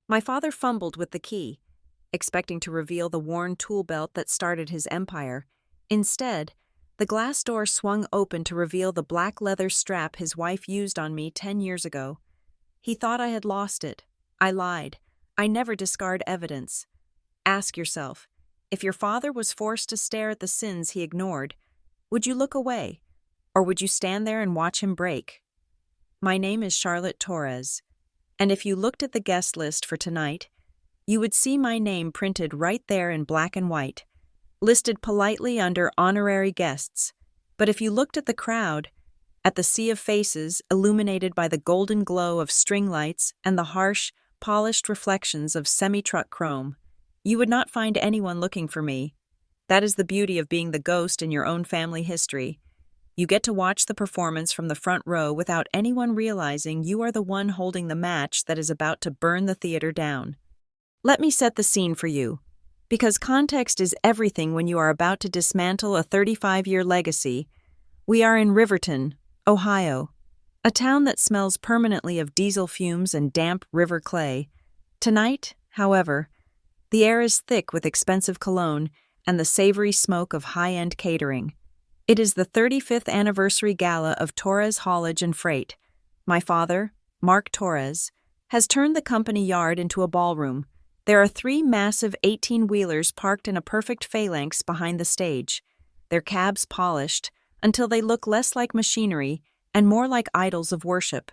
My father fumbled with the key, expecting to reveal the worn tool belt that started his empire. Instead, the glass door swung open to reveal the black leather strap his wife used on me 10 years ago. He thought I had lost it. I lied. I never discard evidence. Ask yourself, if your father was forced to stare at the sins he ignored, would you look away, or would you stand there and watch him break? My name is Charlotte Torres, and if you looked at the guest list for tonight, you would see my name printed right there in black and white, listed politely under honorary guests. But if you looked at the crowd, at the sea of faces illuminated by the golden glow of string lights and the harsh, polished reflections of semi-truck chrome, you would not find anyone looking for me. That is the beauty of being the ghost in your own family history. You get to watch the performance from the front row without anyone realizing you are the one holding the match that is about to burn the theater down. Let me set the scene for you, because context is everything when you are about to dismantle a 35-year legacy. We are in Riverton, Ohio, a town that smells permanently of diesel fumes and damp river clay. Tonight, however, the air is thick with expensive cologne and the savory smoke of high-end catering. It is the 35th anniversary gala of Torres Haulage and Freight. My father, Mark Torres, has turned the company yard into a ballroom. There are 3 massive 18-wheelers parked in a perfect phalanx behind the stage, their cabs polished until they look less like machinery and more like idols of worship.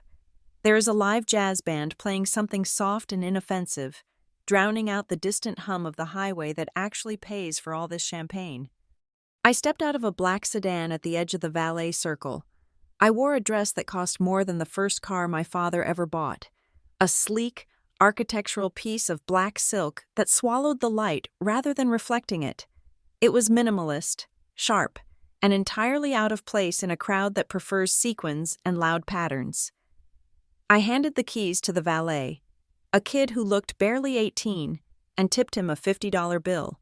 There is a live jazz band playing something soft and inoffensive, drowning out the distant hum of the highway that actually pays for all this champagne. I stepped out of a black sedan at the edge of the valet circle. I wore a dress that cost more than the first car my father ever bought, a sleek, architectural piece of black silk that swallowed the light rather than reflecting it. It was minimalist, sharp, and entirely out of place in a crowd that prefers sequins and loud patterns. I handed the keys to the valet, a kid who looked barely 18, and tipped him a $50 bill.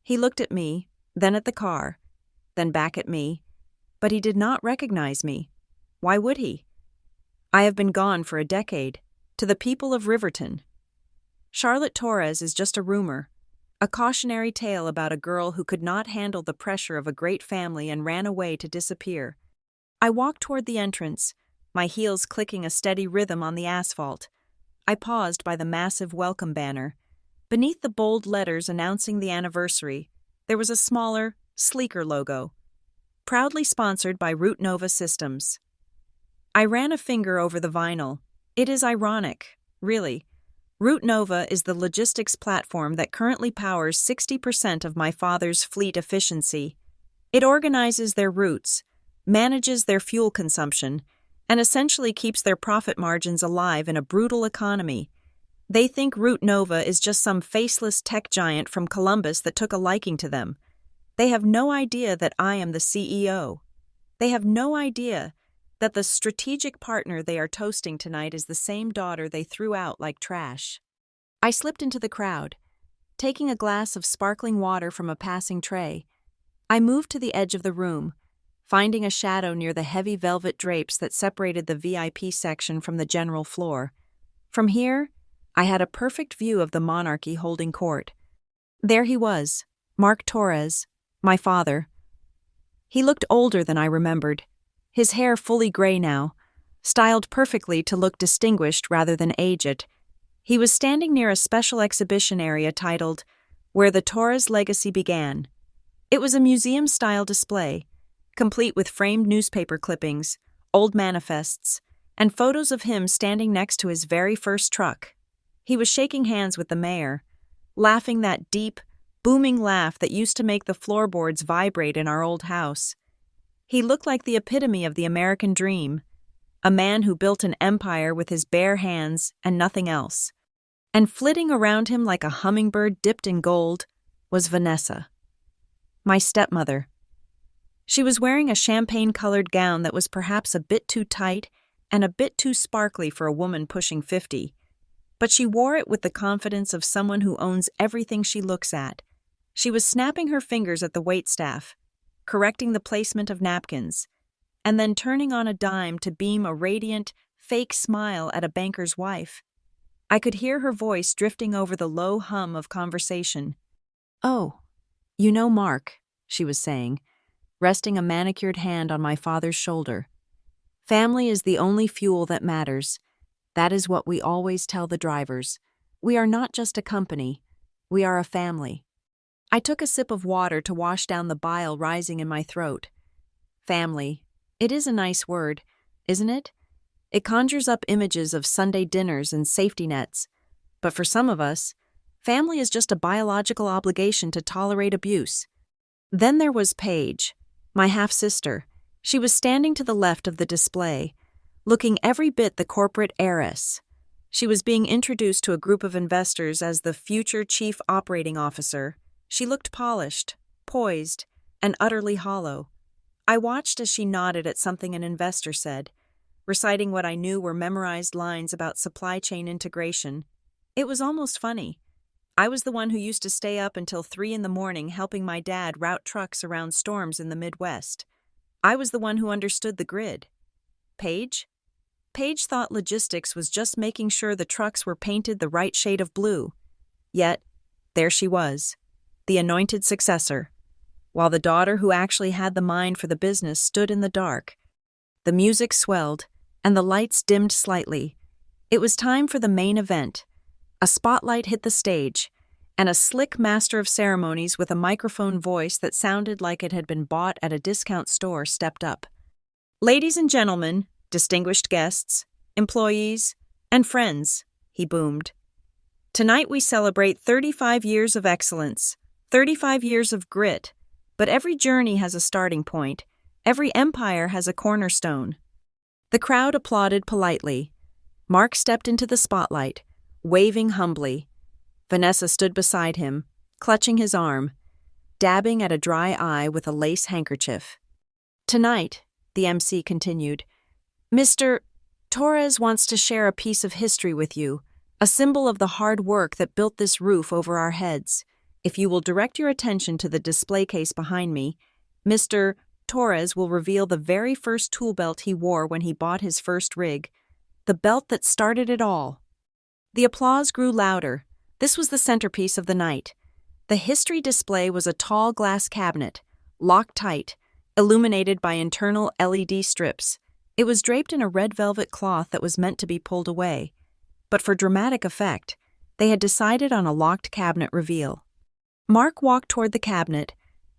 He looked at me, then at the car, then back at me, but he did not recognize me. Why would he? I have been gone for a decade, to the people of Riverton. Charlotte Torres is just a rumor, a cautionary tale about a girl who could not handle the pressure of a great family and ran away to disappear. I walked toward the entrance, my heels clicking a steady rhythm on the asphalt. I paused by the massive welcome banner. Beneath the bold letters announcing the anniversary, there was a smaller, sleeker logo, proudly sponsored by Root Nova Systems. I ran a finger over the vinyl. It is ironic, really. Root Nova is the logistics platform that currently powers 60% of my father's fleet efficiency. It organizes their routes, manages their fuel consumption, and essentially keeps their profit margins alive in a brutal economy. They think Root Nova is just some faceless tech giant from Columbus that took a liking to them. They have no idea that I am the CEO. They have no idea that the strategic partner they are toasting tonight is the same daughter they threw out like trash. I slipped into the crowd, taking a glass of sparkling water from a passing tray. I moved to the edge of the room, finding a shadow near the heavy velvet drapes that separated the VIP section from the general floor. From here, I had a perfect view of the monarchy holding court. There he was, Mark Torres, my father. He looked older than I remembered, his hair fully gray now, styled perfectly to look distinguished rather than aged. He was standing near a special exhibition area titled, "Where the Torres Legacy Began." It was a museum-style display, complete with framed newspaper clippings, old manifests, and photos of him standing next to his very first truck. He was shaking hands with the mayor, laughing that deep, booming laugh that used to make the floorboards vibrate in our old house. He looked like the epitome of the American dream, a man who built an empire with his bare hands and nothing else. And flitting around him like a hummingbird dipped in gold was Vanessa, my stepmother. She was wearing a champagne-colored gown that was perhaps a bit too tight and a bit too sparkly for a woman pushing 50, but she wore it with the confidence of someone who owns everything she looks at. She was snapping her fingers at the waitstaff, correcting the placement of napkins, and then turning on a dime to beam a radiant, fake smile at a banker's wife. I could hear her voice drifting over the low hum of conversation. "Oh, you know Mark," she was saying, resting a manicured hand on my father's shoulder. "Family is the only fuel that matters. That is what we always tell the drivers. We are not just a company, we are a family." I took a sip of water to wash down the bile rising in my throat. Family. It is a nice word, isn't it? It conjures up images of Sunday dinners and safety nets. But for some of us, family is just a biological obligation to tolerate abuse. Then there was Paige, my half-sister. She was standing to the left of the display, looking every bit the corporate heiress. She was being introduced to a group of investors as the future chief operating officer. She looked polished, poised, and utterly hollow. I watched as she nodded at something an investor said, reciting what I knew were memorized lines about supply chain integration. It was almost funny. I was the one who used to stay up until 3 a.m. helping my dad route trucks around storms in the Midwest. I was the one who understood the grid. Paige? Paige thought logistics was just making sure the trucks were painted the right shade of blue. Yet, there she was, the anointed successor, while the daughter who actually had the mind for the business stood in the dark. The music swelled, and the lights dimmed slightly. It was time for the main event. A spotlight hit the stage, and a slick master of ceremonies with a microphone voice that sounded like it had been bought at a discount store stepped up. "Ladies and gentlemen, distinguished guests, employees, and friends," he boomed. "Tonight we celebrate 35 years of excellence, 35 years of grit, but every journey has a starting point, every empire has a cornerstone." The crowd applauded politely. Mark stepped into the spotlight, waving humbly. Vanessa stood beside him, clutching his arm, dabbing at a dry eye with a lace handkerchief. "Tonight," the MC continued, "Mr. Torres wants to share a piece of history with you, a symbol of the hard work that built this roof over our heads. If you will direct your attention to the display case behind me, Mr. Torres will reveal the very first tool belt he wore when he bought his first rig, the belt that started it all." The applause grew louder. This was the centerpiece of the night. The history display was a tall glass cabinet, locked tight, illuminated by internal LED strips. It was draped in a red velvet cloth that was meant to be pulled away. But for dramatic effect, they had decided on a locked cabinet reveal. Mark walked toward the cabinet,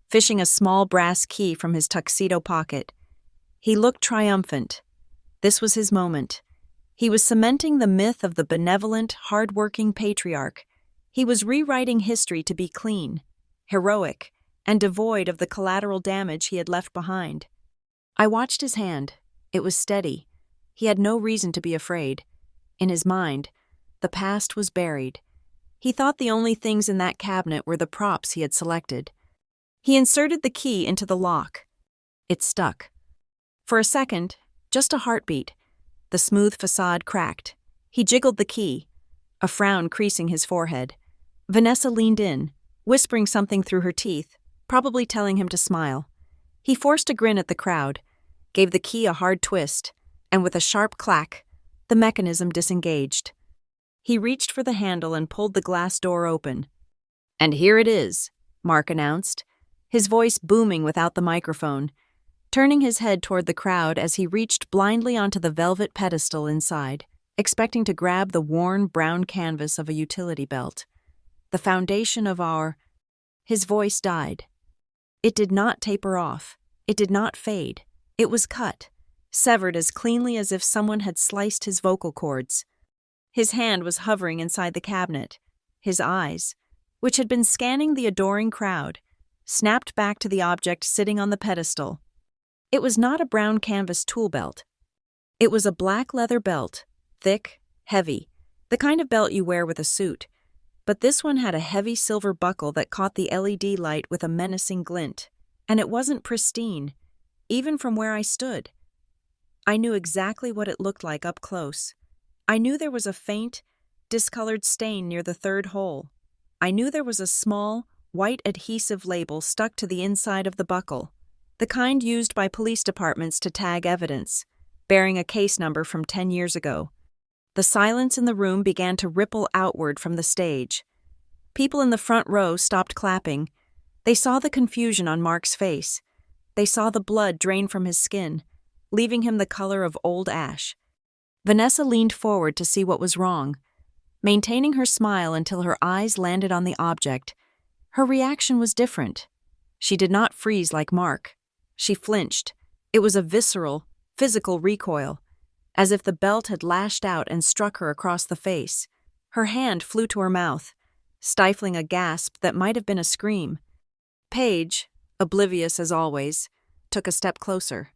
fishing a small brass key from his tuxedo pocket. He looked triumphant. This was his moment. He was cementing the myth of the benevolent, hard-working patriarch. He was rewriting history to be clean, heroic, and devoid of the collateral damage he had left behind. I watched his hand. It was steady. He had no reason to be afraid. In his mind, the past was buried. He thought the only things in that cabinet were the props he had selected. He inserted the key into the lock. It stuck. For a second, just a heartbeat, the smooth facade cracked. He jiggled the key, a frown creasing his forehead. Vanessa leaned in, whispering something through her teeth, probably telling him to smile. He forced a grin at the crowd, gave the key a hard twist, and with a sharp clack, the mechanism disengaged. He reached for the handle and pulled the glass door open. "And here it is," Mark announced, his voice booming without the microphone, turning his head toward the crowd as he reached blindly onto the velvet pedestal inside, expecting to grab the worn brown canvas of a utility belt. "The foundation of our—" His voice died. It did not taper off. It did not fade. It was cut, severed as cleanly as if someone had sliced his vocal cords. His hand was hovering inside the cabinet. His eyes, which had been scanning the adoring crowd, snapped back to the object sitting on the pedestal. It was not a brown canvas tool belt. It was a black leather belt, thick, heavy, the kind of belt you wear with a suit. But this one had a heavy silver buckle that caught the LED light with a menacing glint, and it wasn't pristine, even from where I stood. I knew exactly what it looked like up close. I knew there was a faint, discolored stain near the third hole. I knew there was a small, white adhesive label stuck to the inside of the buckle, the kind used by police departments to tag evidence, bearing a case number from 10 years ago. The silence in the room began to ripple outward from the stage. People in the front row stopped clapping. They saw the confusion on Mark's face. They saw the blood drain from his skin, leaving him the color of old ash. Vanessa leaned forward to see what was wrong. Maintaining her smile until her eyes landed on the object, her reaction was different. She did not freeze like Mark. She flinched. It was a visceral, physical recoil, as if the belt had lashed out and struck her across the face. Her hand flew to her mouth, stifling a gasp that might have been a scream. Paige, oblivious as always, took a step closer.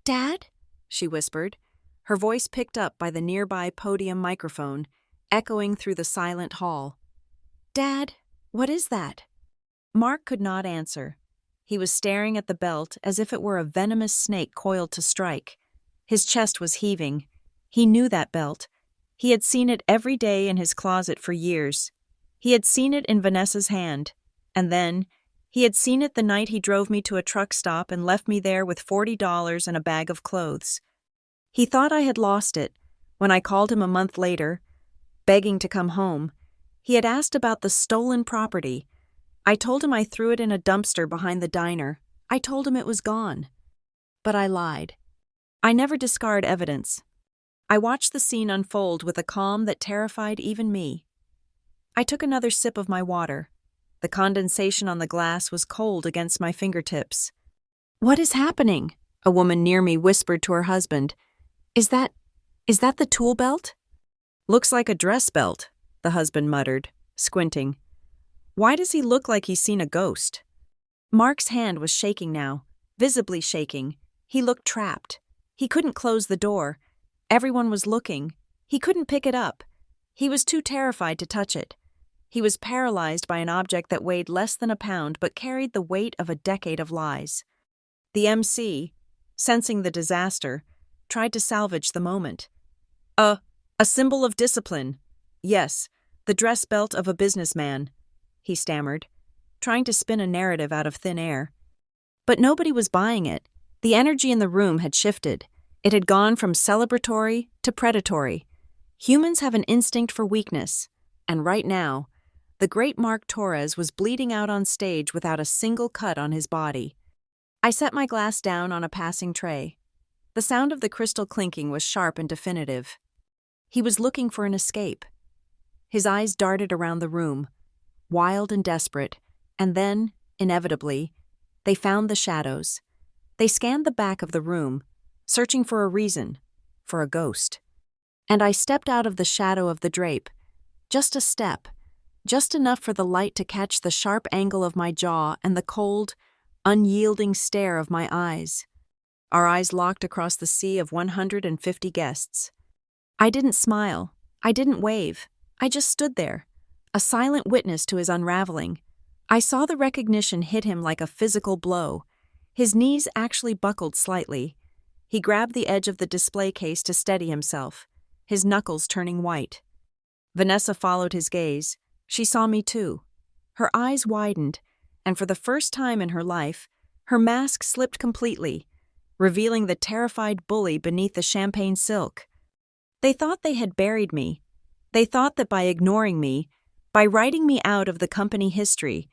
"Dad?" she whispered, her voice picked up by the nearby podium microphone, echoing through the silent hall. "Dad, what is that?" Mark could not answer. He was staring at the belt as if it were a venomous snake coiled to strike. His chest was heaving. He knew that belt. He had seen it every day in his closet for years. He had seen it in Vanessa's hand. And then, he had seen it the night he drove me to a truck stop and left me there with $40 and a bag of clothes. He thought I had lost it. When I called him a month later, begging to come home, he had asked about the stolen property. I told him I threw it in a dumpster behind the diner. I told him it was gone. But I lied. I never discard evidence. I watched the scene unfold with a calm that terrified even me. I took another sip of my water. The condensation on the glass was cold against my fingertips. "What is happening?" a woman near me whispered to her husband. Is that the tool belt?" "Looks like a dress belt," the husband muttered, squinting. "Why does he look like he's seen a ghost?" Mark's hand was shaking now, visibly shaking. He looked trapped. He couldn't close the door. Everyone was looking. He couldn't pick it up. He was too terrified to touch it. He was paralyzed by an object that weighed less than a pound but carried the weight of a decade of lies. The MC, sensing the disaster, tried to salvage the moment. A symbol of discipline. Yes, the dress belt of a businessman," he stammered, trying to spin a narrative out of thin air. But nobody was buying it. The energy in the room had shifted. It had gone from celebratory to predatory. Humans have an instinct for weakness, and right now, the great Mark Torres was bleeding out on stage without a single cut on his body. I set my glass down on a passing tray. The sound of the crystal clinking was sharp and definitive. He was looking for an escape. His eyes darted around the room, wild and desperate, and then, inevitably, they found the shadows. They scanned the back of the room, searching for a reason, for a ghost. And I stepped out of the shadow of the drape, just a step, just enough for the light to catch the sharp angle of my jaw and the cold, unyielding stare of my eyes. Our eyes locked across the sea of 150 guests. I didn't smile. I didn't wave. I just stood there, a silent witness to his unraveling. I saw the recognition hit him like a physical blow. His knees actually buckled slightly. He grabbed the edge of the display case to steady himself, his knuckles turning white. Vanessa followed his gaze. She saw me too. Her eyes widened, and for the first time in her life, her mask slipped completely, revealing the terrified bully beneath the champagne silk. They thought they had buried me. They thought that by ignoring me, by writing me out of the company history,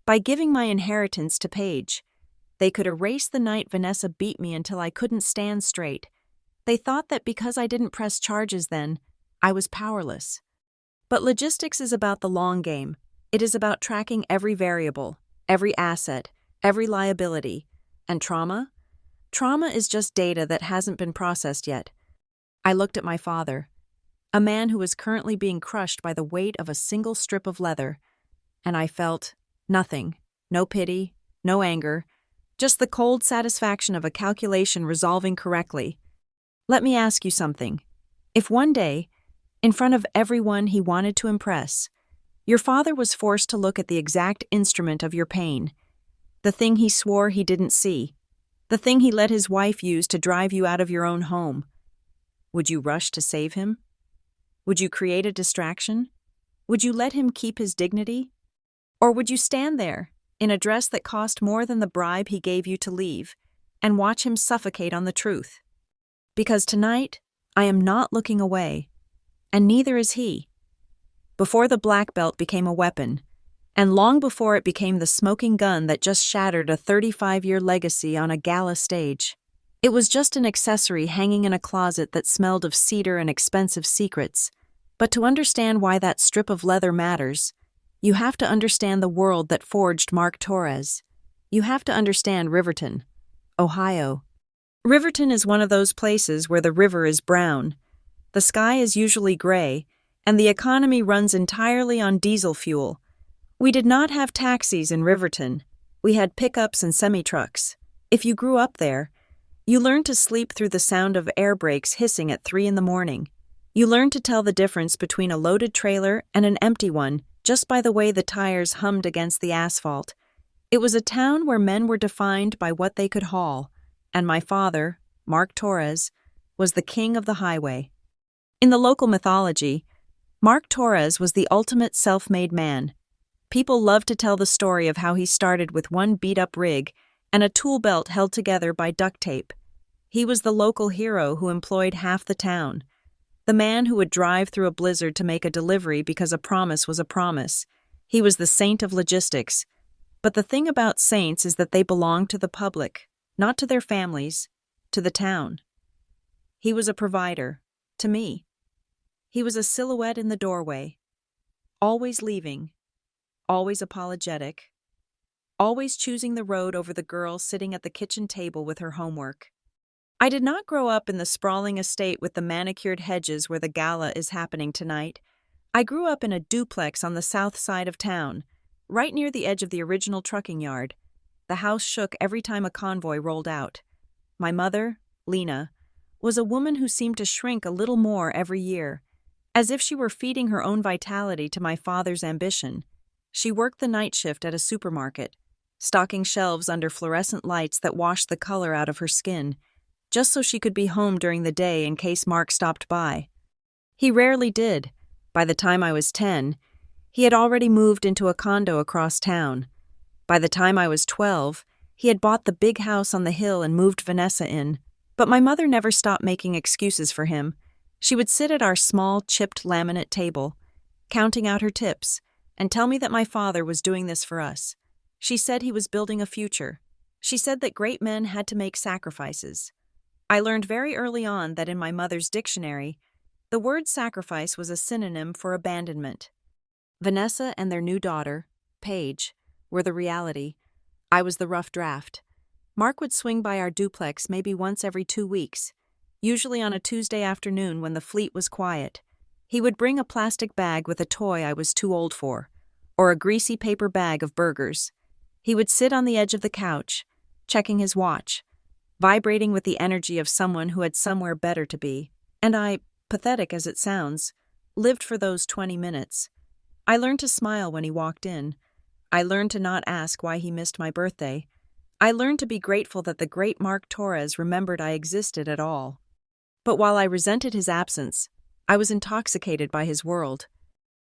by giving my inheritance to Paige, they could erase the night Vanessa beat me until I couldn't stand straight. They thought that because I didn't press charges then, I was powerless. But logistics is about the long game. It is about tracking every variable, every asset, every liability. And trauma? Trauma is just data that hasn't been processed yet. I looked at my father, a man who was currently being crushed by the weight of a single strip of leather, and I felt nothing, no pity, no anger, just the cold satisfaction of a calculation resolving correctly. Let me ask you something. If one day, in front of everyone he wanted to impress, your father was forced to look at the exact instrument of your pain, the thing he swore he didn't see, the thing he let his wife use to drive you out of your own home, would you rush to save him? Would you create a distraction? Would you let him keep his dignity? Or would you stand there, in a dress that cost more than the bribe he gave you to leave, and watch him suffocate on the truth? Because tonight, I am not looking away. and neither is he. Before the black belt became a weapon, and long before it became the smoking gun that just shattered a 35-year legacy on a gala stage, it was just an accessory hanging in a closet that smelled of cedar and expensive secrets. But to understand why that strip of leather matters, you have to understand the world that forged Mark Torres. You have to understand Riverton, Ohio. Riverton is one of those places where the river is brown, the sky is usually gray, and the economy runs entirely on diesel fuel. We did not have taxis in Riverton. We had pickups and semi-trucks. If you grew up there, you learned to sleep through the sound of air brakes hissing at 3 a.m. You learned to tell the difference between a loaded trailer and an empty one just by the way the tires hummed against the asphalt. It was a town where men were defined by what they could haul, and my father, Mark Torres, was the king of the highway. In the local mythology, Mark Torres was the ultimate self-made man. People love to tell the story of how he started with one beat-up rig and a tool belt held together by duct tape. He was the local hero who employed half the town, the man who would drive through a blizzard to make a delivery because a promise was a promise. He was the saint of logistics. But the thing about saints is that they belong to the public, not to their families, to the town. He was a provider, to me. He was a silhouette in the doorway, always leaving, always apologetic, always choosing the road over the girl sitting at the kitchen table with her homework. I did not grow up in the sprawling estate with the manicured hedges where the gala is happening tonight. I grew up in a duplex on the south side of town, right near the edge of the original trucking yard. The house shook every time a convoy rolled out. My mother, Lena, was a woman who seemed to shrink a little more every year, as if she were feeding her own vitality to my father's ambition. She worked the night shift at a supermarket, stocking shelves under fluorescent lights that washed the color out of her skin, just so she could be home during the day in case Mark stopped by. He rarely did. By the time I was 10, he had already moved into a condo across town. By the time I was 12, he had bought the big house on the hill and moved Vanessa in. But my mother never stopped making excuses for him. She would sit at our small, chipped laminate table, counting out her tips, and tell me that my father was doing this for us. She said he was building a future. She said that great men had to make sacrifices. I learned very early on that in my mother's dictionary, the word sacrifice was a synonym for abandonment. Vanessa and their new daughter, Paige, were the reality. I was the rough draft. Mark would swing by our duplex maybe once every 2 weeks, usually on a Tuesday afternoon when the fleet was quiet. He would bring a plastic bag with a toy I was too old for, or a greasy paper bag of burgers. He would sit on the edge of the couch, checking his watch, vibrating with the energy of someone who had somewhere better to be, and I, pathetic as it sounds, lived for those 20 minutes. I learned to smile when he walked in. I learned to not ask why he missed my birthday. I learned to be grateful that the great Mark Torres remembered I existed at all. But while I resented his absence, I was intoxicated by his world.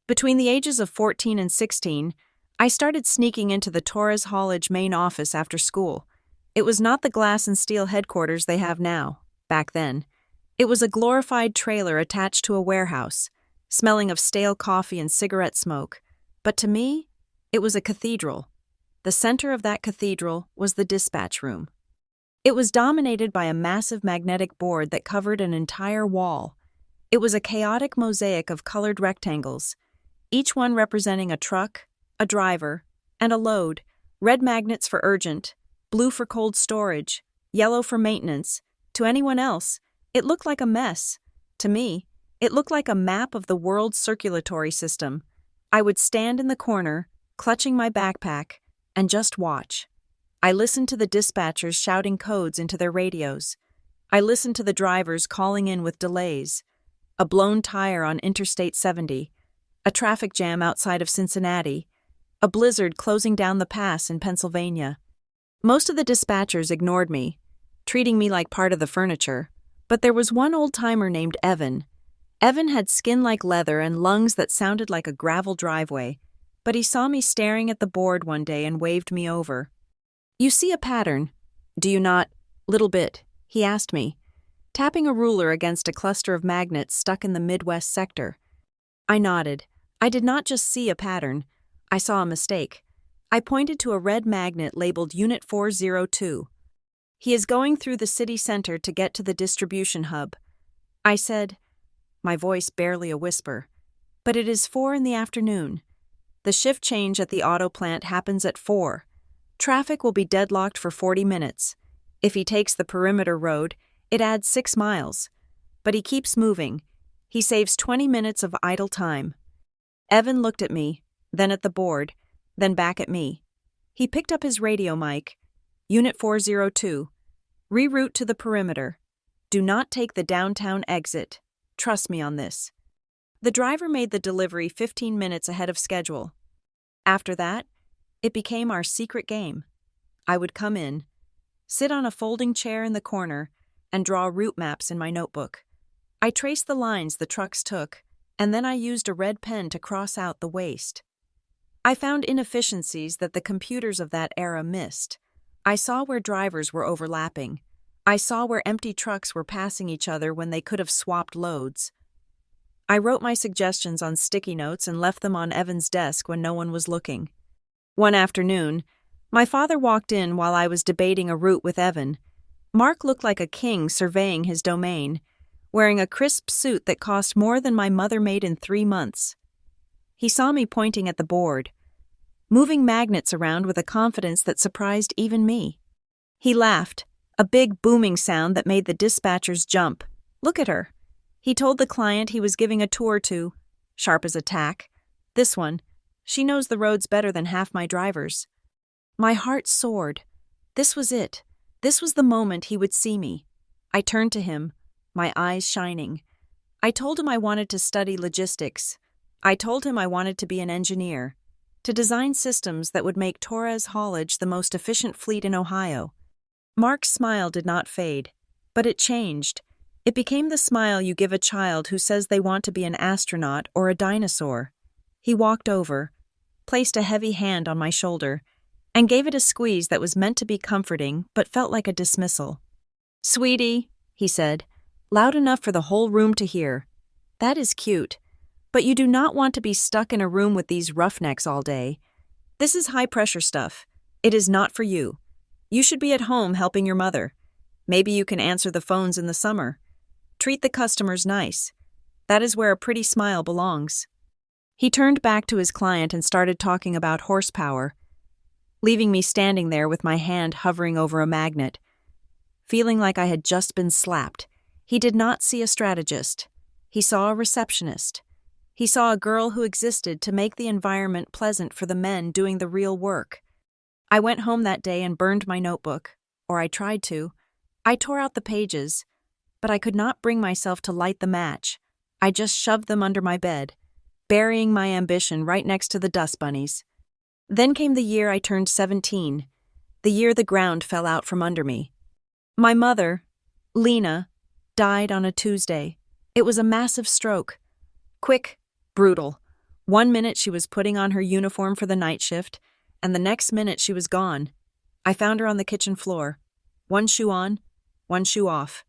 Between the ages of 14 and 16, I started sneaking into the Torres Haulage main office after school. It was not the glass and steel headquarters they have now, back then. It was a glorified trailer attached to a warehouse, smelling of stale coffee and cigarette smoke. But to me, it was a cathedral. The center of that cathedral was the dispatch room. It was dominated by a massive magnetic board that covered an entire wall. It was a chaotic mosaic of colored rectangles, each one representing a truck, a driver, and a load. Red magnets for urgent, blue for cold storage, yellow for maintenance. To anyone else, it looked like a mess. To me, it looked like a map of the world's circulatory system. I would stand in the corner, clutching my backpack, and just watch. I listened to the dispatchers shouting codes into their radios. I listened to the drivers calling in with delays. A blown tire on Interstate 70, a traffic jam outside of Cincinnati, a blizzard closing down the pass in Pennsylvania. Most of the dispatchers ignored me, treating me like part of the furniture, but there was one old-timer named Evan. Evan had skin like leather and lungs that sounded like a gravel driveway, but he saw me staring at the board one day and waved me over. "You see a pattern, do you not?" "Little bit," he asked me. tapping a ruler against a cluster of magnets stuck in the Midwest sector. I nodded. I did not just see a pattern. I saw a mistake. I pointed to a red magnet labeled Unit 402. He is going through the city center to get to the distribution hub. I said, my voice barely a whisper, but it is 4 in the afternoon. The shift change at the auto plant happens at 4. Traffic will be deadlocked for 40 minutes. If he takes the perimeter road, it adds 6 miles. But he keeps moving. He saves 20 minutes of idle time. Evan looked at me, then at the board, then back at me. He picked up his radio mic. Unit 402. Reroute to the perimeter. Do not take the downtown exit. Trust me on this. The driver made the delivery 15 minutes ahead of schedule. After that, it became our secret game. I would come in, sit on a folding chair in the corner, and draw route maps in my notebook. I traced the lines the trucks took, and then I used a red pen to cross out the waste. I found inefficiencies that the computers of that era missed. I saw where drivers were overlapping. I saw where empty trucks were passing each other when they could have swapped loads. I wrote my suggestions on sticky notes and left them on Evan's desk when no one was looking. One afternoon, my father walked in while I was debating a route with Evan. Mark looked like a king surveying his domain, wearing a crisp suit that cost more than my mother made in 3 months. He saw me pointing at the board, moving magnets around with a confidence that surprised even me. He laughed, a big booming sound that made the dispatchers jump. Look at her. He told the client he was giving a tour to, sharp as a tack. This one. She knows the roads better than half my drivers. My heart soared. This was it. This was the moment he would see me. I turned to him, my eyes shining. I told him I wanted to study logistics. I told him I wanted to be an engineer, to design systems that would make Torres Haulage the most efficient fleet in Ohio. Mark's smile did not fade, but it changed. It became the smile you give a child who says they want to be an astronaut or a dinosaur. He walked over, placed a heavy hand on my shoulder, and gave it a squeeze that was meant to be comforting but felt like a dismissal. "Sweetie," he said, loud enough for the whole room to hear, "that is cute, but you do not want to be stuck in a room with these roughnecks all day. This is high-pressure stuff. It is not for you. You should be at home helping your mother. Maybe you can answer the phones in the summer. Treat the customers nice. That is where a pretty smile belongs." He turned back to his client and started talking about horsepower, leaving me standing there with my hand hovering over a magnet, feeling like I had just been slapped. He did not see a strategist. He saw a receptionist. He saw a girl who existed to make the environment pleasant for the men doing the real work. I went home that day and burned my notebook, or I tried to. I tore out the pages, but I could not bring myself to light the match. I just shoved them under my bed, burying my ambition right next to the dust bunnies. Then came the year I turned 17, the year the ground fell out from under me. My mother, Lena, died on a Tuesday. It was a massive stroke. Quick, brutal. 1 minute she was putting on her uniform for the night shift, and the next minute she was gone. I found her on the kitchen floor. 1 shoe on, 1 shoe off.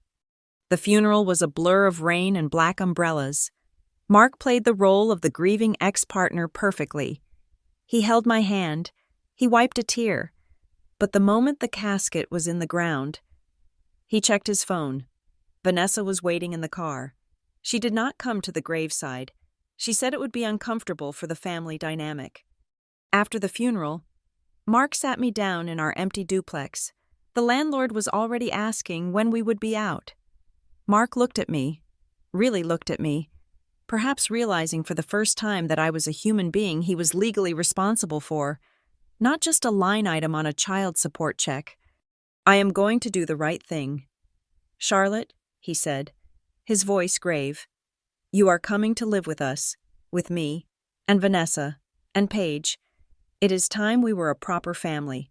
The funeral was a blur of rain and black umbrellas. Mark played the role of the grieving ex-partner perfectly. He held my hand. He wiped a tear. But the moment the casket was in the ground, he checked his phone. Vanessa was waiting in the car. She did not come to the graveside. She said it would be uncomfortable for the family dynamic. After the funeral, Mark sat me down in our empty duplex. The landlord was already asking when we would be out. Mark looked at me, really looked at me, perhaps realizing for the first time that I was a human being he was legally responsible for, not just a line item on a child support check. "I am going to do the right thing. Charlotte," he said, his voice grave, "you are coming to live with us, with me, and Vanessa, and Paige. It is time we were a proper family."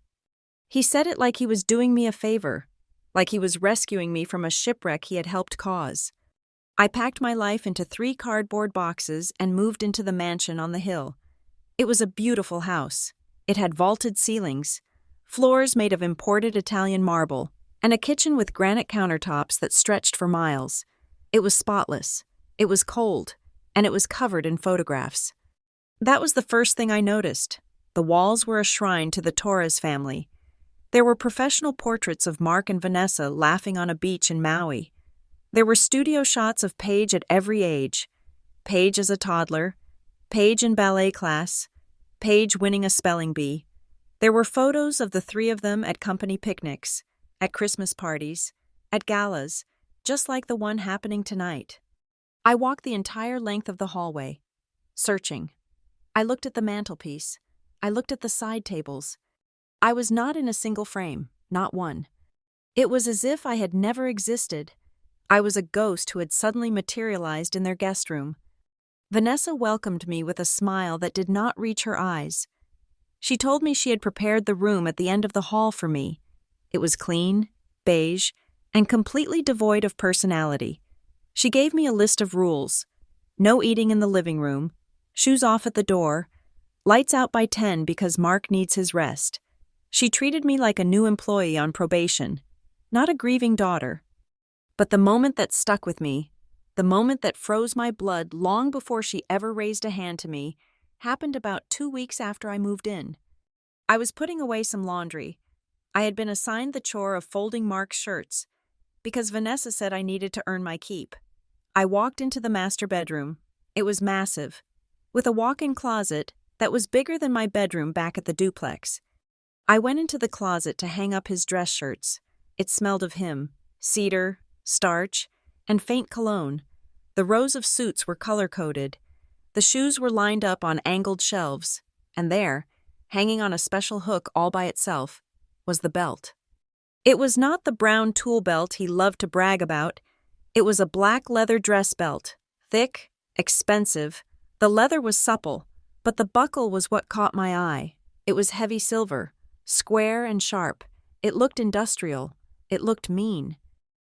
He said it like he was doing me a favor, like he was rescuing me from a shipwreck he had helped cause. I packed my life into 3 cardboard boxes and moved into the mansion on the hill. It was a beautiful house. It had vaulted ceilings, floors made of imported Italian marble, and a kitchen with granite countertops that stretched for miles. It was spotless, it was cold, and it was covered in photographs. That was the first thing I noticed. The walls were a shrine to the Torres family. There were professional portraits of Mark and Vanessa laughing on a beach in Maui. There were studio shots of Paige at every age. Paige as a toddler, Paige in ballet class, Paige winning a spelling bee. There were photos of the three of them at company picnics, at Christmas parties, at galas, just like the one happening tonight. I walked the entire length of the hallway, searching. I looked at the mantelpiece. I looked at the side tables. I was not in a single frame, not one. It was as if I had never existed. I was a ghost who had suddenly materialized in their guest room. Vanessa welcomed me with a smile that did not reach her eyes. She told me she had prepared the room at the end of the hall for me. It was clean, beige, and completely devoid of personality. She gave me a list of rules. No eating in the living room, shoes off at the door, lights out by 10 because Mark needs his rest. She treated me like a new employee on probation, not a grieving daughter. But the moment that stuck with me, the moment that froze my blood long before she ever raised a hand to me, happened about 2 weeks after I moved in. I was putting away some laundry. I had been assigned the chore of folding Mark's shirts, because Vanessa said I needed to earn my keep. I walked into the master bedroom. It was massive, with a walk-in closet that was bigger than my bedroom back at the duplex. I went into the closet to hang up his dress shirts. It smelled of him, cedar, starch, and faint cologne. The rows of suits were color-coded. The shoes were lined up on angled shelves, and there, hanging on a special hook all by itself, was the belt. It was not the brown tool belt he loved to brag about. It was a black leather dress belt, thick, expensive. The leather was supple, but the buckle was what caught my eye. It was heavy silver, square and sharp. It looked industrial. It looked mean.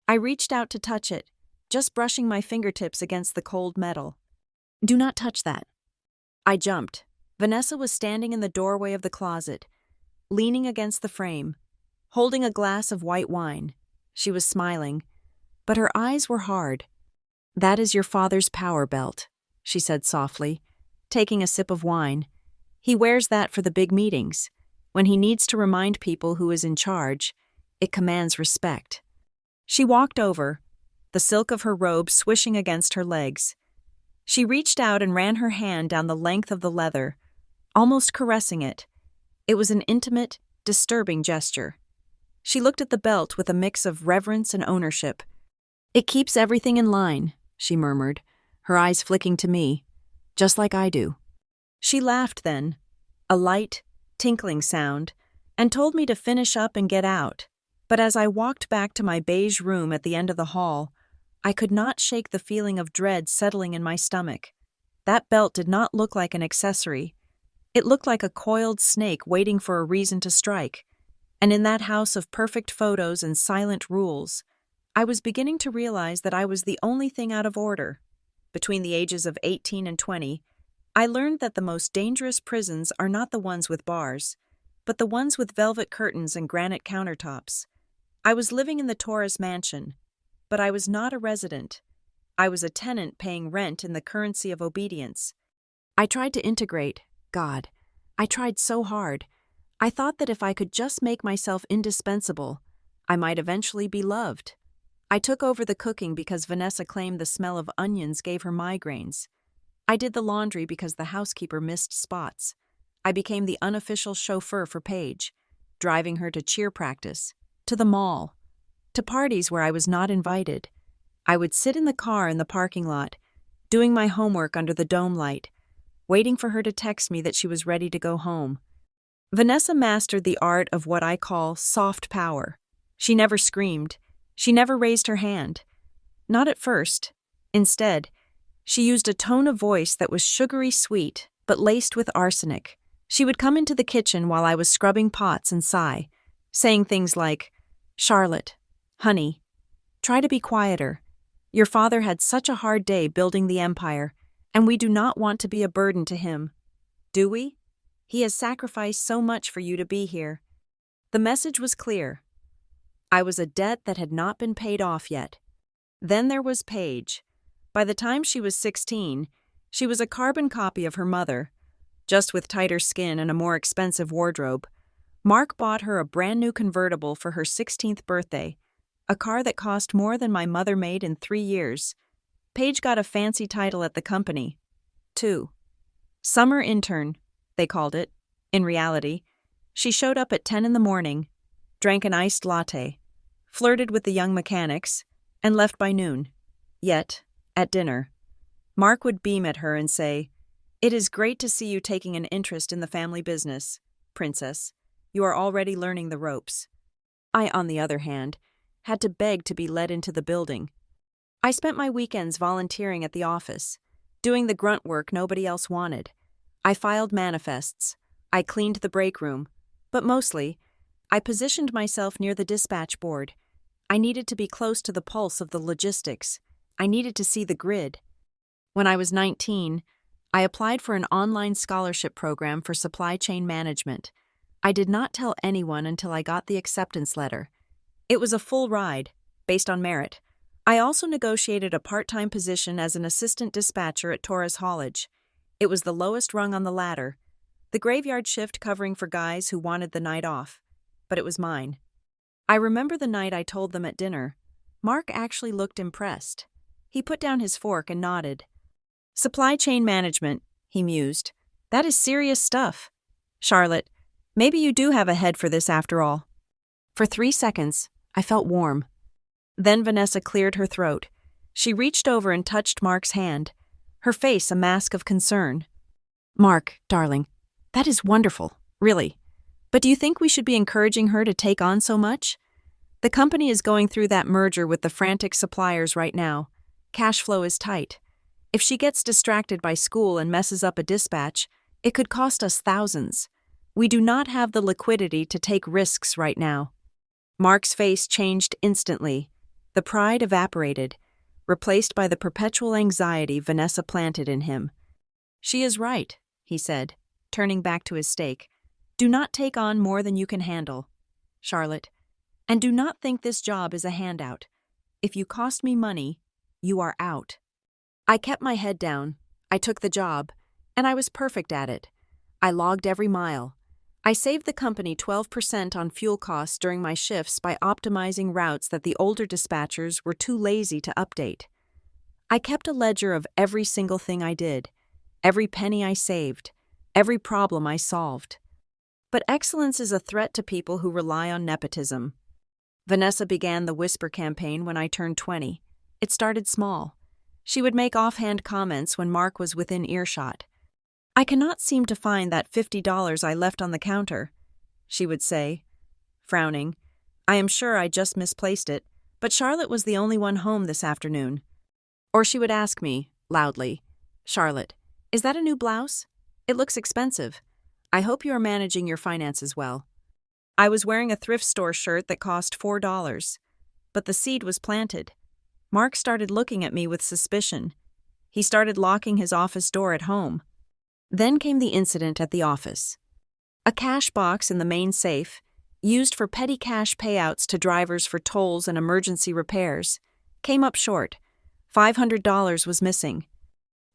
I reached out to touch it, just brushing my fingertips against the cold metal. "Do not touch that." I jumped. Vanessa was standing in the doorway of the closet, leaning against the frame, holding a glass of white wine. She was smiling, but her eyes were hard. "That is your father's power belt," she said softly, taking a sip of wine. "He wears that for the big meetings. When he needs to remind people who is in charge, it commands respect." She walked over, the silk of her robe swishing against her legs. She reached out and ran her hand down the length of the leather, almost caressing it. It was an intimate, disturbing gesture. She looked at the belt with a mix of reverence and ownership. "It keeps everything in line," she murmured, her eyes flicking to me, "just like I do." She laughed then, a light, tinkling sound, and told me to finish up and get out. But as I walked back to my beige room at the end of the hall, I could not shake the feeling of dread settling in my stomach. That belt did not look like an accessory. It looked like a coiled snake waiting for a reason to strike. And in that house of perfect photos and silent rules, I was beginning to realize that I was the only thing out of order. Between the ages of 18 and 20, I learned that the most dangerous prisons are not the ones with bars, but the ones with velvet curtains and granite countertops. I was living in the Torres mansion, but I was not a resident. I was a tenant paying rent in the currency of obedience. I tried to integrate. God, I tried so hard. I thought that if I could just make myself indispensable, I might eventually be loved. I took over the cooking because Vanessa claimed the smell of onions gave her migraines. I did the laundry because the housekeeper missed spots. I became the unofficial chauffeur for Paige, driving her to cheer practice, to the mall, to parties where I was not invited. I would sit in the car in the parking lot, doing my homework under the dome light, waiting for her to text me that she was ready to go home. Vanessa mastered the art of what I call soft power. She never screamed. She never raised her hand. Not at first. Instead, she used a tone of voice that was sugary sweet, but laced with arsenic. She would come into the kitchen while I was scrubbing pots and sigh, saying things like, "Charlotte, honey, try to be quieter. Your father had such a hard day building the empire, and we do not want to be a burden to him. Do we? He has sacrificed so much for you to be here." The message was clear. I was a debt that had not been paid off yet. Then there was Paige. By the time she was 16, she was a carbon copy of her mother, just with tighter skin and a more expensive wardrobe. Mark bought her a brand new convertible for her 16th birthday, a car that cost more than my mother made in 3 years. Paige got a fancy title at the company, too. Summer intern, they called it. In reality, she showed up at 10 in the morning, drank an iced latte, flirted with the young mechanics, and left by noon. Yet, at dinner, Mark would beam at her and say, "It is great to see you taking an interest in the family business, Princess. You are already learning the ropes." I, on the other hand, had to beg to be let into the building. I spent my weekends volunteering at the office, doing the grunt work nobody else wanted. I filed manifests. I cleaned the break room. But mostly, I positioned myself near the dispatch board. I needed to be close to the pulse of the logistics. I needed to see the grid. When I was 19, I applied for an online scholarship program for supply chain management. I did not tell anyone until I got the acceptance letter. It was a full ride, based on merit. I also negotiated a part-time position as an assistant dispatcher at Torres Haulage. It was the lowest rung on the ladder, the graveyard shift covering for guys who wanted the night off. But it was mine. I remember the night I told them at dinner. Mark actually looked impressed. He put down his fork and nodded. "Supply chain management," he mused. "That is serious stuff. Charlotte, maybe you do have a head for this after all." For 3 seconds, I felt warm. Then Vanessa cleared her throat. She reached over and touched Mark's hand, her face a mask of concern. "Mark, darling, that is wonderful, really. But do you think we should be encouraging her to take on so much? The company is going through that merger with the frantic suppliers right now. Cash flow is tight. If she gets distracted by school and messes up a dispatch, it could cost us thousands. We do not have the liquidity to take risks right now." Mark's face changed instantly. The pride evaporated, replaced by the perpetual anxiety Vanessa planted in him. "She is right," he said, turning back to his steak. "Do not take on more than you can handle, Charlotte. And do not think this job is a handout. If you cost me money, you are out." I kept my head down. I took the job, and I was perfect at it. I logged every mile. I saved the company 12% on fuel costs during my shifts by optimizing routes that the older dispatchers were too lazy to update. I kept a ledger of every single thing I did, every penny I saved, every problem I solved. But excellence is a threat to people who rely on nepotism. Vanessa began the Whisper campaign when I turned 20. It started small. She would make offhand comments when Mark was within earshot. "I cannot seem to find that $50 I left on the counter," she would say, frowning. "I am sure I just misplaced it, but Charlotte was the only one home this afternoon." Or she would ask me, loudly, "Charlotte, is that a new blouse? It looks expensive. I hope you are managing your finances well." I was wearing a thrift store shirt that cost $4, but the seed was planted. Mark started looking at me with suspicion. He started locking his office door at home. Then came the incident at the office. A cash box in the main safe, used for petty cash payouts to drivers for tolls and emergency repairs, came up short. $500 was missing.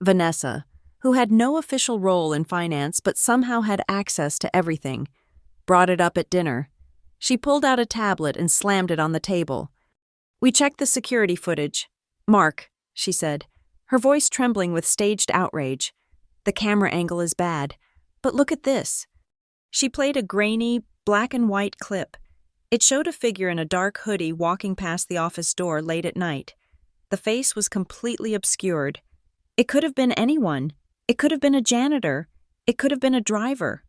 Vanessa, who had no official role in finance but somehow had access to everything, brought it up at dinner. She pulled out a tablet and slammed it on the table. "We checked the security footage. Mark," she said, her voice trembling with staged outrage. "The camera angle is bad, but look at this." She played a grainy, black and white clip. It showed a figure in a dark hoodie walking past the office door late at night. The face was completely obscured. It could have been anyone. It could have been a janitor. It could have been a driver.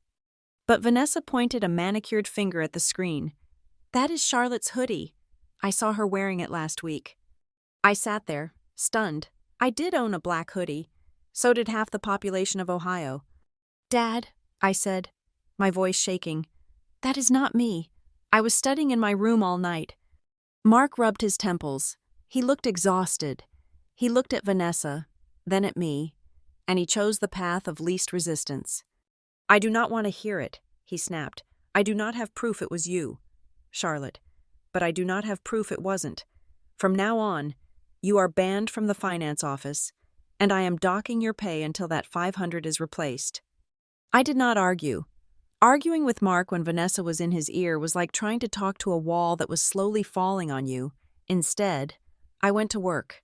But Vanessa pointed a manicured finger at the screen. "That is Charlotte's hoodie. I saw her wearing it last week." I sat there, stunned. I did own a black hoodie. So did half the population of Ohio. "Dad," I said, my voice shaking, "that is not me. I was studying in my room all night." Mark rubbed his temples. He looked exhausted. He looked at Vanessa, then at me, and he chose the path of least resistance. "I do not want to hear it," he snapped. "I do not have proof it was you. Charlotte, but I do not have proof it wasn't. From now on, you are banned from the finance office, and I am docking your pay until that 500 is replaced." I did not argue. Arguing with Mark when Vanessa was in his ear was like trying to talk to a wall that was slowly falling on you. Instead, I went to work.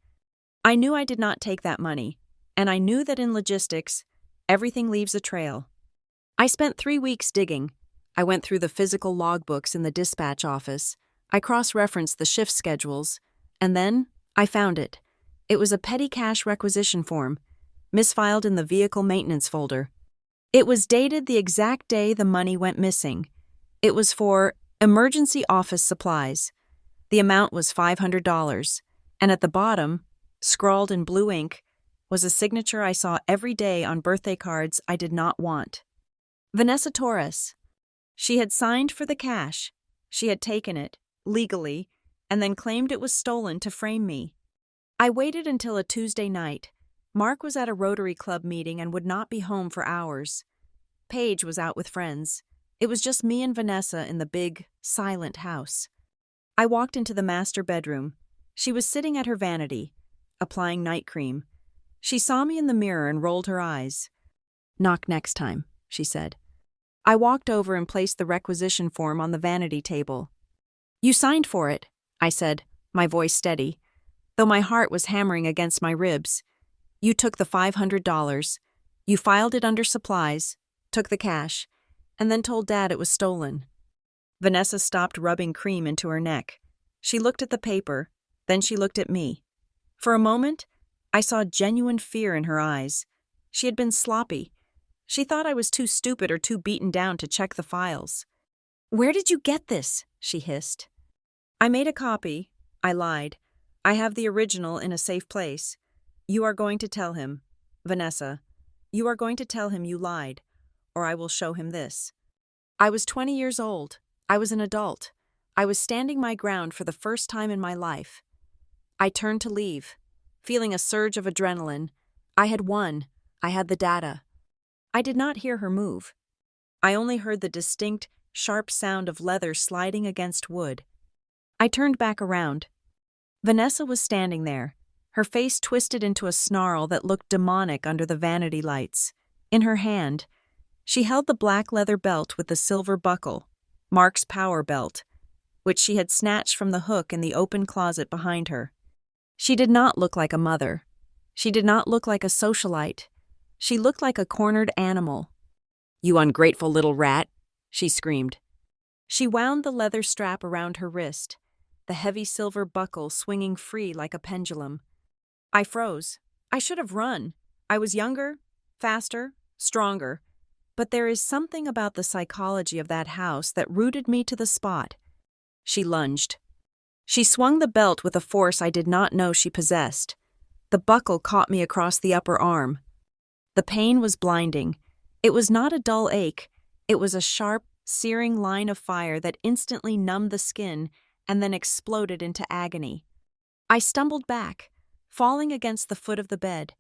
I knew I did not take that money, and I knew that in logistics, everything leaves a trail. I spent 3 weeks digging. I went through the physical logbooks in the dispatch office. I cross-referenced the shift schedules, and then I found it. It was a petty cash requisition form, misfiled in the vehicle maintenance folder. It was dated the exact day the money went missing. It was for emergency office supplies. The amount was $500, and at the bottom, scrawled in blue ink, was a signature I saw every day on birthday cards I did not want. Vanessa Torres. She had signed for the cash. She had taken it, legally, and then claimed it was stolen to frame me. I waited until a Tuesday night. Mark was at a Rotary Club meeting and would not be home for hours. Paige was out with friends. It was just me and Vanessa in the big, silent house. I walked into the master bedroom. She was sitting at her vanity, applying night cream. She saw me in the mirror and rolled her eyes. "Knock next time," she said. I walked over and placed the requisition form on the vanity table. "You signed for it," I said, my voice steady, though my heart was hammering against my ribs. "You took the $500. You filed it under supplies, took the cash, and then told Dad it was stolen." Vanessa stopped rubbing cream into her neck. She looked at the paper, then she looked at me. For a moment, I saw genuine fear in her eyes. She had been sloppy. She thought I was too stupid or too beaten down to check the files. "Where did you get this?" she hissed. "I made a copy," I lied. "I have the original in a safe place. You are going to tell him, Vanessa, you are going to tell him you lied, or I will show him this." I was 20 years old. I was an adult. I was standing my ground for the first time in my life. I turned to leave, feeling a surge of adrenaline. I had won. I had the data. I did not hear her move. I only heard the distinct, sharp sound of leather sliding against wood. I turned back around. Vanessa was standing there, her face twisted into a snarl that looked demonic under the vanity lights. In her hand, she held the black leather belt with the silver buckle, Mark's power belt, which she had snatched from the hook in the open closet behind her. She did not look like a mother. She did not look like a socialite. She looked like a cornered animal. "You ungrateful little rat," she screamed. She wound the leather strap around her wrist, the heavy silver buckle swinging free like a pendulum. I froze. I should have run. I was younger, faster, stronger. But there is something about the psychology of that house that rooted me to the spot. She lunged. She swung the belt with a force I did not know she possessed. The buckle caught me across the upper arm. The pain was blinding. It was not a dull ache. It was a sharp, searing line of fire that instantly numbed the skin and then exploded into agony. I stumbled back, falling against the foot of the bed.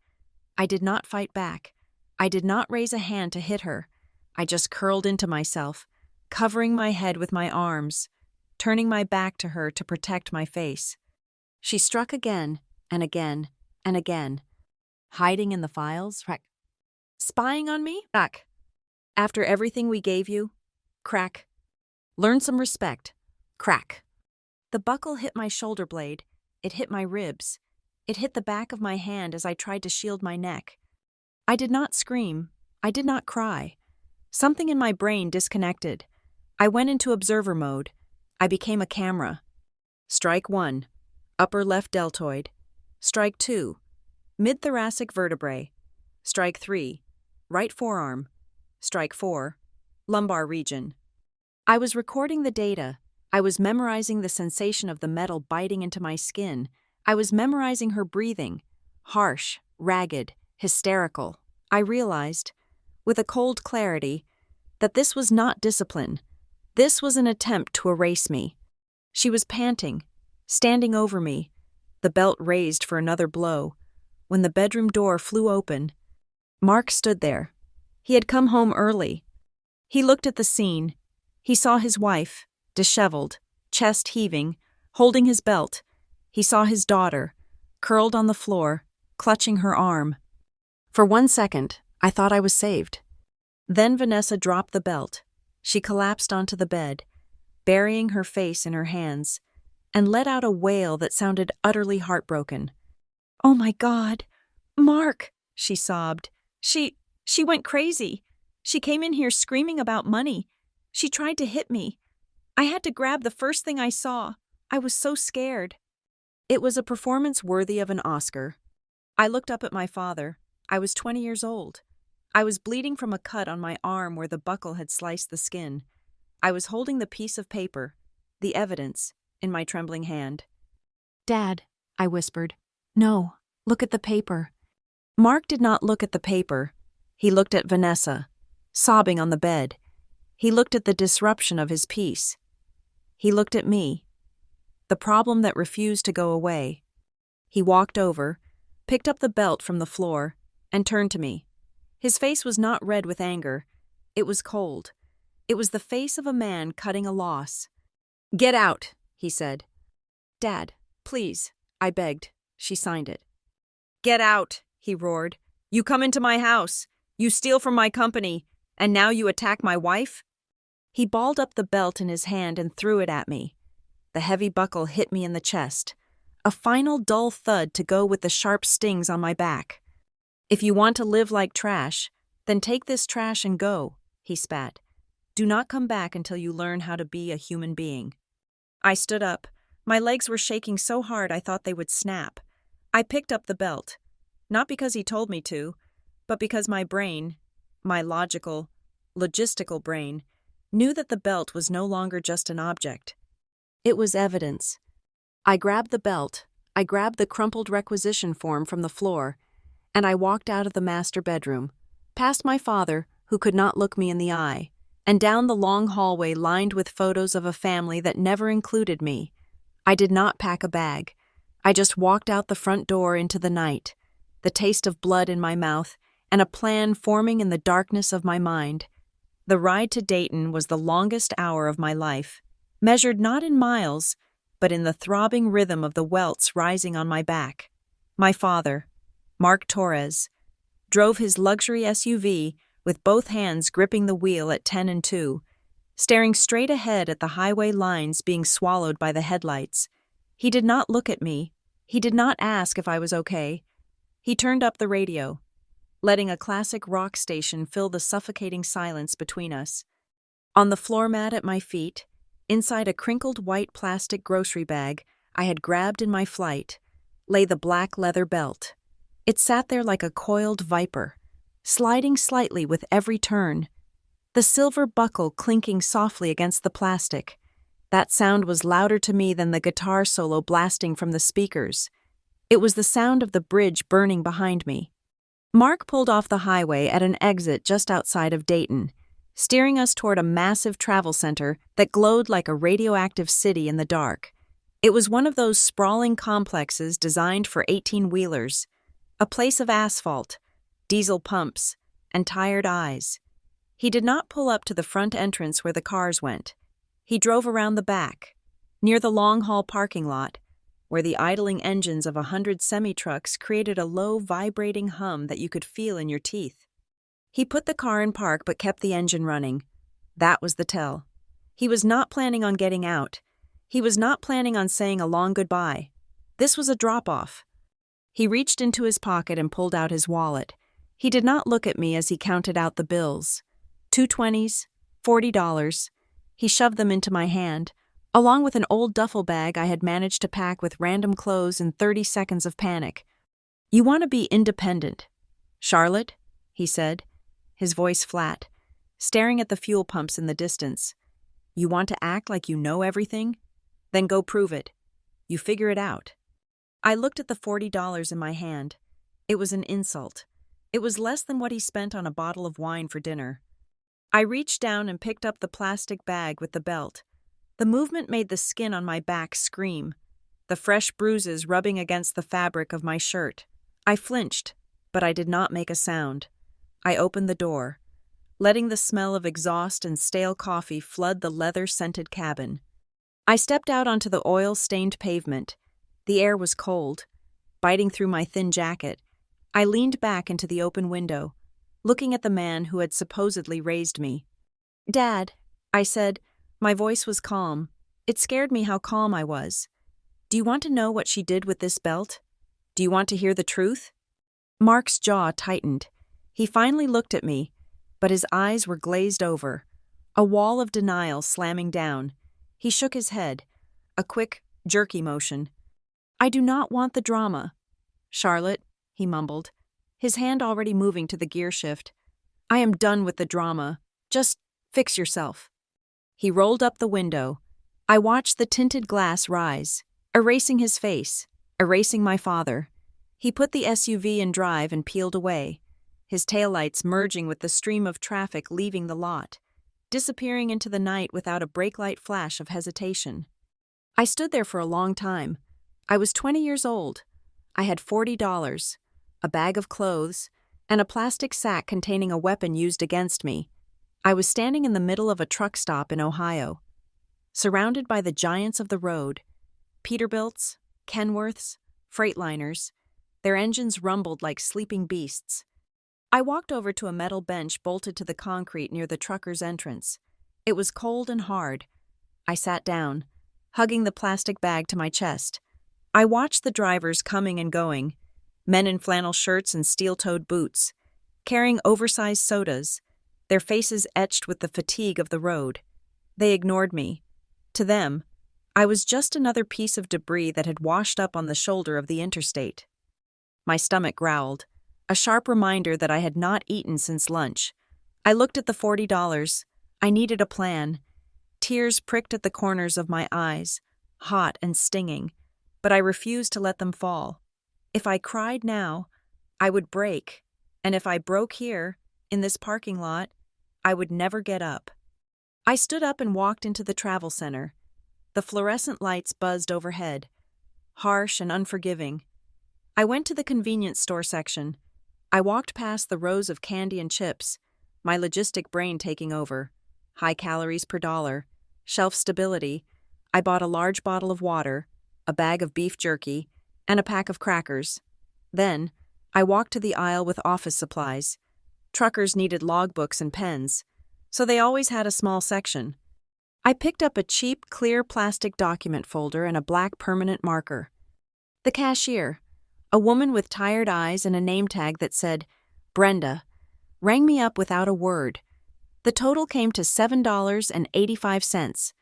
I did not fight back. I did not raise a hand to hit her. I just curled into myself, covering my head with my arms, turning my back to her to protect my face. She struck again and again and again. "Hiding in the files? Crack. Spying on me? Crack. After everything we gave you? Crack. Learn some respect. Crack." The buckle hit my shoulder blade. It hit my ribs. It hit the back of my hand as I tried to shield my neck. I did not scream. I did not cry. Something in my brain disconnected. I went into observer mode. I became a camera. Strike 1, upper left deltoid. Strike 2, mid-thoracic vertebrae. Strike 3, right forearm. Strike 4, lumbar region. I was recording the data. I was memorizing the sensation of the metal biting into my skin. I was memorizing her breathing, harsh, ragged, hysterical. I realized, with a cold clarity, that this was not discipline. This was an attempt to erase me. She was panting, standing over me, the belt raised for another blow. When the bedroom door flew open, Mark stood there. He had come home early. He looked at the scene. He saw his wife, disheveled, chest heaving, holding his belt. He saw his daughter, curled on the floor, clutching her arm. For 1 second, I thought I was saved. Then Vanessa dropped the belt. She collapsed onto the bed, burying her face in her hands, and let out a wail that sounded utterly heartbroken. "Oh my God, Mark," she sobbed. She went crazy. She came in here screaming about money. She tried to hit me. I had to grab the first thing I saw. I was so scared." It was a performance worthy of an Oscar. I looked up at my father. I was 20 years old. I was bleeding from a cut on my arm where the buckle had sliced the skin. I was holding the piece of paper, the evidence, in my trembling hand. "Dad," I whispered. "No, look at the paper." Mark did not look at the paper. He looked at Vanessa, sobbing on the bed. He looked at the disruption of his peace. He looked at me, the problem that refused to go away. He walked over, picked up the belt from the floor, and turned to me. His face was not red with anger. It was cold. It was the face of a man cutting a loss. "Get out," he said. "Dad, please," I begged. She signed it. "Get out," he roared. "You come into my house. You steal from my company. And now you attack my wife?" He balled up the belt in his hand and threw it at me. The heavy buckle hit me in the chest. A final dull thud to go with the sharp stings on my back. "If you want to live like trash, then take this trash and go," he spat. "Do not come back until you learn how to be a human being." I stood up. My legs were shaking so hard I thought they would snap. I picked up the belt. Not because he told me to, but because my brain, my logistical brain, knew that the belt was no longer just an object. It was evidence. I grabbed the belt, I grabbed the crumpled requisition form from the floor, and I walked out of the master bedroom, past my father, who could not look me in the eye, and down the long hallway lined with photos of a family that never included me. I did not pack a bag. I just walked out the front door into the night, the taste of blood in my mouth, and a plan forming in the darkness of my mind. The ride to Dayton was the longest hour of my life, measured not in miles, but in the throbbing rhythm of the welts rising on my back. My father, Mark Torres, drove his luxury SUV with both hands gripping the wheel at 10 and 2, staring straight ahead at the highway lines being swallowed by the headlights. He did not look at me. He did not ask if I was okay. He turned up the radio, letting a classic rock station fill the suffocating silence between us. On the floor mat at my feet, inside a crinkled white plastic grocery bag I had grabbed in my flight, lay the black leather belt. It sat there like a coiled viper, sliding slightly with every turn, the silver buckle clinking softly against the plastic. That sound was louder to me than the guitar solo blasting from the speakers. It was the sound of the bridge burning behind me. Mark pulled off the highway at an exit just outside of Dayton, steering us toward a massive travel center that glowed like a radioactive city in the dark. It was one of those sprawling complexes designed for 18-wheelers, a place of asphalt, diesel pumps, and tired eyes. He did not pull up to the front entrance where the cars went. He drove around the back, near the long-haul parking lot, where the idling engines of 100 semi-trucks created a low, vibrating hum that you could feel in your teeth. He put the car in park but kept the engine running. That was the tell. He was not planning on getting out. He was not planning on saying a long goodbye. This was a drop-off. He reached into his pocket and pulled out his wallet. He did not look at me as he counted out the bills. 2 20s, $40. He shoved them into my hand, along with an old duffel bag I had managed to pack with random clothes in 30 seconds of panic. "You want to be independent, Charlotte?" he said, his voice flat, staring at the fuel pumps in the distance. "You want to act like you know everything? Then go prove it. You figure it out." I looked at the $40 in my hand. It was an insult. It was less than what he spent on a bottle of wine for dinner. I reached down and picked up the plastic bag with the belt. The movement made the skin on my back scream, the fresh bruises rubbing against the fabric of my shirt. I flinched, but I did not make a sound. I opened the door, letting the smell of exhaust and stale coffee flood the leather-scented cabin. I stepped out onto the oil-stained pavement. The air was cold, biting through my thin jacket. I leaned back into the open window, looking at the man who had supposedly raised me. "Dad," I said. My voice was calm. It scared me how calm I was. "Do you want to know what she did with this belt? Do you want to hear the truth?" Mark's jaw tightened. He finally looked at me, but his eyes were glazed over, a wall of denial slamming down. He shook his head, a quick, jerky motion. "I do not want the drama." "Charlotte," he mumbled, his hand already moving to the gear shift. "I am done with the drama. Just fix yourself." He rolled up the window. I watched the tinted glass rise, erasing his face, erasing my father. He put the SUV in drive and peeled away, his taillights merging with the stream of traffic leaving the lot, disappearing into the night without a brake light flash of hesitation. I stood there for a long time. I was 20 years old. I had $40, a bag of clothes, and a plastic sack containing a weapon used against me. I was standing in the middle of a truck stop in Ohio, surrounded by the giants of the road, Peterbilts, Kenworths, Freightliners. Their engines rumbled like sleeping beasts. I walked over to a metal bench bolted to the concrete near the trucker's entrance. It was cold and hard. I sat down, hugging the plastic bag to my chest. I watched the drivers coming and going, men in flannel shirts and steel-toed boots, carrying oversized sodas, their faces etched with the fatigue of the road. They ignored me. To them, I was just another piece of debris that had washed up on the shoulder of the interstate. My stomach growled, a sharp reminder that I had not eaten since lunch. I looked at the $40. I needed a plan. Tears pricked at the corners of my eyes, hot and stinging, but I refused to let them fall. If I cried now, I would break, and if I broke here, in this parking lot, I would never get up. I stood up and walked into the travel center. The fluorescent lights buzzed overhead, harsh and unforgiving. I went to the convenience store section. I walked past the rows of candy and chips, my logistic brain taking over. High calories per dollar, shelf stability. I bought a large bottle of water, a bag of beef jerky, and a pack of crackers. Then, I walked to the aisle with office supplies. Truckers needed logbooks and pens, so they always had a small section. I picked up a cheap, clear plastic document folder and a black permanent marker. The cashier, a woman with tired eyes and a name tag that said, Brenda, rang me up without a word. The total came to $7.85.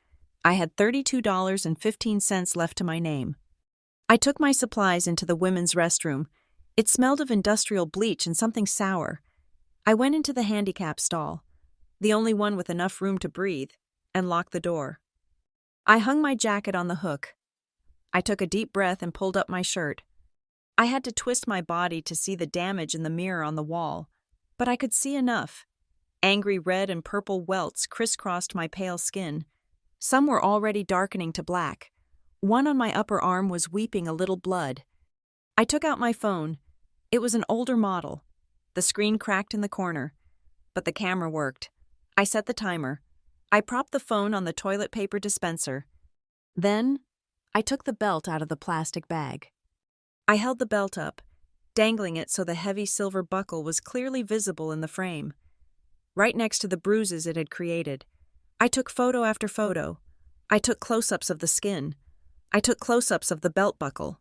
I had $32.15 left to my name. I took my supplies into the women's restroom. It smelled of industrial bleach and something sour. I went into the handicap stall, the only one with enough room to breathe, and locked the door. I hung my jacket on the hook. I took a deep breath and pulled up my shirt. I had to twist my body to see the damage in the mirror on the wall, but I could see enough. Angry red and purple welts crisscrossed my pale skin. Some were already darkening to black. One on my upper arm was weeping a little blood. I took out my phone. It was an older model. The screen cracked in the corner, but the camera worked. I set the timer. I propped the phone on the toilet paper dispenser. Then, I took the belt out of the plastic bag. I held the belt up, dangling it so the heavy silver buckle was clearly visible in the frame, right next to the bruises it had created. I took photo after photo. I took close-ups of the skin. I took close-ups of the belt buckle.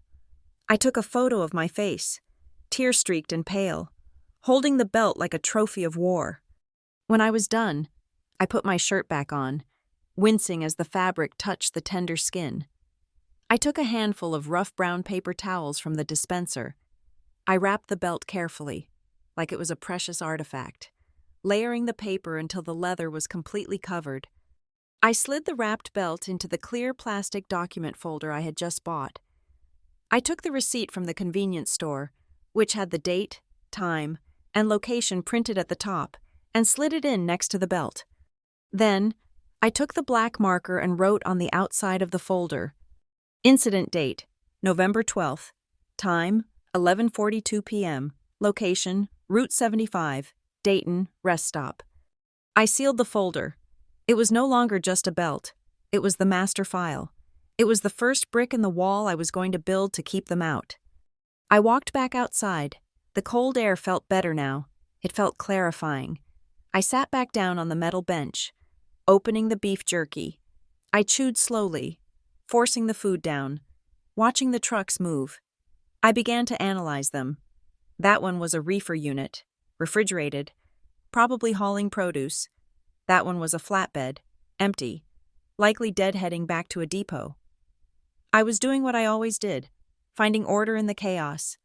I took a photo of my face, tear-streaked and pale, holding the belt like a trophy of war. When I was done, I put my shirt back on, wincing as the fabric touched the tender skin. I took a handful of rough brown paper towels from the dispenser. I wrapped the belt carefully, like it was a precious artifact, layering the paper until the leather was completely covered. I slid the wrapped belt into the clear plastic document folder I had just bought. I took the receipt from the convenience store, which had the date, time, and location printed at the top, and slid it in next to the belt. Then, I took the black marker and wrote on the outside of the folder, Incident date, November 12th. Time, 11:42 p.m. Location, Route 75, Dayton, rest stop. I sealed the folder. It was no longer just a belt. It was the master file. It was the first brick in the wall I was going to build to keep them out. I walked back outside. The cold air felt better now. It felt clarifying. I sat back down on the metal bench, opening the beef jerky. I chewed slowly, forcing the food down, watching the trucks move. I began to analyze them. That one was a reefer unit, refrigerated, probably hauling produce. That one was a flatbed, empty, likely deadheading back to a depot. I was doing what I always did, finding order in the chaos.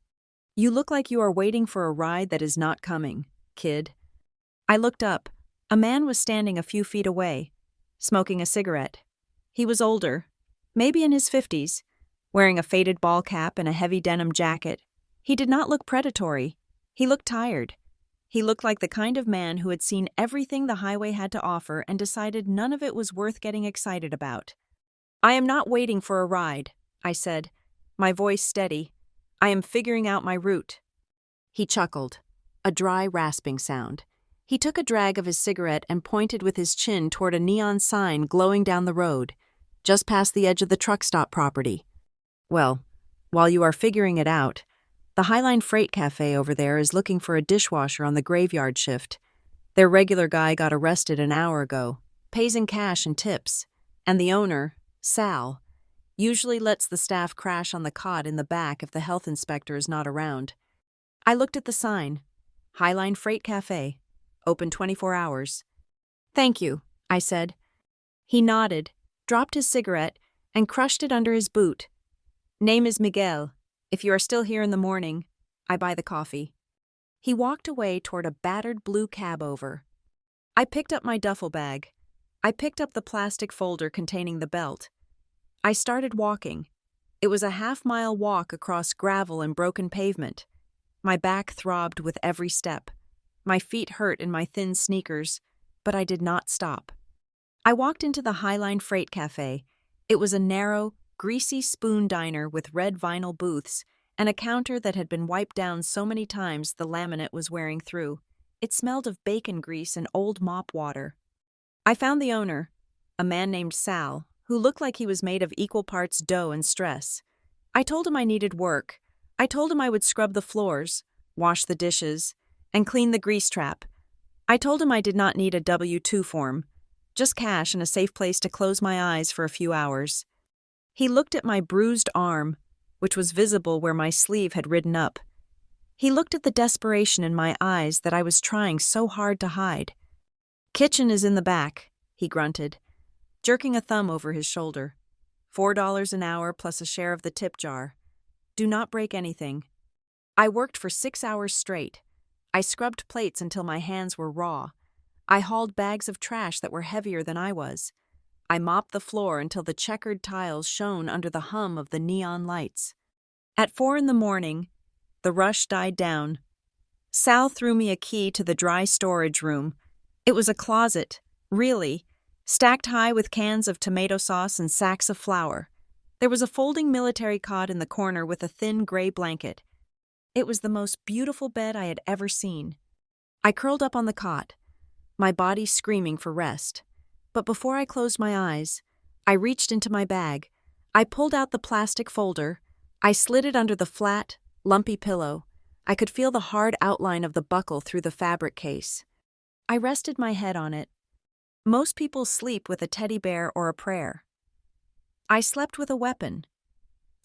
You look like you are waiting for a ride that is not coming, kid. I looked up. A man was standing a few feet away, smoking a cigarette. He was older, maybe in his 50s, wearing a faded ball cap and a heavy denim jacket. He did not look predatory. He looked tired. He looked like the kind of man who had seen everything the highway had to offer and decided none of it was worth getting excited about. "I am not waiting for a ride," I said, my voice steady. "I am figuring out my route." He chuckled, a dry rasping sound. He took a drag of his cigarette and pointed with his chin toward a neon sign glowing down the road, just past the edge of the truck stop property. "Well, while you are figuring it out, the Highline Freight Cafe over there is looking for a dishwasher on the graveyard shift. Their regular guy got arrested an hour ago, pays in cash and tips, and the owner, Sal, usually lets the staff crash on the cot in the back if the health inspector is not around." I looked at the sign. Highline Freight Cafe, open 24 hours. "Thank you," I said. He nodded, dropped his cigarette, and crushed it under his boot. "Name is Miguel. If you are still here in the morning, I buy the coffee." He walked away toward a battered blue cab over. I picked up my duffel bag. I picked up the plastic folder containing the belt. I started walking. It was a half-mile walk across gravel and broken pavement. My back throbbed with every step. My feet hurt in my thin sneakers, but I did not stop. I walked into the Highline Freight Cafe. It was a narrow, greasy spoon diner with red vinyl booths and a counter that had been wiped down so many times the laminate was wearing through. It smelled of bacon grease and old mop water. I found the owner, a man named Sal, who looked like he was made of equal parts dough and stress. I told him I needed work. I told him I would scrub the floors, wash the dishes, and clean the grease trap. I told him I did not need a W-2 form, just cash and a safe place to close my eyes for a few hours. He looked at my bruised arm, which was visible where my sleeve had ridden up. He looked at the desperation in my eyes that I was trying so hard to hide. "Kitchen is in the back," he grunted, jerking a thumb over his shoulder. $4 an hour plus a share of the tip jar. Do not break anything. I worked for 6 hours straight. I scrubbed plates until my hands were raw. I hauled bags of trash that were heavier than I was. I mopped the floor until the checkered tiles shone under the hum of the neon lights. At 4 a.m, the rush died down. Sal threw me a key to the dry storage room. It was a closet, really, stacked high with cans of tomato sauce and sacks of flour. There was a folding military cot in the corner with a thin gray blanket. It was the most beautiful bed I had ever seen. I curled up on the cot, my body screaming for rest. But before I closed my eyes, I reached into my bag. I pulled out the plastic folder. I slid it under the flat, lumpy pillow. I could feel the hard outline of the buckle through the fabric case. I rested my head on it. Most people sleep with a teddy bear or a prayer. I slept with a weapon.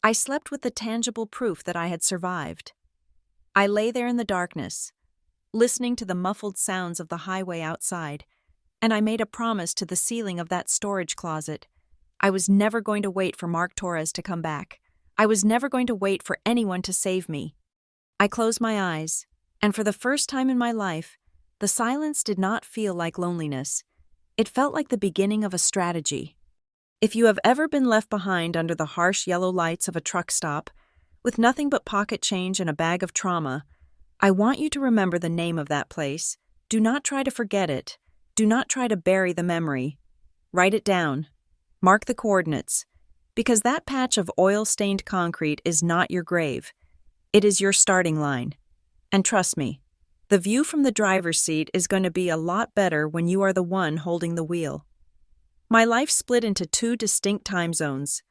I slept with the tangible proof that I had survived. I lay there in the darkness, listening to the muffled sounds of the highway outside, and I made a promise to the ceiling of that storage closet. I was never going to wait for Mark Torres to come back. I was never going to wait for anyone to save me. I closed my eyes, and for the first time in my life, the silence did not feel like loneliness. It felt like the beginning of a strategy. If you have ever been left behind under the harsh yellow lights of a truck stop, with nothing but pocket change and a bag of trauma, I want you to remember the name of that place. Do not try to forget it. Do not try to bury the memory. Write it down. Mark the coordinates. Because that patch of oil-stained concrete is not your grave. It is your starting line. And trust me, the view from the driver's seat is going to be a lot better when you are the one holding the wheel. My life split into two distinct time zones,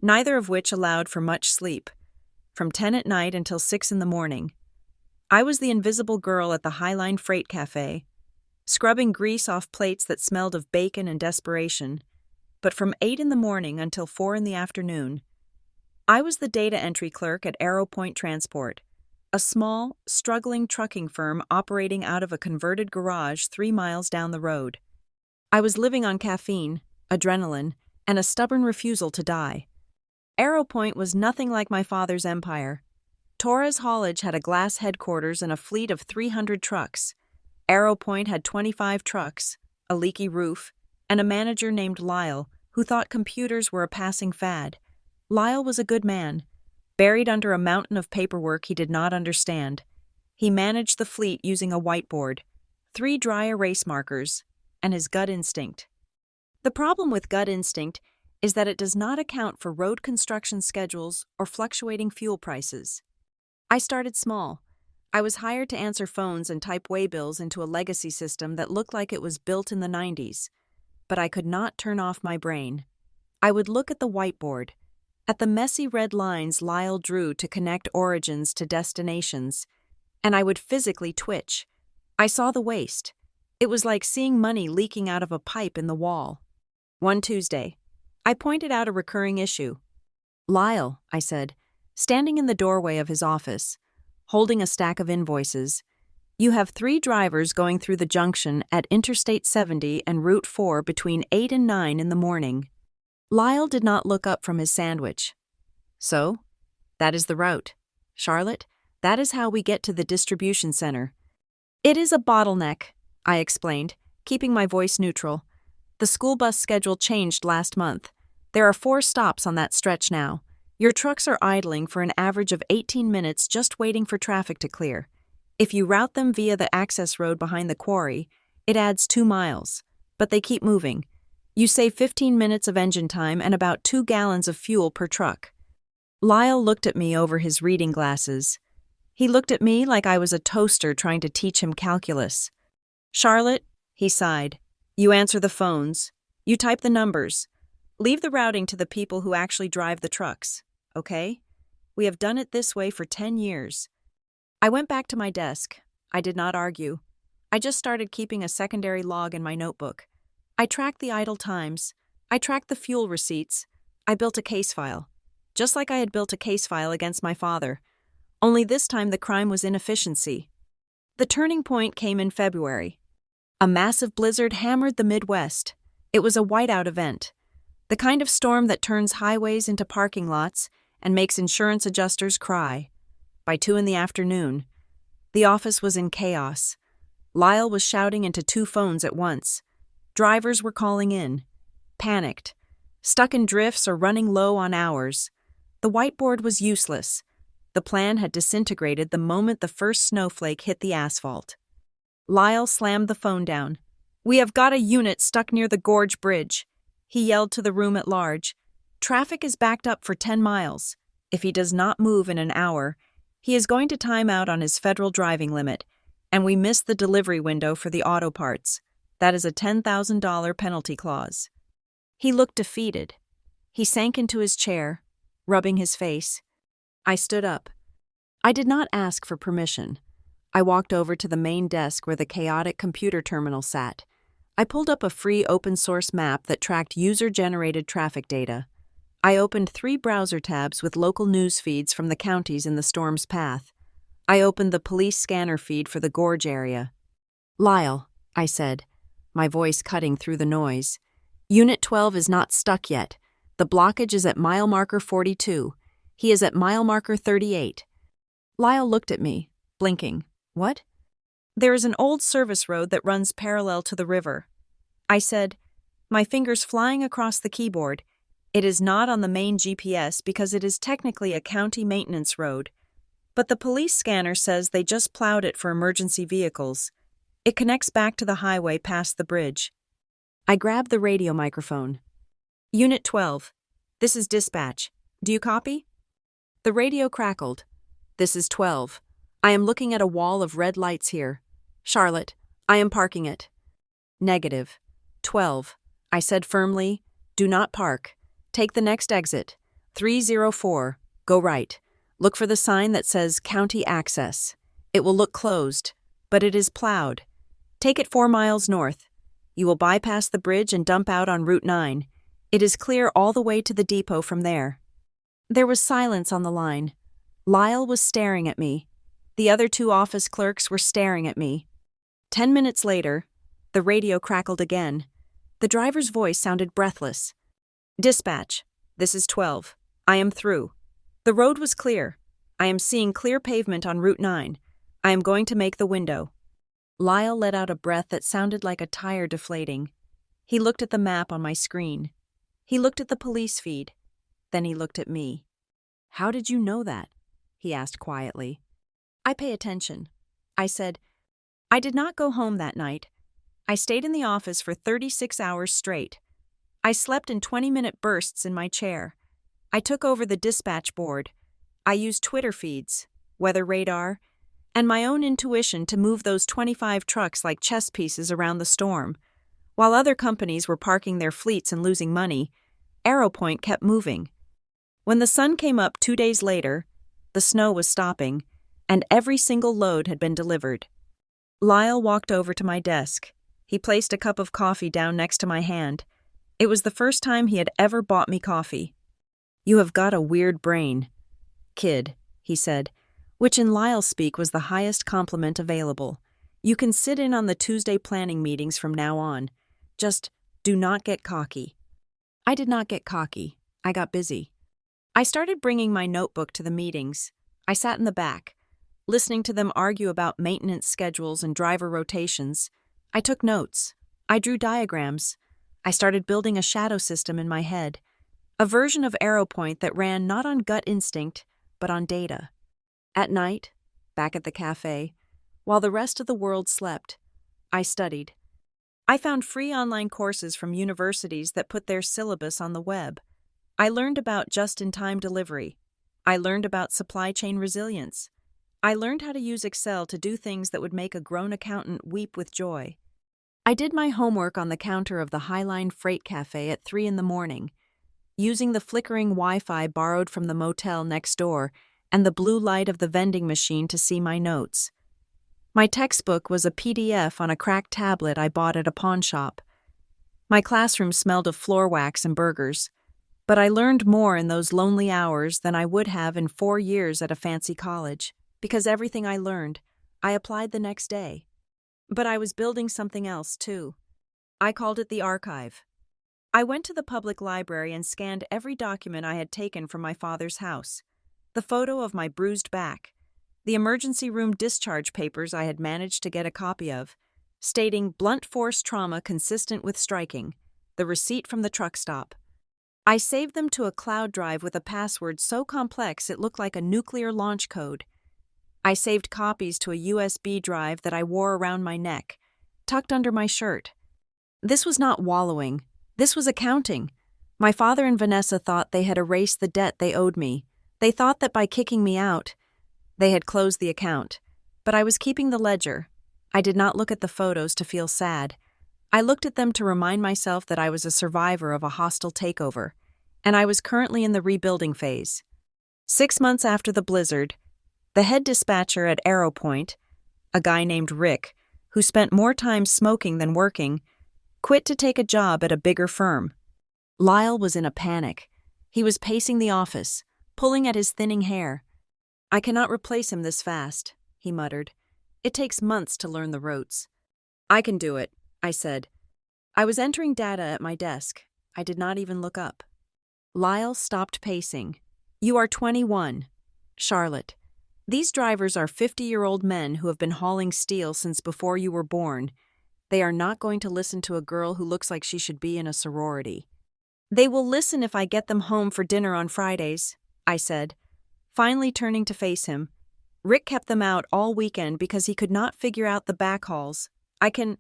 neither of which allowed for much sleep, from 10 at night until 6 in the morning. I was the invisible girl at the Highline Freight Cafe, scrubbing grease off plates that smelled of bacon and desperation, but from 8 in the morning until 4 in the afternoon. I was the data entry clerk at Arrow Point Transport, a small, struggling trucking firm operating out of a converted garage 3 miles down the road. I was living on caffeine, adrenaline, and a stubborn refusal to die. Arrow Point was nothing like my father's empire. Torres Haulage had a glass headquarters and a fleet of 300 trucks. Arrow Point had 25 trucks, a leaky roof, and a manager named Lyle who thought computers were a passing fad. Lyle was a good man, buried under a mountain of paperwork he did not understand. He managed the fleet using a whiteboard, 3 dry erase markers, and his gut instinct. The problem with gut instinct is that it does not account for road construction schedules or fluctuating fuel prices. I started small. I was hired to answer phones and type waybills into a legacy system that looked like it was built in the 90s. But I could not turn off my brain. I would look at the whiteboard, at the messy red lines Lyle drew to connect origins to destinations, and I would physically twitch. I saw the waste. It was like seeing money leaking out of a pipe in the wall. One Tuesday, I pointed out a recurring issue. "Lyle," I said, standing in the doorway of his office, holding a stack of invoices, "you have 3 drivers going through the junction at Interstate 70 and Route 4 between 8 and 9 in the morning." Lyle did not look up from his sandwich. "So, that is the route. Charlotte, that is how we get to the distribution center." "It is a bottleneck," I explained, keeping my voice neutral. "The school bus schedule changed last month. There are 4 stops on that stretch now. Your trucks are idling for an average of 18 minutes just waiting for traffic to clear. If you route them via the access road behind the quarry, it adds 2 miles, but they keep moving. You save 15 minutes of engine time and about 2 gallons of fuel per truck." Lyle looked at me over his reading glasses. He looked at me like I was a toaster trying to teach him calculus. "Charlotte," he sighed, "you answer the phones. You type the numbers. Leave the routing to the people who actually drive the trucks, okay? We have done it this way for 10 years. I went back to my desk. I did not argue. I just started keeping a secondary log in my notebook. I tracked the idle times. I tracked the fuel receipts. I built a case file, just like I had built a case file against my father. Only this time the crime was inefficiency. The turning point came in February. A massive blizzard hammered the Midwest. It was a whiteout event, the kind of storm that turns highways into parking lots and makes insurance adjusters cry. By 2 in the afternoon, the office was in chaos. Lyle was shouting into 2 phones at once. Drivers were calling in, panicked, stuck in drifts or running low on hours. The whiteboard was useless. The plan had disintegrated the moment the first snowflake hit the asphalt. Lyle slammed the phone down. "We have got a unit stuck near the Gorge Bridge," he yelled to the room at large. "Traffic is backed up for 10 miles. If he does not move in an hour, he is going to time out on his federal driving limit, and we missed the delivery window for the auto parts. That is a $10,000 penalty clause." He looked defeated. He sank into his chair, rubbing his face. I stood up. I did not ask for permission. I walked over to the main desk where the chaotic computer terminal sat. I pulled up a free open-source map that tracked user-generated traffic data. I opened 3 browser tabs with local news feeds from the counties in the storm's path. I opened the police scanner feed for the Gorge area. "Lyle," I said, my voice cutting through the noise, "Unit 12 is not stuck yet. The blockage is at mile marker 42. He is at mile marker 38. Lyle looked at me, blinking. "What?" "There is an old service road that runs parallel to the river." I said, my fingers flying across the keyboard. "It is not on the main GPS because it is technically a county maintenance road. But the police scanner says they just plowed it for emergency vehicles. It connects back to the highway past the bridge." I grabbed the radio microphone. "Unit 12, this is dispatch. Do you copy?" The radio crackled. "This is 12. I am looking at a wall of red lights here. Charlotte, I am parking it." "Negative. 12. I said firmly, "Do not park. Take the next exit. 304. Go right. Look for the sign that says County Access. It will look closed, but it is plowed. Take it 4 miles north. You will bypass the bridge and dump out on Route 9. It is clear all the way to the depot from there." There was silence on the line. Lyle was staring at me. The other 2 office clerks were staring at me. 10 minutes later, the radio crackled again. The driver's voice sounded breathless. "Dispatch, this is 12. I am through. The road was clear. I am seeing clear pavement on Route 9. I am going to make the window." Lyle let out a breath that sounded like a tire deflating. He looked at the map on my screen. He looked at the police feed. Then he looked at me. "How did you know that?" he asked quietly. "I pay attention." I said, "I did not go home that night. I stayed in the office for 36 hours straight. I slept in 20-minute bursts in my chair. I took over the dispatch board. I used Twitter feeds, weather radar, and my own intuition to move those 25 trucks like chess pieces around the storm. While other companies were parking their fleets and losing money, AeroPoint kept moving. When the sun came up 2 days later, the snow was stopping, and every single load had been delivered." Lyle walked over to my desk. He placed a cup of coffee down next to my hand. It was the first time he had ever bought me coffee. "You have got a weird brain, kid," he said, which in Lyle's speak was the highest compliment available. "You can sit in on the Tuesday planning meetings from now on. Just do not get cocky." I did not get cocky. I got busy. I started bringing my notebook to the meetings. I sat in the back, listening to them argue about maintenance schedules and driver rotations. I took notes. I drew diagrams. I started building a shadow system in my head, a version of AeroPoint that ran not on gut instinct, but on data. At night, back at the cafe, while the rest of the world slept, I studied. I found free online courses from universities that put their syllabus on the web. I learned about just-in-time delivery. I learned about supply chain resilience. I learned how to use Excel to do things that would make a grown accountant weep with joy. I did my homework on the counter of the Highline Freight Cafe at 3 a.m, using the flickering Wi-Fi borrowed from the motel next door and the blue light of the vending machine to see my notes. My textbook was a PDF on a cracked tablet I bought at a pawn shop. My classroom smelled of floor wax and burgers, but I learned more in those lonely hours than I would have in 4 years at a fancy college, because everything I learned, I applied the next day. But I was building something else, too. I called it the archive. I went to the public library and scanned every document I had taken from my father's house. The photo of my bruised back, the emergency room discharge papers I had managed to get a copy of, stating blunt force trauma consistent with striking, the receipt from the truck stop. I saved them to a cloud drive with a password so complex it looked like a nuclear launch code. I saved copies to a USB drive that I wore around my neck, tucked under my shirt. This was not wallowing. This was accounting. My father and Vanessa thought they had erased the debt they owed me. They thought that by kicking me out, they had closed the account. But I was keeping the ledger. I did not look at the photos to feel sad. I looked at them to remind myself that I was a survivor of a hostile takeover, and I was currently in the rebuilding phase. 6 months after the blizzard, the head dispatcher at AeroPoint, a guy named Rick, who spent more time smoking than working, quit to take a job at a bigger firm. Lyle was in a panic. He was pacing the office, pulling at his thinning hair. "I cannot replace him this fast," he muttered. "It takes months to learn the ropes." "I can do it," I said. I was entering data at my desk. I did not even look up. Lyle stopped pacing. "You are 21. Charlotte. These drivers are 50-year-old men who have been hauling steel since before you were born. They are not going to listen to a girl who looks like she should be in a sorority. They will listen if I get them home for dinner on Fridays," I said, finally turning to face him. "Rick kept them out all weekend because he could not figure out the backhauls. I can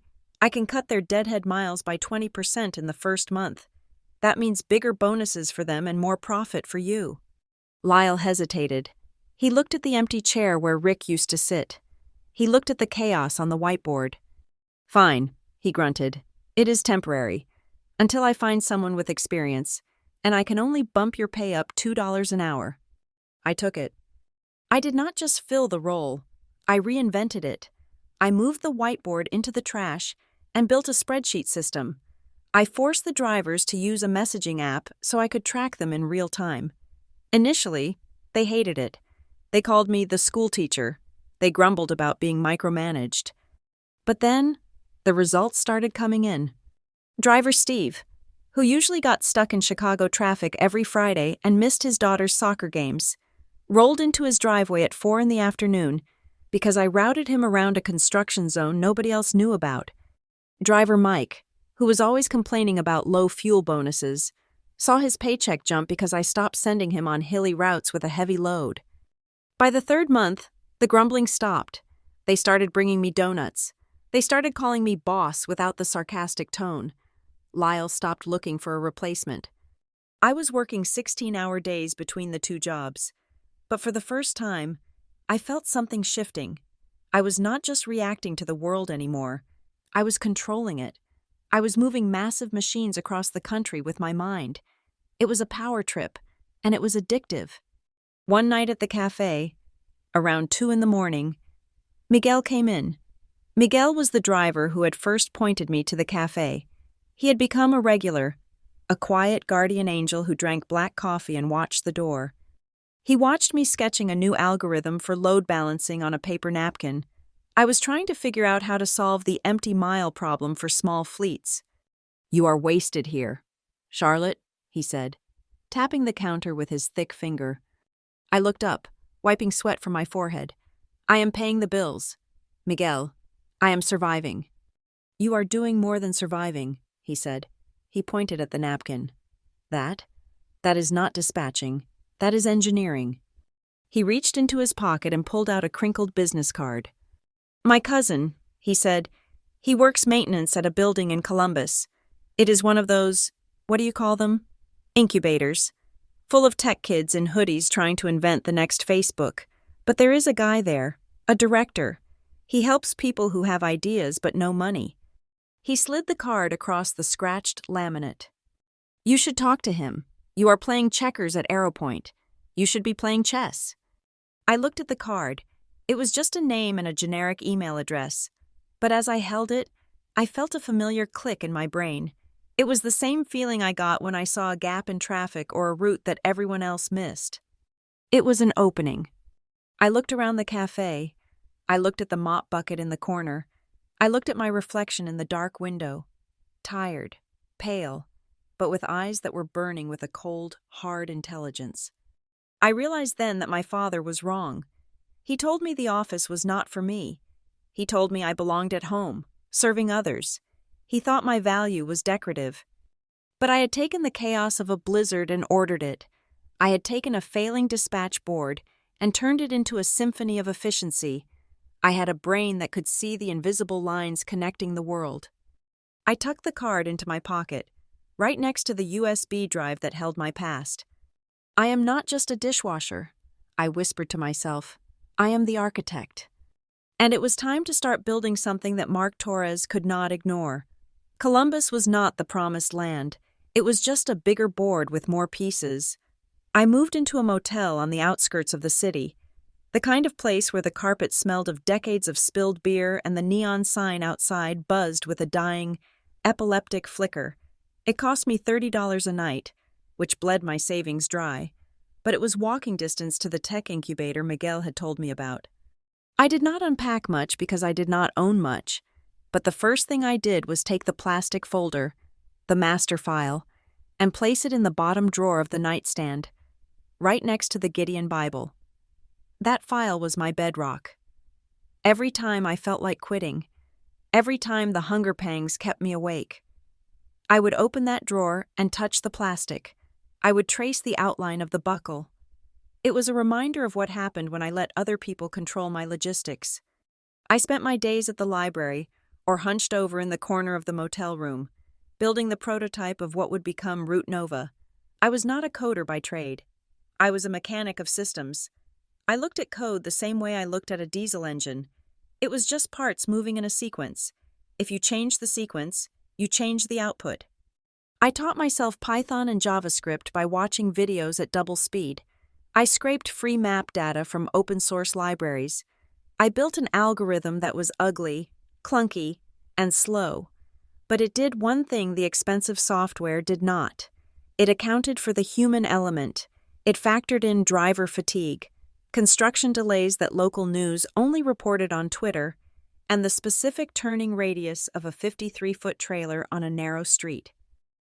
cut their deadhead miles by 20% in the first month. That means bigger bonuses for them and more profit for you." Lyle hesitated. He looked at the empty chair where Rick used to sit. He looked at the chaos on the whiteboard. "Fine," he grunted. "It is temporary. until I find someone with experience, and I can only bump your pay up $2 an hour." I took it. I did not just fill the role, I reinvented it. I moved the whiteboard into the trash and built a spreadsheet system. I forced the drivers to use a messaging app so I could track them in real time. Initially, they hated it. They called me the school teacher. They grumbled about being micromanaged. But then, the results started coming in. Driver Steve, who usually got stuck in Chicago traffic every Friday and missed his daughter's soccer games, rolled into his driveway at 4 in the afternoon because I routed him around a construction zone nobody else knew about. Driver Mike, who was always complaining about low fuel bonuses, saw his paycheck jump because I stopped sending him on hilly routes with a heavy load. By the third month, the grumbling stopped. They started bringing me donuts. They started calling me boss without the sarcastic tone. Lyle stopped looking for a replacement. I was working 16-hour days between the two jobs. But for the first time, I felt something shifting. I was not just reacting to the world anymore. I was controlling it. I was moving massive machines across the country with my mind. It was a power trip, and it was addictive. One night at the cafe, around 2 in the morning, Miguel came in. Miguel was the driver who had first pointed me to the cafe. He had become a regular, a quiet guardian angel who drank black coffee and watched the door. He watched me sketching a new algorithm for load balancing on a paper napkin. I was trying to figure out how to solve the empty mile problem for small fleets. "You are wasted here, Charlotte," he said, tapping the counter with his thick finger. I looked up, wiping sweat from my forehead. "I am paying the bills. Miguel, I am surviving." "You are doing more than surviving," he said. He pointed at the napkin. That is not dispatching. That is engineering." He reached into his pocket and pulled out a crinkled business card. "My cousin," he said, "he works maintenance at a building in Columbus. It is one of those, what do you call them? Incubators. Full of tech kids in hoodies trying to invent the next Facebook. But there is a guy there, a director. He helps people who have ideas but no money." He slid the card across the scratched laminate. "You should talk to him. You are playing checkers at Arrow Point. You should be playing chess." I looked at the card. It was just a name and a generic email address. But as I held it, I felt a familiar click in my brain. It was the same feeling I got when I saw a gap in traffic or a route that everyone else missed. It was an opening. I looked around the cafe. I looked at the mop bucket in the corner. I looked at my reflection in the dark window. Tired, pale, but with eyes that were burning with a cold, hard intelligence. I realized then that my father was wrong. He told me the office was not for me. He told me I belonged at home, serving others. He thought my value was decorative. But I had taken the chaos of a blizzard and ordered it. I had taken a failing dispatch board and turned it into a symphony of efficiency. I had a brain that could see the invisible lines connecting the world. I tucked the card into my pocket, right next to the USB drive that held my past. "I am not just a dishwasher," I whispered to myself. "I am the architect." And it was time to start building something that Mark Torres could not ignore. Columbus was not the promised land. It was just a bigger board with more pieces. I moved into a motel on the outskirts of the city, the kind of place where the carpet smelled of decades of spilled beer and the neon sign outside buzzed with a dying, epileptic flicker. It cost me $30 a night, which bled my savings dry, but it was walking distance to the tech incubator Miguel had told me about. I did not unpack much because I did not own much, but the first thing I did was take the plastic folder, the master file, and place it in the bottom drawer of the nightstand, right next to the Gideon Bible. That file was my bedrock. Every time I felt like quitting, every time the hunger pangs kept me awake, I would open that drawer and touch the plastic. I would trace the outline of the buckle. It was a reminder of what happened when I let other people control my logistics. I spent my days at the library or hunched over in the corner of the motel room, building the prototype of what would become Route Nova. I was not a coder by trade. I was a mechanic of systems. I looked at code the same way I looked at a diesel engine. It was just parts moving in a sequence. If you change the sequence, you change the output. I taught myself Python and JavaScript by watching videos at double speed. I scraped free map data from open source libraries. I built an algorithm that was ugly, clunky, and slow. But it did one thing the expensive software did not. It accounted for the human element. It factored in driver fatigue, construction delays that local news only reported on Twitter, and the specific turning radius of a 53-foot trailer on a narrow street.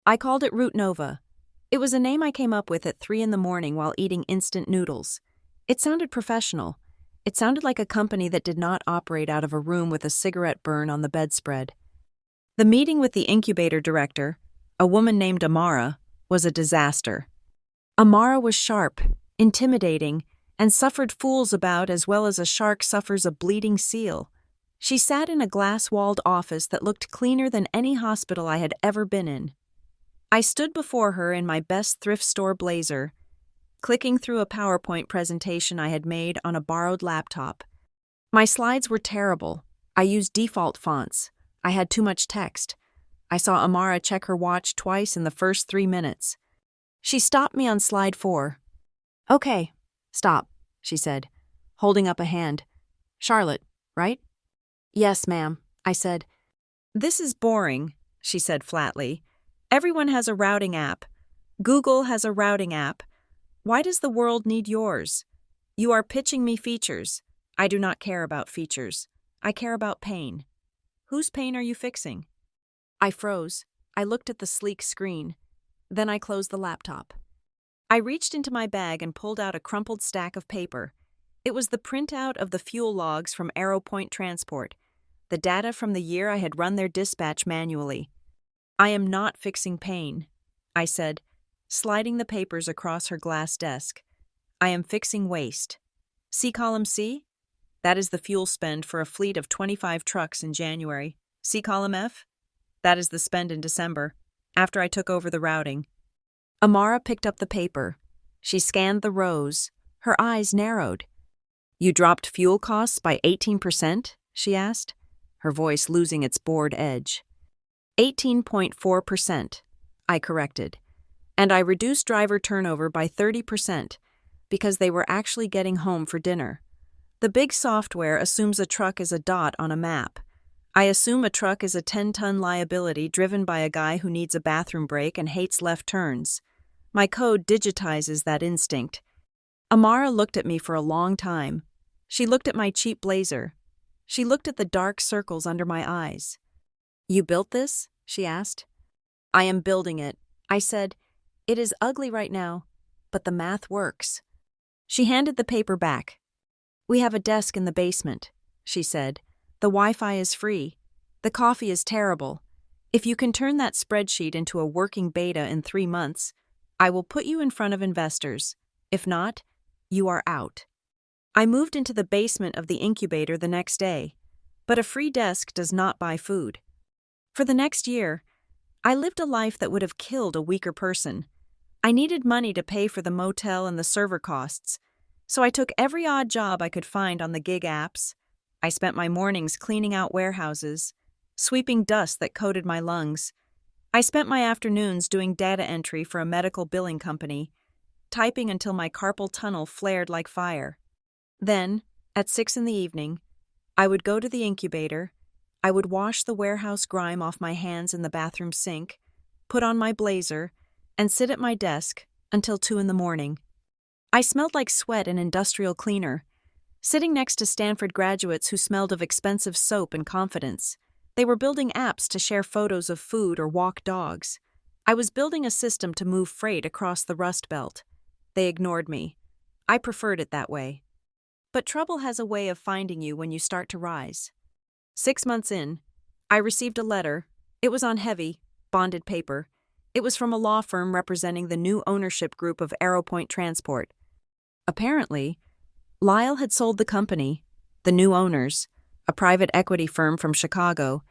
I called it Route Nova. It was a name I came up with at 3 in the morning while eating instant noodles. It sounded professional. It sounded like a company that did not operate out of a room with a cigarette burn on the bedspread. The meeting with the incubator director, a woman named Amara, was a disaster. Amara was sharp, intimidating, and suffered fools about as well as a shark suffers a bleeding seal. She sat in a glass-walled office that looked cleaner than any hospital I had ever been in. I stood before her in my best thrift store blazer, clicking through a PowerPoint presentation I had made on a borrowed laptop. My slides were terrible. I used default fonts. I had too much text. I saw Amara check her watch twice in the first 3 minutes. She stopped me on slide 4. "Okay, stop," she said, holding up a hand. "Charlotte, right?" "Yes, ma'am," I said. "This is boring," she said flatly. "Everyone has a routing app. Google has a routing app. Why does the world need yours? You are pitching me features. I do not care about features. I care about pain. Whose pain are you fixing?" I froze. I looked at the sleek screen. Then I closed the laptop. I reached into my bag and pulled out a crumpled stack of paper. It was the printout of the fuel logs from Arrow Point Transport, the data from the year I had run their dispatch manually. "I am not fixing pain," I said, sliding the papers across her glass desk. "I am fixing waste. See column C? That is the fuel spend for a fleet of 25 trucks in January. See column F? That is the spend in December, after I took over the routing." Amara picked up the paper. She scanned the rows. Her eyes narrowed. "You dropped fuel costs by 18%?" she asked, her voice losing its bored edge. 18.4%, I corrected. "And I reduced driver turnover by 30% because they were actually getting home for dinner. The big software assumes a truck is a dot on a map. I assume a truck is a 10-ton liability driven by a guy who needs a bathroom break and hates left turns. My code digitizes that instinct." Amara looked at me for a long time. She looked at my cheap blazer. She looked at the dark circles under my eyes. "You built this?" she asked. "I am building it," I said. "It is ugly right now, but the math works." She handed the paper back. "We have a desk in the basement," she said. "The Wi-Fi is free. The coffee is terrible. If you can turn that spreadsheet into a working beta in 3 months, I will put you in front of investors. If not, you are out." I moved into the basement of the incubator the next day, but a free desk does not buy food. For the next year, I lived a life that would have killed a weaker person. I needed money to pay for the motel and the server costs, so I took every odd job I could find on the gig apps. I spent my mornings cleaning out warehouses, sweeping dust that coated my lungs. I spent my afternoons doing data entry for a medical billing company, typing until my carpal tunnel flared like fire. Then, at 6 in the evening, I would go to the incubator. I would wash the warehouse grime off my hands in the bathroom sink, put on my blazer, and sit at my desk until 2 in the morning. I smelled like sweat and industrial cleaner, sitting next to Stanford graduates who smelled of expensive soap and confidence. They were building apps to share photos of food or walk dogs. I was building a system to move freight across the Rust Belt. They ignored me. I preferred it that way. But trouble has a way of finding you when you start to rise. 6 months in, I received a letter. It was on heavy, bonded paper. It was from a law firm representing the new ownership group of Arrow Point Transport. Apparently, Lyle had sold the company. The new owners, a private equity firm from Chicago,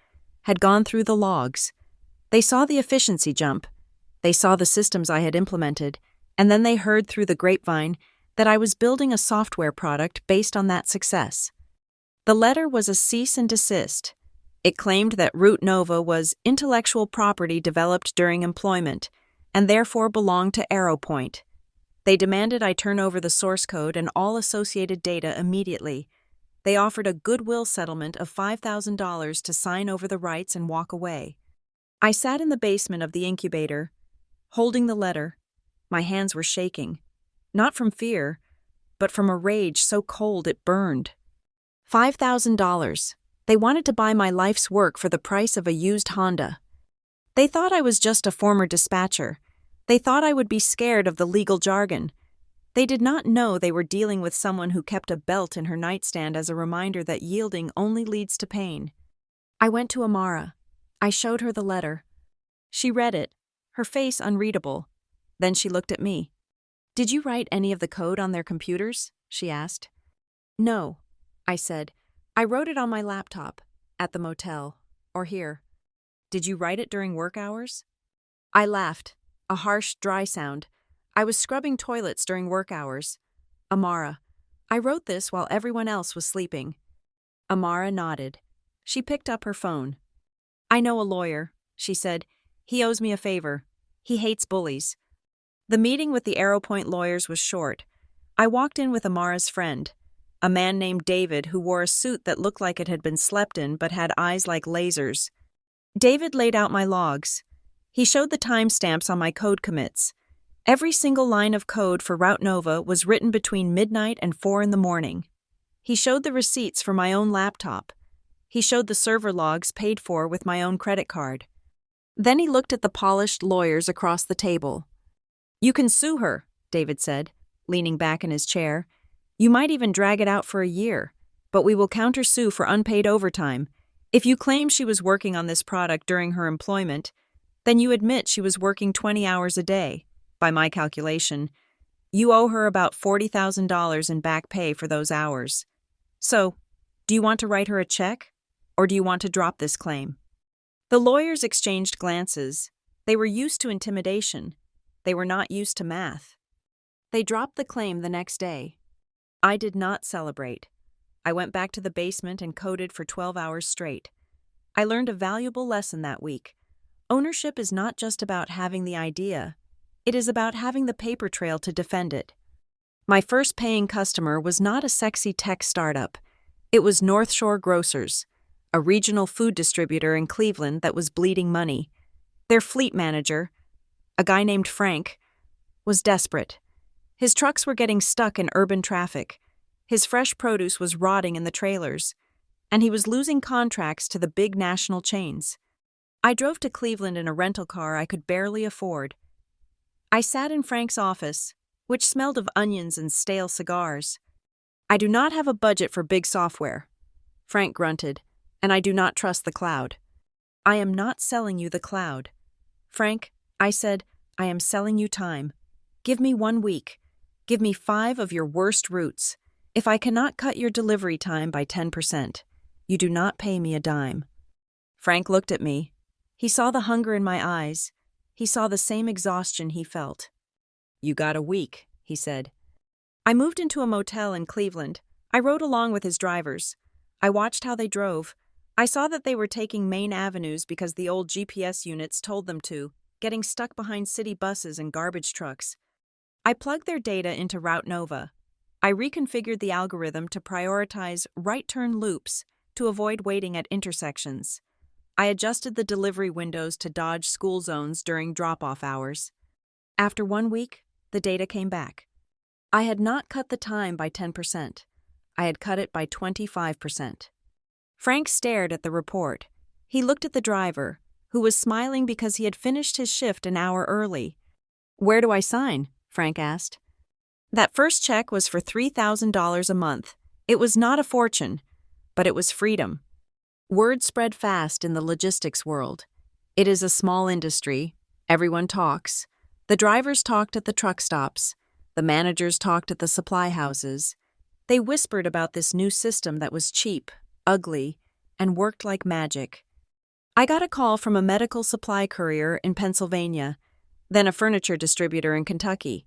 had gone through the logs. They saw the efficiency jump. They saw the systems I had implemented, and then they heard through the grapevine that I was building a software product based on that success. The letter was a cease and desist. It claimed that Root Nova was intellectual property developed during employment and therefore belonged to ArrowPoint. They demanded I turn over the source code and all associated data immediately. They offered a goodwill settlement of $5,000 to sign over the rights and walk away. I sat in the basement of the incubator, holding the letter. My hands were shaking, not from fear, but from a rage so cold it burned. $5,000. They wanted to buy my life's work for the price of a used Honda. They thought I was just a former dispatcher. They thought I would be scared of the legal jargon. They did not know they were dealing with someone who kept a belt in her nightstand as a reminder that yielding only leads to pain. I went to Amara. I showed her the letter. She read it, her face unreadable. Then she looked at me. "Did you write any of the code on their computers?" she asked. "No," I said. "I wrote it on my laptop, at the motel, or here." "Did you write it during work hours?" I laughed, a harsh, dry sound. "I was scrubbing toilets during work hours." "Amara, I wrote this while everyone else was sleeping." Amara nodded. She picked up her phone. "I know a lawyer," she said. "He owes me a favor. He hates bullies." The meeting with the ArrowPoint lawyers was short. I walked in with Amara's friend, a man named David who wore a suit that looked like it had been slept in but had eyes like lasers. David laid out my logs. He showed the timestamps on my code commits. Every single line of code for Route Nova was written between midnight and 4 in the morning. He showed the receipts for my own laptop. He showed the server logs paid for with my own credit card. Then he looked at the polished lawyers across the table. "You can sue her," David said, leaning back in his chair. "You might even drag it out for a year, but we will countersue for unpaid overtime. If you claim she was working on this product during her employment, then you admit she was working 20 hours a day. By my calculation, you owe her about $40,000 in back pay for those hours. So, do you want to write her a check, or do you want to drop this claim?" The lawyers exchanged glances. They were used to intimidation. They were not used to math. They dropped the claim the next day. I did not celebrate. I went back to the basement and coded for 12 hours straight. I learned a valuable lesson that week. Ownership is not just about having the idea. It is about having the paper trail to defend it. My first paying customer was not a sexy tech startup. It was North Shore Grocers, a regional food distributor in Cleveland that was bleeding money. Their fleet manager, a guy named Frank, was desperate. His trucks were getting stuck in urban traffic. His fresh produce was rotting in the trailers, and he was losing contracts to the big national chains. I drove to Cleveland in a rental car I could barely afford. I sat in Frank's office, which smelled of onions and stale cigars. "I do not have a budget for big software," Frank grunted, "and I do not trust the cloud." "I am not selling you the cloud. Frank," I said, "I am selling you time. Give me 1 week. Give me 5 of your worst routes. If I cannot cut your delivery time by 10%, you do not pay me a dime." Frank looked at me. He saw the hunger in my eyes. He saw the same exhaustion he felt. "You got a week," he said. I moved into a motel in Cleveland. I rode along with his drivers. I watched how they drove. I saw that they were taking main avenues because the old GPS units told them to, getting stuck behind city buses and garbage trucks. I plugged their data into Route Nova. I reconfigured the algorithm to prioritize right-turn loops to avoid waiting at intersections. I adjusted the delivery windows to dodge school zones during drop-off hours. After 1 week, the data came back. I had not cut the time by 10%. I had cut it by 25%. Frank stared at the report. He looked at the driver, who was smiling because he had finished his shift an hour early. "Where do I sign?" Frank asked. That first check was for $3,000 a month. It was not a fortune, but it was freedom. Word spread fast in the logistics world. It is a small industry. Everyone talks. The drivers talked at the truck stops. The managers talked at the supply houses. They whispered about this new system that was cheap, ugly, and worked like magic. I got a call from a medical supply courier in Pennsylvania, then a furniture distributor in Kentucky.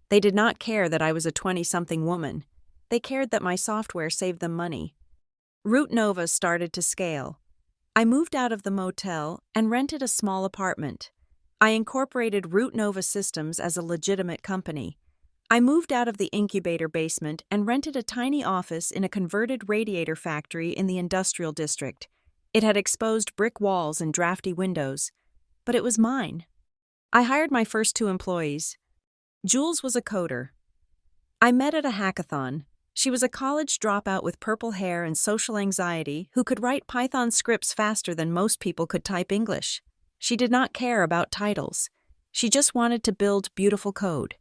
They did not care that I was a 20-something woman. They cared that my software saved them money. Route Nova started to scale. I moved out of the motel and rented a small apartment. I incorporated Root Nova Systems as a legitimate company. I moved out of the incubator basement and rented a tiny office in a converted radiator factory in the industrial district. It had exposed brick walls and drafty windows, but it was mine. I hired my first 2 employees. Jules was a coder. I met at a hackathon. She was a college dropout with purple hair and social anxiety who could write Python scripts faster than most people could type English. She did not care about titles. She just wanted to build beautiful code.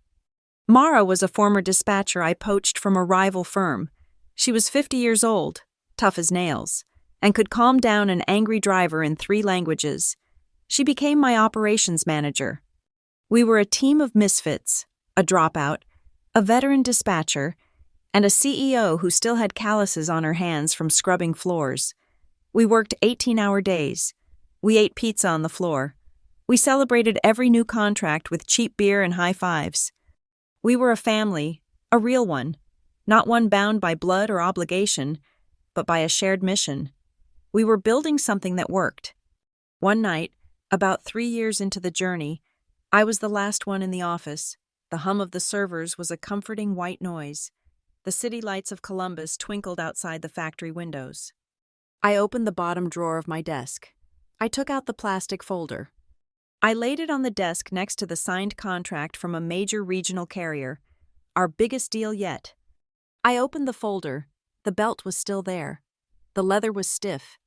Mara was a former dispatcher I poached from a rival firm. She was 50 years old, tough as nails, and could calm down an angry driver in 3 languages. She became my operations manager. We were a team of misfits, a dropout, a veteran dispatcher, and a CEO who still had calluses on her hands from scrubbing floors. We worked 18-hour days. We ate pizza on the floor. We celebrated every new contract with cheap beer and high fives. We were a family, a real one, not one bound by blood or obligation, but by a shared mission. We were building something that worked. One night, about 3 years into the journey, I was the last one in the office. The hum of the servers was a comforting white noise. The city lights of Columbus twinkled outside the factory windows. I opened the bottom drawer of my desk. I took out the plastic folder. I laid it on the desk next to the signed contract from a major regional carrier, our biggest deal yet. I opened the folder. The belt was still there. The leather was stiff.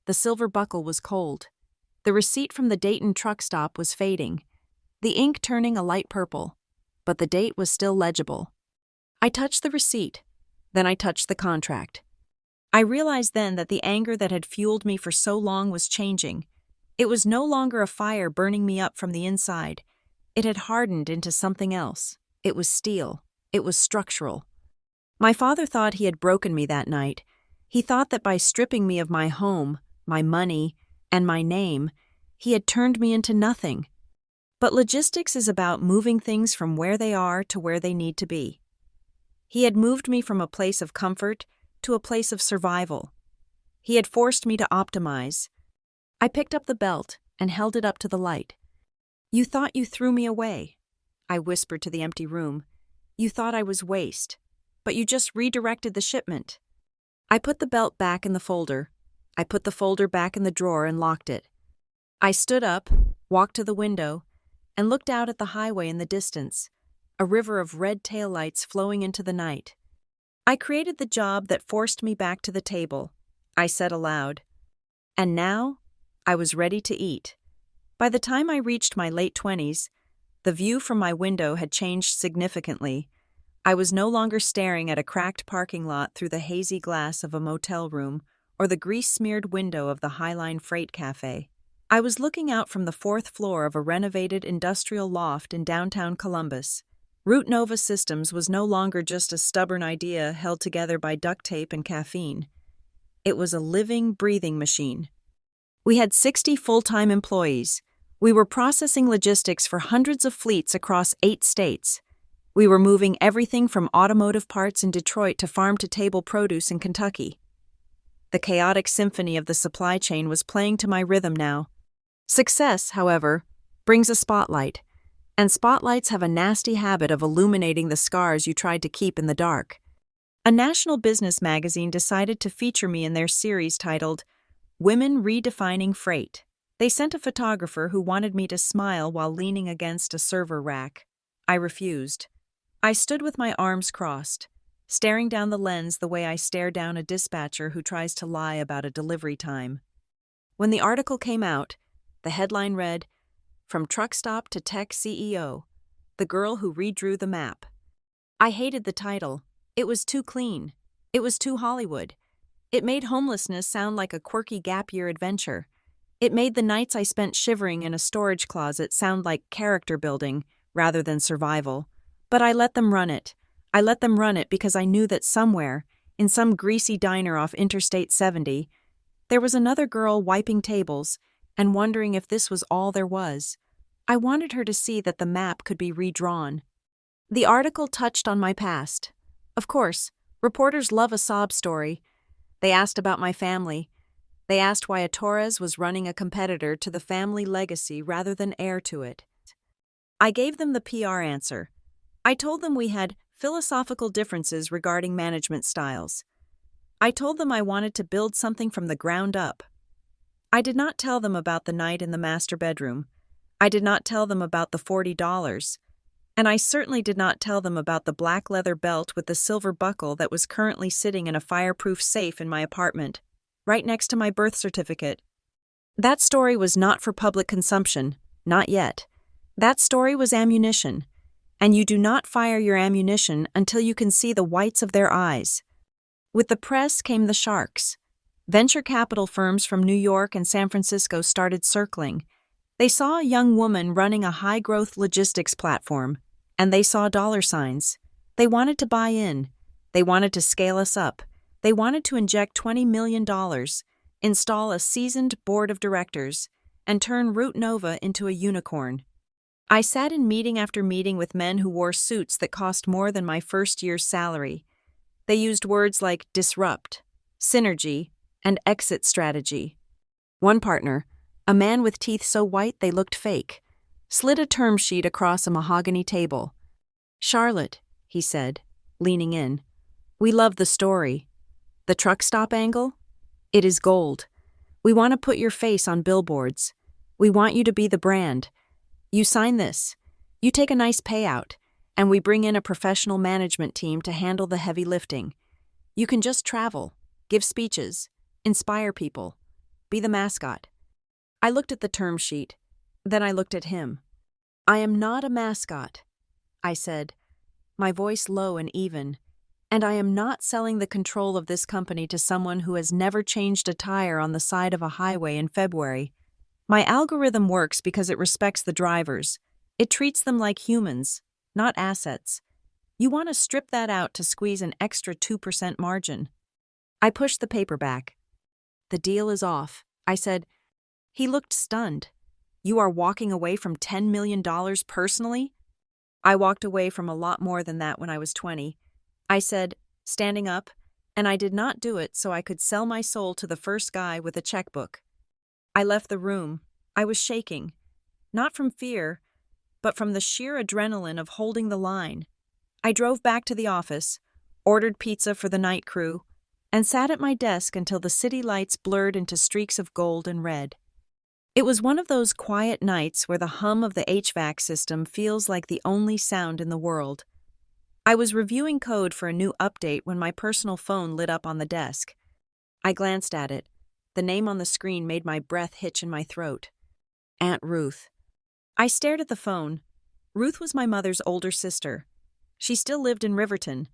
The silver buckle was cold. The receipt from the Dayton truck stop was fading, the ink turning a light purple, but the date was still legible. I touched the receipt. Then I touched the contract. I realized then that the anger that had fueled me for so long was changing. It was no longer a fire burning me up from the inside. It had hardened into something else. It was steel. It was structural. My father thought he had broken me that night. He thought that by stripping me of my home, my money, and my name, he had turned me into nothing. But logistics is about moving things from where they are to where they need to be. He had moved me from a place of comfort to a place of survival. He had forced me to optimize. I picked up the belt and held it up to the light. "You thought you threw me away," I whispered to the empty room. "You thought I was waste, but you just redirected the shipment." I put the belt back in the folder. I put the folder back in the drawer and locked it. I stood up, walked to the window, and looked out at the highway in the distance, a river of red taillights flowing into the night. I created the job that forced me back to the table, I said aloud. And now, I was ready to eat. By the time I reached my late 20s, the view from my window had changed significantly. I was no longer staring at a cracked parking lot through the hazy glass of a motel room or the grease-smeared window of the Highline Freight Cafe. I was looking out from the 4th floor of a renovated industrial loft in downtown Columbus. Root Nova Systems was no longer just a stubborn idea held together by duct tape and caffeine. It was a living, breathing machine. We had 60 full-time employees. We were processing logistics for hundreds of fleets across 8 states. We were moving everything from automotive parts in Detroit to farm-to-table produce in Kentucky. The chaotic symphony of the supply chain was playing to my rhythm now. Success, however, brings a spotlight, and spotlights have a nasty habit of illuminating the scars you tried to keep in the dark. A national business magazine decided to feature me in their series titled Women Redefining Freight. They sent a photographer who wanted me to smile while leaning against a server rack. I refused. I stood with my arms crossed, staring down the lens the way I stare down a dispatcher who tries to lie about a delivery time. When the article came out, the headline read, "From Truck Stop to Tech CEO, the girl who redrew the map." I hated the title. It was too clean. It was too Hollywood. It made homelessness sound like a quirky gap-year adventure. It made the nights I spent shivering in a storage closet sound like character building rather than survival. But I let them run it. I let them run it because I knew that somewhere, in some greasy diner off Interstate 70, there was another girl wiping tables and wondering if this was all there was. I wanted her to see that the map could be redrawn. The article touched on my past. Of course, reporters love a sob story. They asked about my family. They asked why a Torres was running a competitor to the family legacy rather than heir to it. I gave them the PR answer. I told them we had philosophical differences regarding management styles. I told them I wanted to build something from the ground up. I did not tell them about the night in the master bedroom. I did not tell them about the $40. And I certainly did not tell them about the black leather belt with the silver buckle that was currently sitting in a fireproof safe in my apartment, right next to my birth certificate. That story was not for public consumption, not yet. That story was ammunition, and you do not fire your ammunition until you can see the whites of their eyes. With the press came the sharks. Venture capital firms from New York and San Francisco started circling. They saw a young woman running a high-growth logistics platform, and they saw dollar signs. They wanted to buy in. They wanted to scale us up. They wanted to inject $20 million, install a seasoned board of directors, and turn Root Nova into a unicorn. I sat in meeting after meeting with men who wore suits that cost more than my first year's salary. They used words like disrupt, synergy, and exit strategy. One partner, a man with teeth so white they looked fake, slid a term sheet across a mahogany table. "Charlotte," he said, leaning in, "we love the story. The truck stop angle? It is gold. We want to put your face on billboards. We want you to be the brand. You sign this. You take a nice payout, and we bring in a professional management team to handle the heavy lifting. You can just travel, give speeches, inspire people, be the mascot." I looked at the term sheet. Then I looked at him. "I am not a mascot," I said, my voice low and even, "and I am not selling the control of this company to someone who has never changed a tire on the side of a highway in February. My algorithm works because it respects the drivers. It treats them like humans, not assets. You want to strip that out to squeeze an extra 2% margin." I pushed the paper back. "The deal is off," I said. He looked stunned. "You are walking away from $10 million personally?" "I walked away from a lot more than that when I was 20. I said, standing up, and I did not do it so I could sell my soul to the first guy with a checkbook. I left the room. I was shaking, not from fear, but from the sheer adrenaline of holding the line. I drove back to the office, ordered pizza for the night crew, and sat at my desk until the city lights blurred into streaks of gold and red. It was one of those quiet nights where the hum of the HVAC system feels like the only sound in the world. I was reviewing code for a new update when my personal phone lit up on the desk. I glanced at it. The name on the screen made my breath hitch in my throat. Aunt Ruth. I stared at the phone. Ruth was my mother's older sister. She still lived in Riverton,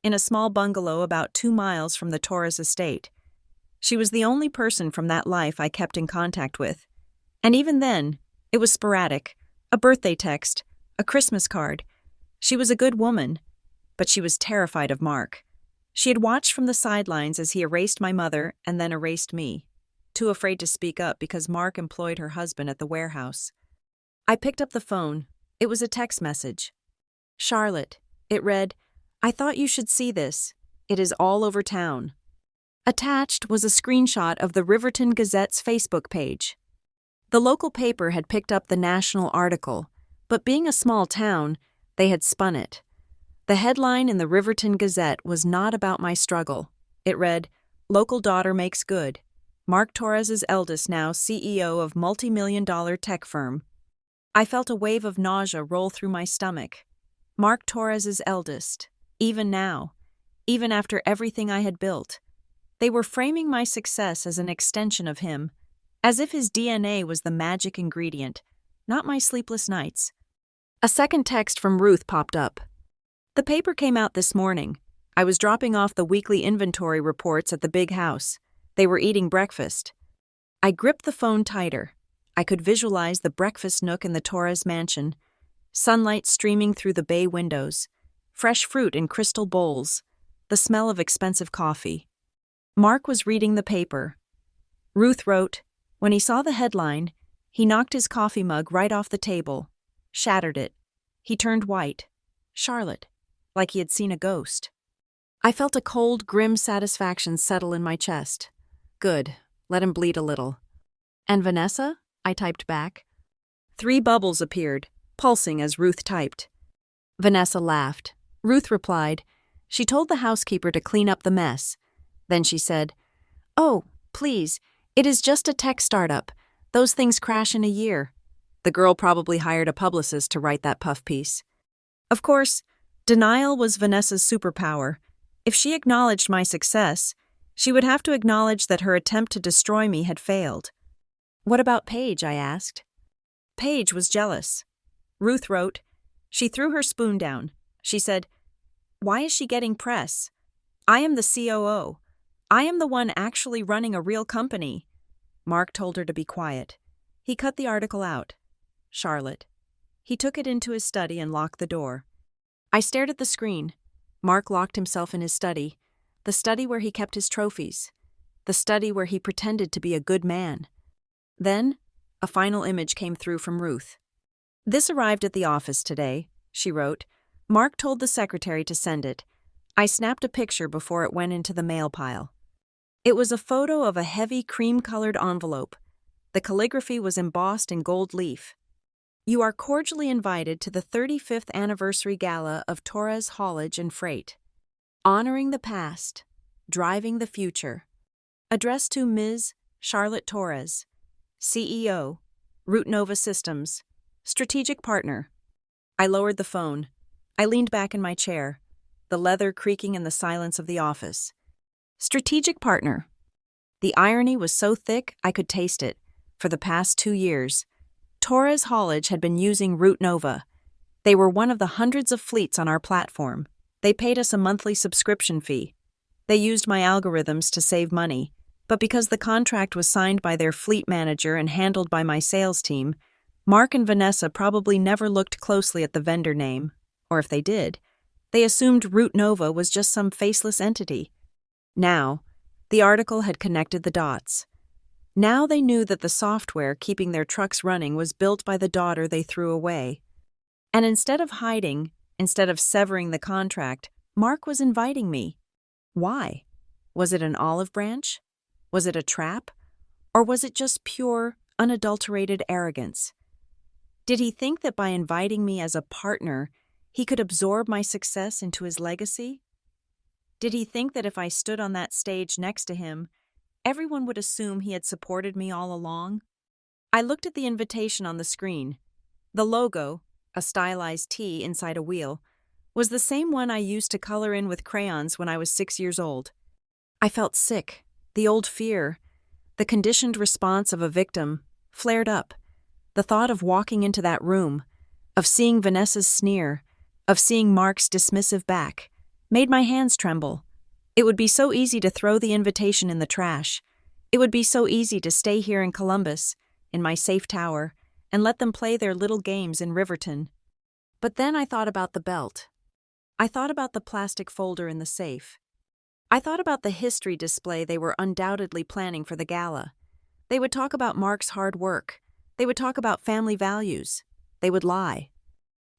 in a small bungalow about 2 miles from the Torres estate. She was the only person from that life I kept in contact with. And even then, it was sporadic. A birthday text, a Christmas card. She was a good woman, but she was terrified of Mark. She had watched from the sidelines as he erased my mother and then erased me, too afraid to speak up because Mark employed her husband at the warehouse. I picked up the phone. It was a text message. "Charlotte," it read, "I thought you should see this. It is all over town." Attached was a screenshot of the Riverton Gazette's Facebook page. The local paper had picked up the national article, but being a small town, they had spun it. The headline in the Riverton Gazette was not about my struggle. It read, "Local daughter makes good. Mark Torres's eldest now CEO of multi-million-dollar tech firm." I felt a wave of nausea roll through my stomach. Mark Torres's eldest, even now, even after everything I had built. They were framing my success as an extension of him, as if his DNA was the magic ingredient, not my sleepless nights. A second text from Ruth popped up. "The paper came out this morning. I was dropping off the weekly inventory reports at the big house. They were eating breakfast." I gripped the phone tighter. I could visualize the breakfast nook in the Torres mansion, sunlight streaming through the bay windows, fresh fruit in crystal bowls, the smell of expensive coffee. Mark was reading the paper. Ruth wrote, when he saw the headline, he knocked his coffee mug right off the table, shattered it. He turned white. Charlotte, like he had seen a ghost. I felt a cold, grim satisfaction settle in my chest. Good. Let him bleed a little. And Vanessa? I typed back. 3 bubbles appeared, pulsing as Ruth typed. Vanessa laughed. Ruth replied. She told the housekeeper to clean up the mess. Then she said, "Oh, please, it is just a tech startup. Those things crash in a year." The girl probably hired a publicist to write that puff piece. Of course, denial was Vanessa's superpower. If she acknowledged my success, she would have to acknowledge that her attempt to destroy me had failed. What about Paige? I asked. Paige was jealous. Ruth wrote, "She threw her spoon down. She said, 'Why is she getting press? I am the COO. I am the one actually running a real company.'" Mark told her to be quiet. He cut the article out. Charlotte. He took it into his study and locked the door. I stared at the screen. Mark locked himself in his study, the study where he kept his trophies, the study where he pretended to be a good man. Then, a final image came through from Ruth. "This arrived at the office today," she wrote. Mark told the secretary to send it. I snapped a picture before it went into the mail pile. It was a photo of a heavy cream-colored envelope. The calligraphy was embossed in gold leaf. "You are cordially invited to the 35th anniversary gala of Torres Haulage and Freight. Honoring the past, driving the future. Addressed to Ms. Charlotte Torres, CEO, Root Nova Systems, Strategic Partner." I lowered the phone. I leaned back in my chair, the leather creaking in the silence of the office. Strategic Partner. The irony was so thick I could taste it. For the past 2 years, Torres Haulage had been using Root Nova. They were one of the hundreds of fleets on our platform. They paid us a monthly subscription fee. They used my algorithms to save money, but because the contract was signed by their fleet manager and handled by my sales team, Mark and Vanessa probably never looked closely at the vendor name, or if they did, they assumed Root Nova was just some faceless entity. Now, the article had connected the dots. Now they knew that the software keeping their trucks running was built by the daughter they threw away. And instead of hiding, instead of severing the contract, Mark was inviting me. Why? Was it an olive branch? Was it a trap? Or was it just pure, unadulterated arrogance? Did he think that by inviting me as a partner, he could absorb my success into his legacy? Did he think that if I stood on that stage next to him, everyone would assume he had supported me all along? I looked at the invitation on the screen. The logo, a stylized T inside a wheel, was the same one I used to color in with crayons when I was 6 years old. I felt sick. The old fear, the conditioned response of a victim, flared up. The thought of walking into that room, of seeing Vanessa's sneer, of seeing Mark's dismissive back, made my hands tremble. It would be so easy to throw the invitation in the trash. It would be so easy to stay here in Columbus, in my safe tower, and let them play their little games in Riverton. But then I thought about the belt. I thought about the plastic folder in the safe. I thought about the history display they were undoubtedly planning for the gala. They would talk about Mark's hard work. They would talk about family values. They would lie.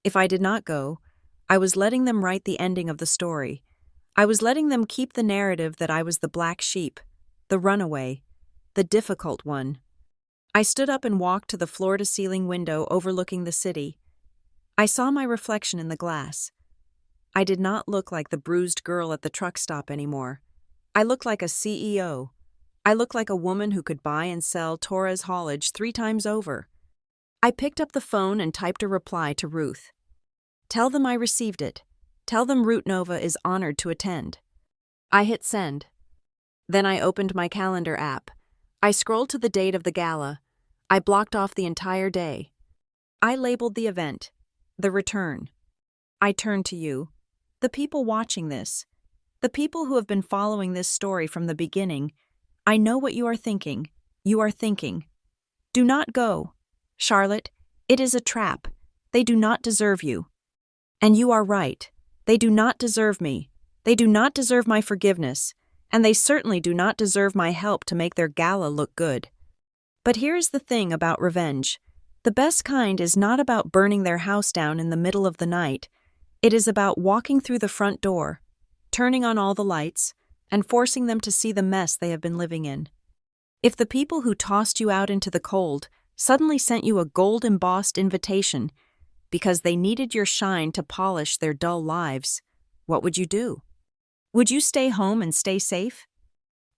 If I did not go, I was letting them write the ending of the story. I was letting them keep the narrative that I was the black sheep, the runaway, the difficult one. I stood up and walked to the floor-to-ceiling window overlooking the city. I saw my reflection in the glass. I did not look like the bruised girl at the truck stop anymore. I looked like a CEO. I looked like a woman who could buy and sell Torres Haulage 3 times over. I picked up the phone and typed a reply to Ruth. "Tell them I received it. Tell them Root Nova is honored to attend." I hit send. Then I opened my calendar app. I scrolled to the date of the gala. I blocked off the entire day. I labeled the event, the return. I turned to you, the people watching this, the people who have been following this story from the beginning. I know what you are thinking. You are thinking, "Do not go. Charlotte, it is a trap. They do not deserve you." And you are right. They do not deserve me. They do not deserve my forgiveness, and they certainly do not deserve my help to make their gala look good. But here is the thing about revenge. The best kind is not about burning their house down in the middle of the night. It is about walking through the front door, turning on all the lights, and forcing them to see the mess they have been living in. If the people who tossed you out into the cold suddenly sent you a gold-embossed invitation because they needed your shine to polish their dull lives, what would you do? Would you stay home and stay safe?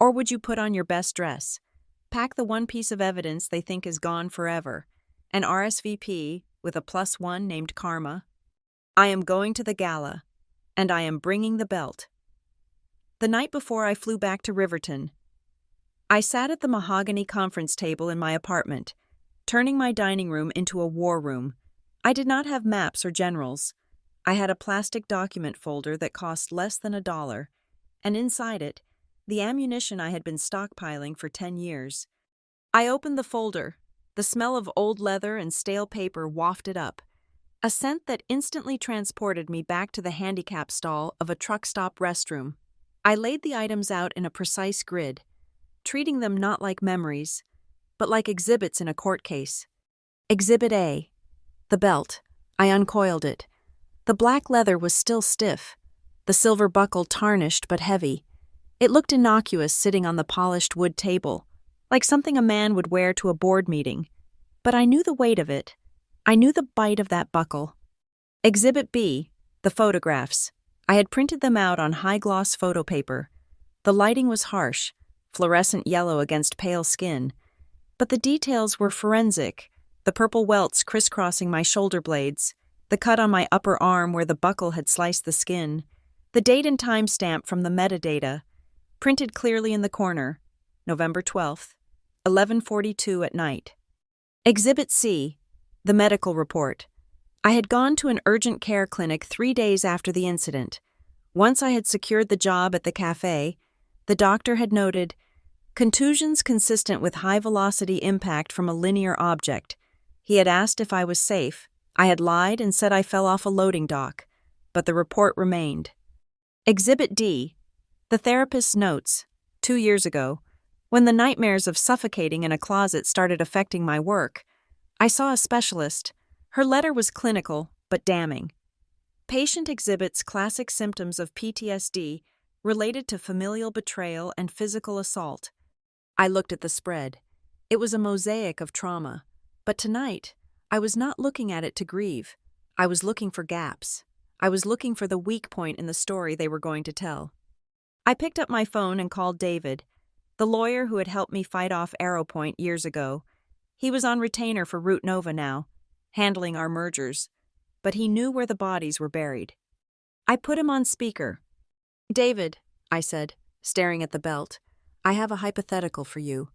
Or would you put on your best dress, pack the one piece of evidence they think is gone forever, and RSVP with a +1 named Karma? I am going to the gala, and I am bringing the belt. The night before I flew back to Riverton, I sat at the mahogany conference table in my apartment, turning my dining room into a war room. I did not have maps or generals. I had a plastic document folder that cost less than $1, and inside it, the ammunition I had been stockpiling for 10 years. I opened the folder. The smell of old leather and stale paper wafted up, a scent that instantly transported me back to the handicap stall of a truck stop restroom. I laid the items out in a precise grid, treating them not like memories, but like exhibits in a court case. Exhibit A, the belt. I uncoiled it. The black leather was still stiff, the silver buckle tarnished but heavy. It looked innocuous sitting on the polished wood table, like something a man would wear to a board meeting. But I knew the weight of it. I knew the bite of that buckle. Exhibit B, the photographs. I had printed them out on high-gloss photo paper. The lighting was harsh, fluorescent yellow against pale skin. But the details were forensic, the purple welts crisscrossing my shoulder blades, the cut on my upper arm where the buckle had sliced the skin, the date and time stamp from the metadata, printed clearly in the corner, November 12th, 11:42 at night. Exhibit C, the medical report. I had gone to an urgent care clinic 3 days after the incident. Once I had secured the job at the cafe, the doctor had noted, contusions consistent with high-velocity impact from a linear object. He had asked if I was safe. I had lied and said I fell off a loading dock, but the report remained. Exhibit D, the therapist's notes. 2 years ago, when the nightmares of suffocating in a closet started affecting my work, I saw a specialist. Her letter was clinical, but damning. Patient exhibits classic symptoms of PTSD related to familial betrayal and physical assault. I looked at the spread. It was a mosaic of trauma. But tonight, I was not looking at it to grieve. I was looking for gaps. I was looking for the weak point in the story they were going to tell. I picked up my phone and called David, the lawyer who had helped me fight off Arrowpoint years ago. He was on retainer for Root Nova now, handling our mergers, but he knew where the bodies were buried. I put him on speaker. David, I said, staring at the belt, I have a hypothetical for you.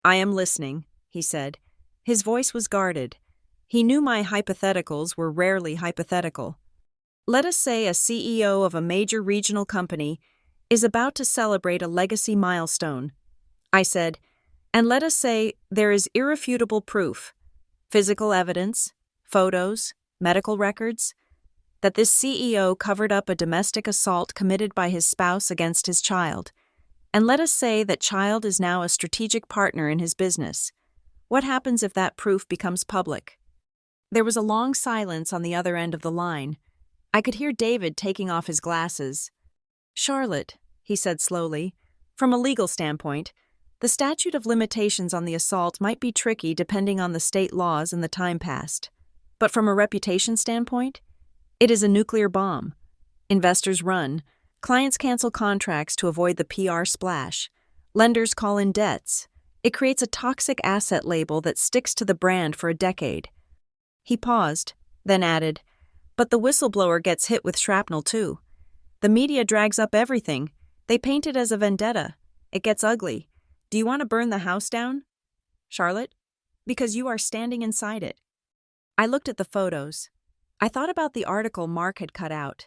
I am listening, he said. His voice was guarded. He knew my hypotheticals were rarely hypothetical. Let us say a CEO of a major regional company is about to celebrate a legacy milestone. I said, and let us say there is irrefutable proof, physical evidence, photos, medical records, that this CEO covered up a domestic assault committed by his spouse against his child. And let us say that child is now a strategic partner in his business. What happens if that proof becomes public? There was a long silence on the other end of the line. I could hear David taking off his glasses. Charlotte, he said slowly, from a legal standpoint, the statute of limitations on the assault might be tricky depending on the state laws and the time passed. But from a reputation standpoint, it is a nuclear bomb. Investors run. Clients cancel contracts to avoid the PR splash. Lenders call in debts. It creates a toxic asset label that sticks to the brand for a decade. He paused, then added, but the whistleblower gets hit with shrapnel too. The media drags up everything. They paint it as a vendetta. It gets ugly. Do you want to burn the house down, Charlotte? Because you are standing inside it. I looked at the photos. I thought about the article Mark had cut out.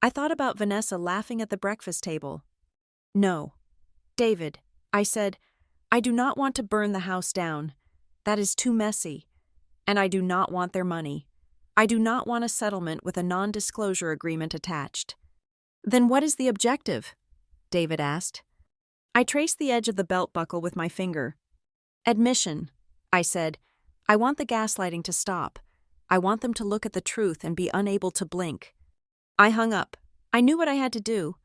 I thought about Vanessa laughing at the breakfast table. No. David, I said, I do not want to burn the house down. That is too messy. And I do not want their money. I do not want a settlement with a non-disclosure agreement attached. Then what is the objective? David asked. I traced the edge of the belt buckle with my finger. Admission, I said. I want the gaslighting to stop. I want them to look at the truth and be unable to blink. I hung up. I knew what I had to do.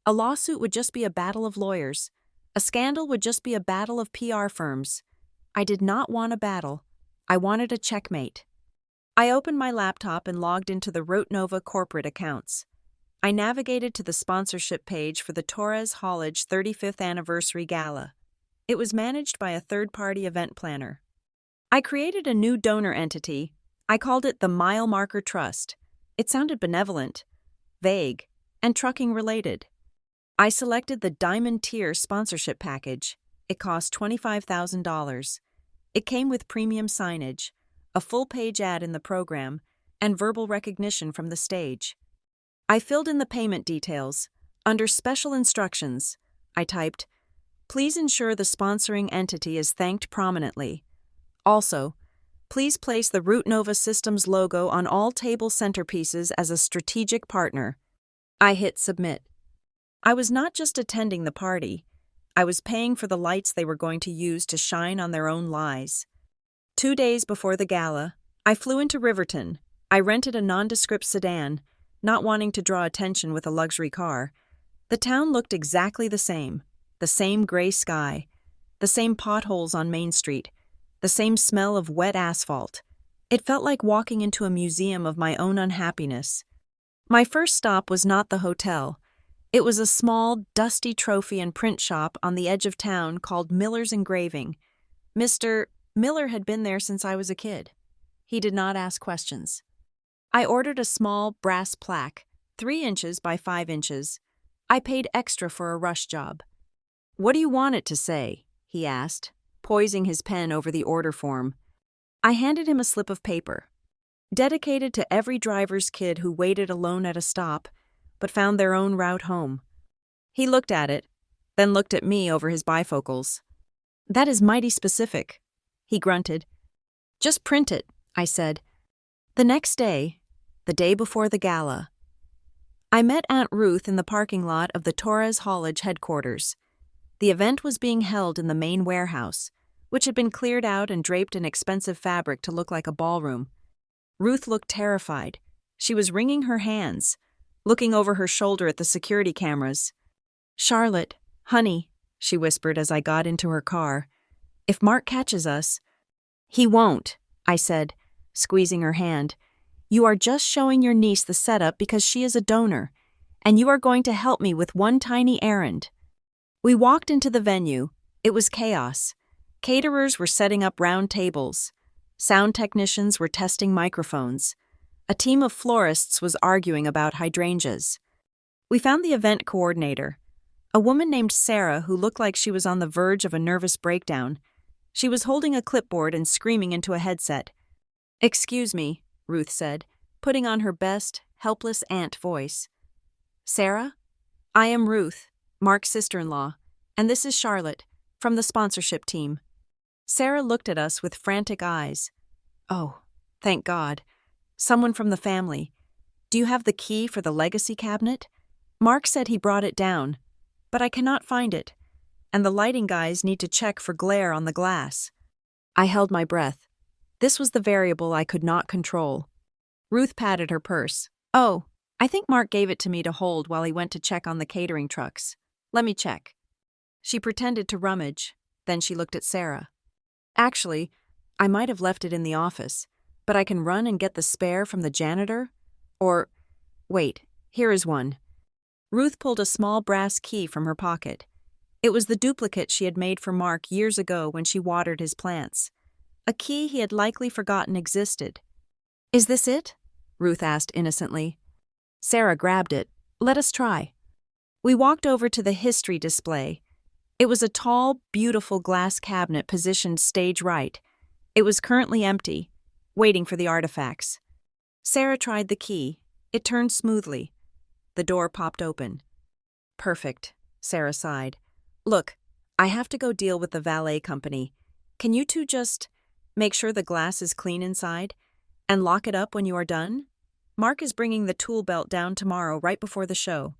A lawsuit would just be a battle of lawyers. A scandal would just be a battle of PR firms. I did not want a battle. I wanted a checkmate. I opened my laptop and logged into the Rotnova corporate accounts. I navigated to the sponsorship page for the Torres Hollage 35th Anniversary Gala. It was managed by a third-party event planner. I created a new donor entity. I called it the Mile Marker Trust. It sounded benevolent, vague, and trucking-related. I selected the Diamond Tier sponsorship package. It cost $25,000. It came with premium signage, a full-page ad in the program, and verbal recognition from the stage. I filled in the payment details. Under special instructions, I typed, "Please ensure the sponsoring entity is thanked prominently. Also, please place the Rotnova Systems logo on all table centerpieces as a strategic partner." I hit submit. I was not just attending the party. I was paying for the lights they were going to use to shine on their own lies. 2 days before the gala, I flew into Riverton. I rented a nondescript sedan, not wanting to draw attention with a luxury car. The town looked exactly the same gray sky, the same potholes on Main Street, the same smell of wet asphalt. It felt like walking into a museum of my own unhappiness. My first stop was not the hotel. It was a small, dusty trophy and print shop on the edge of town called Miller's Engraving. Mr. Miller had been there since I was a kid. He did not ask questions. I ordered a small brass plaque, 3 inches by 5 inches. I paid extra for a rush job. "What do you want it to say?" he asked, poising his pen over the order form. I handed him a slip of paper. "Dedicated to every driver's kid who waited alone at a stop, but found their own route home." He looked at it, then looked at me over his bifocals. "That is mighty specific," he grunted. "Just print it," I said. The next day, the day before the gala, I met Aunt Ruth in the parking lot of the Torres Hollage headquarters. The event was being held in the main warehouse, which had been cleared out and draped in expensive fabric to look like a ballroom. Ruth looked terrified. She was wringing her hands, looking over her shoulder at the security cameras. "Charlotte, honey," she whispered as I got into her car, "if Mark catches us—" "He won't," I said, squeezing her hand. "You are just showing your niece the setup because she is a donor, and you are going to help me with one tiny errand." We walked into the venue. It was chaos. Caterers were setting up round tables. Sound technicians were testing microphones. A team of florists was arguing about hydrangeas. We found the event coordinator, a woman named Sarah who looked like she was on the verge of a nervous breakdown. She was holding a clipboard and screaming into a headset. "Excuse me," Ruth said, putting on her best, helpless aunt voice. "Sarah? I am Ruth, Mark's sister-in-law, and this is Charlotte, from the sponsorship team." Sarah looked at us with frantic eyes. "Oh, thank God. Someone from the family. Do you have the key for the legacy cabinet? Mark said he brought it down, but I cannot find it, and the lighting guys need to check for glare on the glass." I held my breath. This was the variable I could not control. Ruth patted her purse. "Oh, I think Mark gave it to me to hold while he went to check on the catering trucks. Let me check." She pretended to rummage. Then she looked at Sarah. "Actually, I might have left it in the office, but I can run and get the spare from the janitor. Or, wait, here is one." Ruth pulled a small brass key from her pocket. It was the duplicate she had made for Mark years ago when she watered his plants. A key he had likely forgotten existed. "Is this it?" Ruth asked innocently. Sarah grabbed it. "Let us try." We walked over to the history display. It was a tall, beautiful glass cabinet positioned stage right. It was currently empty, waiting for the artifacts. Sarah tried the key. It turned smoothly. The door popped open. "Perfect," Sarah sighed. "Look, I have to go deal with the valet company. Can you two just make sure the glass is clean inside and lock it up when you are done? Mark is bringing the tool belt down tomorrow right before the show."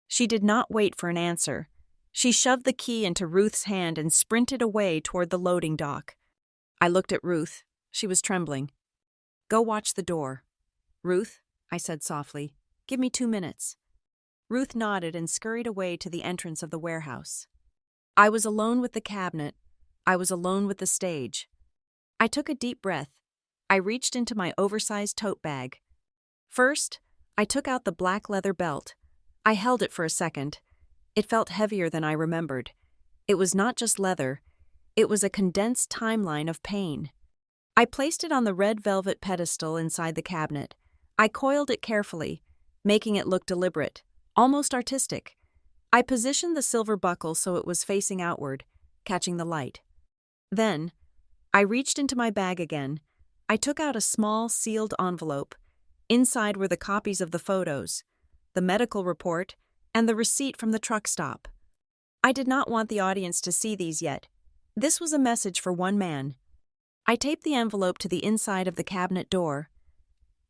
She did not wait for an answer. She shoved the key into Ruth's hand and sprinted away toward the loading dock. I looked at Ruth. She was trembling. "Go watch the door." "Ruth," I said softly, "give me 2 minutes." Ruth nodded and scurried away to the entrance of the warehouse. I was alone with the cabinet. I was alone with the stage. I took a deep breath. I reached into my oversized tote bag. First, I took out the black leather belt. I held it for a second. It felt heavier than I remembered. It was not just leather. It was a condensed timeline of pain. I placed it on the red velvet pedestal inside the cabinet. I coiled it carefully, making it look deliberate, almost artistic. I positioned the silver buckle so it was facing outward, catching the light. Then, I reached into my bag again. I took out a small, sealed envelope. Inside were the copies of the photos, the medical report, and the receipt from the truck stop. I did not want the audience to see these yet. This was a message for one man. I taped the envelope to the inside of the cabinet door.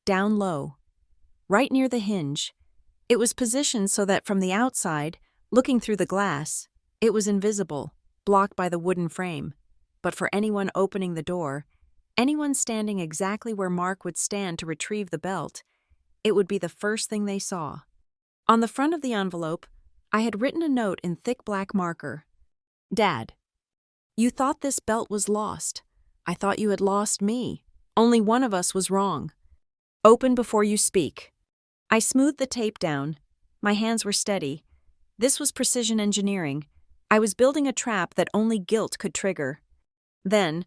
Down low, right near the hinge. It was positioned so that from the outside, looking through the glass, it was invisible, blocked by the wooden frame. But for anyone opening the door, anyone standing exactly where Mark would stand to retrieve the belt, it would be the first thing they saw. On the front of the envelope, I had written a note in thick black marker. Dad, you thought this belt was lost. I thought you had lost me. Only one of us was wrong. Open before you speak. I smoothed the tape down. My hands were steady. This was precision engineering. I was building a trap that only guilt could trigger. Then,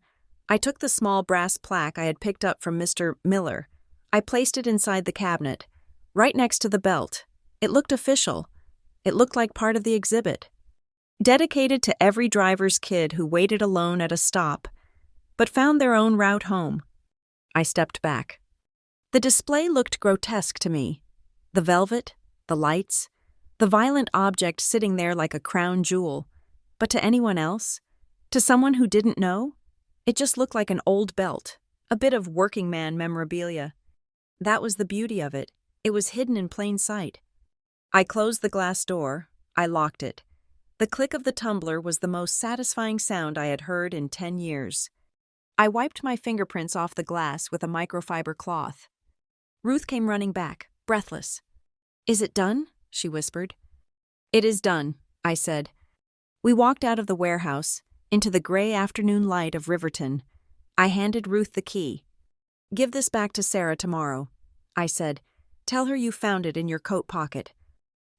I took the small brass plaque I had picked up from Mr. Miller. I placed it inside the cabinet, right next to the belt. It looked official. It looked like part of the exhibit. Dedicated to every driver's kid who waited alone at a stop, but found their own route home. I stepped back. The display looked grotesque to me. The velvet, the lights, the violent object sitting there like a crown jewel. But to anyone else, to someone who didn't know, it just looked like an old belt, a bit of working man memorabilia. That was the beauty of it. It was hidden in plain sight. I closed the glass door. I locked it. The click of the tumbler was the most satisfying sound I had heard in 10 years. I wiped my fingerprints off the glass with a microfiber cloth. Ruth came running back, breathless. "Is it done?" she whispered. "It is done," I said. We walked out of the warehouse, into the gray afternoon light of Riverton. I handed Ruth the key. "Give this back to Sarah tomorrow," I said. "Tell her you found it in your coat pocket."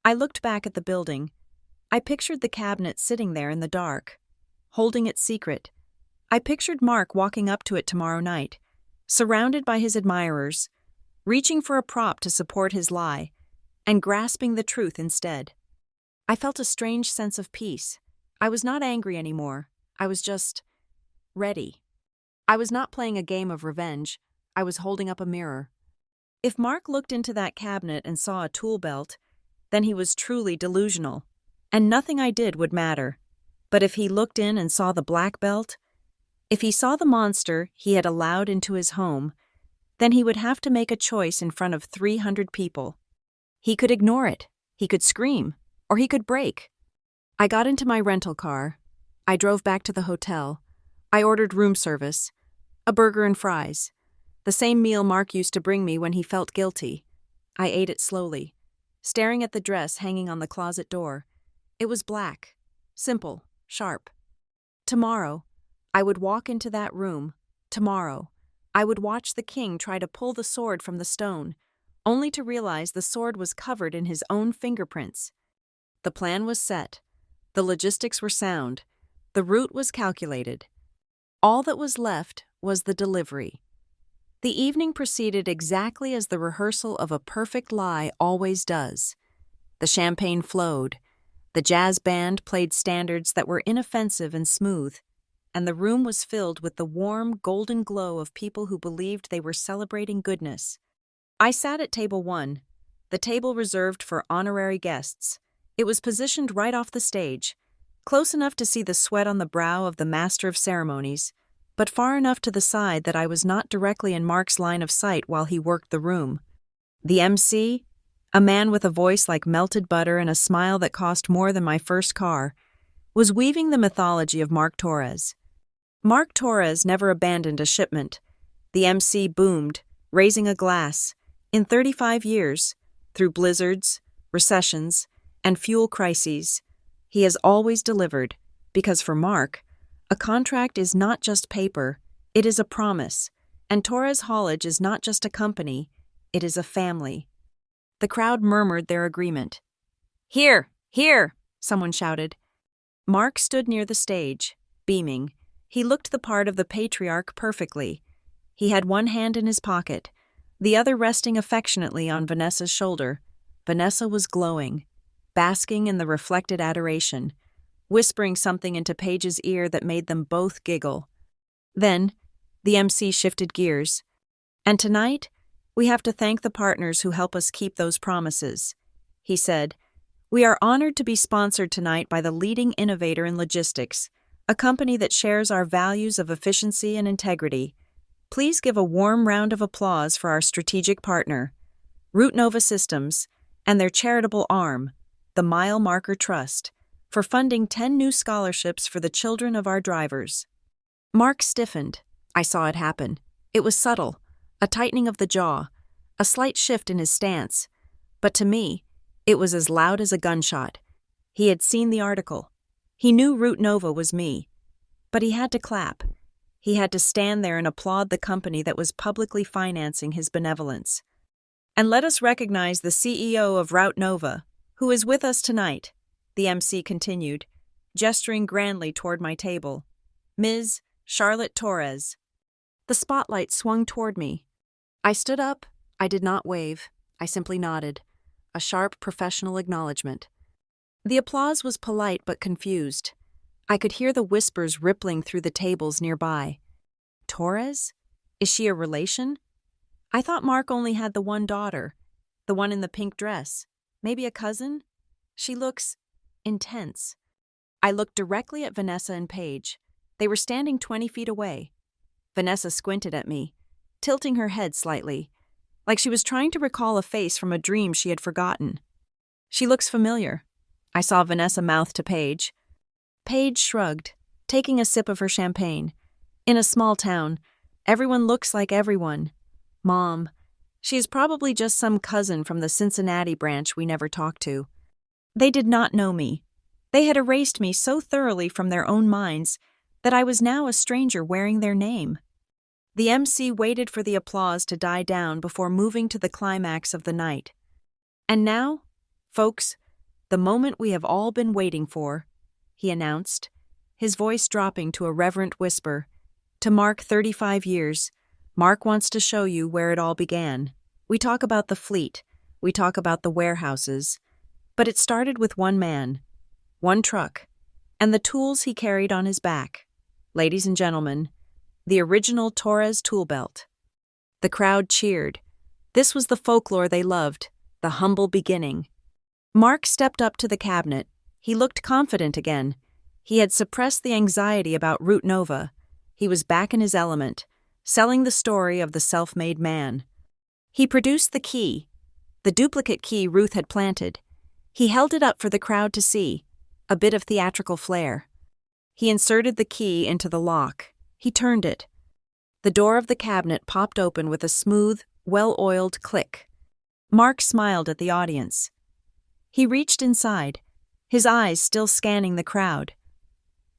I looked back at the building. I pictured the cabinet sitting there in the dark, holding it secret. I pictured Mark walking up to it tomorrow night, surrounded by his admirers, reaching for a prop to support his lie, and grasping the truth instead. I felt a strange sense of peace. I was not angry anymore. I was just ready. I was not playing a game of revenge. I was holding up a mirror. If Mark looked into that cabinet and saw a tool belt, then he was truly delusional, and nothing I did would matter. But if he looked in and saw the black belt, if he saw the monster he had allowed into his home, then he would have to make a choice in front of 300 people. He could ignore it, he could scream, or he could break. I got into my rental car. I drove back to the hotel. I ordered room service, a burger and fries, the same meal Mark used to bring me when he felt guilty. I ate it slowly, staring at the dress hanging on the closet door. It was black, simple, sharp. Tomorrow, I would walk into that room. Tomorrow, I would watch the king try to pull the sword from the stone, only to realize the sword was covered in his own fingerprints. The plan was set. The logistics were sound. The route was calculated. All that was left was the delivery. The evening proceeded exactly as the rehearsal of a perfect lie always does. The champagne flowed. The jazz band played standards that were inoffensive and smooth, and the room was filled with the warm, golden glow of people who believed they were celebrating goodness. I sat at table 1, the table reserved for honorary guests. It was positioned right off the stage, close enough to see the sweat on the brow of the master of ceremonies, but far enough to the side that I was not directly in Mark's line of sight while he worked the room. The MC, a man with a voice like melted butter and a smile that cost more than my first car, was weaving the mythology of Mark Torres. Mark Torres never abandoned a shipment. The MC boomed, raising a glass. In 35 years, through blizzards, recessions, and fuel crises, he has always delivered, Because for Mark, a contract is not just paper, it is a promise, and Torres Haulage is not just a company, it is a family. The crowd murmured their agreement. "Here! Here!" someone shouted. Mark stood near the stage, beaming. He looked the part of the patriarch perfectly. He had one hand in his pocket, the other resting affectionately on Vanessa's shoulder. Vanessa was glowing, basking in the reflected adoration, whispering something into Paige's ear that made them both giggle. Then, the MC shifted gears. "And tonight, we have to thank the partners who help us keep those promises," he said. "We are honored to be sponsored tonight by the leading innovator in logistics, a company that shares our values of efficiency and integrity. Please give a warm round of applause for our strategic partner, Route Nova Systems, and their charitable arm, the Mile Marker Trust, for funding 10 new scholarships for the children of our drivers." Mark stiffened. I saw it happen. It was subtle, a tightening of the jaw, a slight shift in his stance. But to me, it was as loud as a gunshot. He had seen the article. He knew Route Nova was me. But he had to clap. He had to stand there and applaud the company that was publicly financing his benevolence. "And let us recognize the CEO of Route Nova, who is with us tonight," the MC continued, gesturing grandly toward my table. "Ms. Charlotte Torres." The spotlight swung toward me. I stood up. I did not wave. I simply nodded. A sharp professional acknowledgement. The applause was polite but confused. I could hear the whispers rippling through the tables nearby. "Torres? Is she a relation? I thought Mark only had the one daughter, the one in the pink dress. Maybe a cousin? She looks intense." I looked directly at Vanessa and Paige. They were standing 20 feet away. Vanessa squinted at me, tilting her head slightly, like she was trying to recall a face from a dream she had forgotten. "She looks familiar." I saw Vanessa mouth to Paige. Paige shrugged, taking a sip of her champagne. "In a small town, everyone looks like everyone. Mom, she is probably just some cousin from the Cincinnati branch we never talked to." They did not know me. They had erased me so thoroughly from their own minds that I was now a stranger wearing their name. The MC waited for the applause to die down before moving to the climax of the night. "And now, folks, the moment we have all been waiting for," he announced, his voice dropping to a reverent whisper. "To mark 35 years, Mark wants to show you where it all began. We talk about the fleet, we talk about the warehouses, but it started with one man, one truck, and the tools he carried on his back. Ladies and gentlemen, the original Torres tool belt." The crowd cheered. This was the folklore they loved, the humble beginning. Mark stepped up to the cabinet. He looked confident again. He had suppressed the anxiety about Route Nova. He was back in his element, selling the story of the self-made man. He produced the key, the duplicate key Ruth had planted. He held it up for the crowd to see, a bit of theatrical flair. He inserted the key into the lock. He turned it. The door of the cabinet popped open with a smooth, well-oiled click. Mark smiled at the audience. He reached inside, his eyes still scanning the crowd,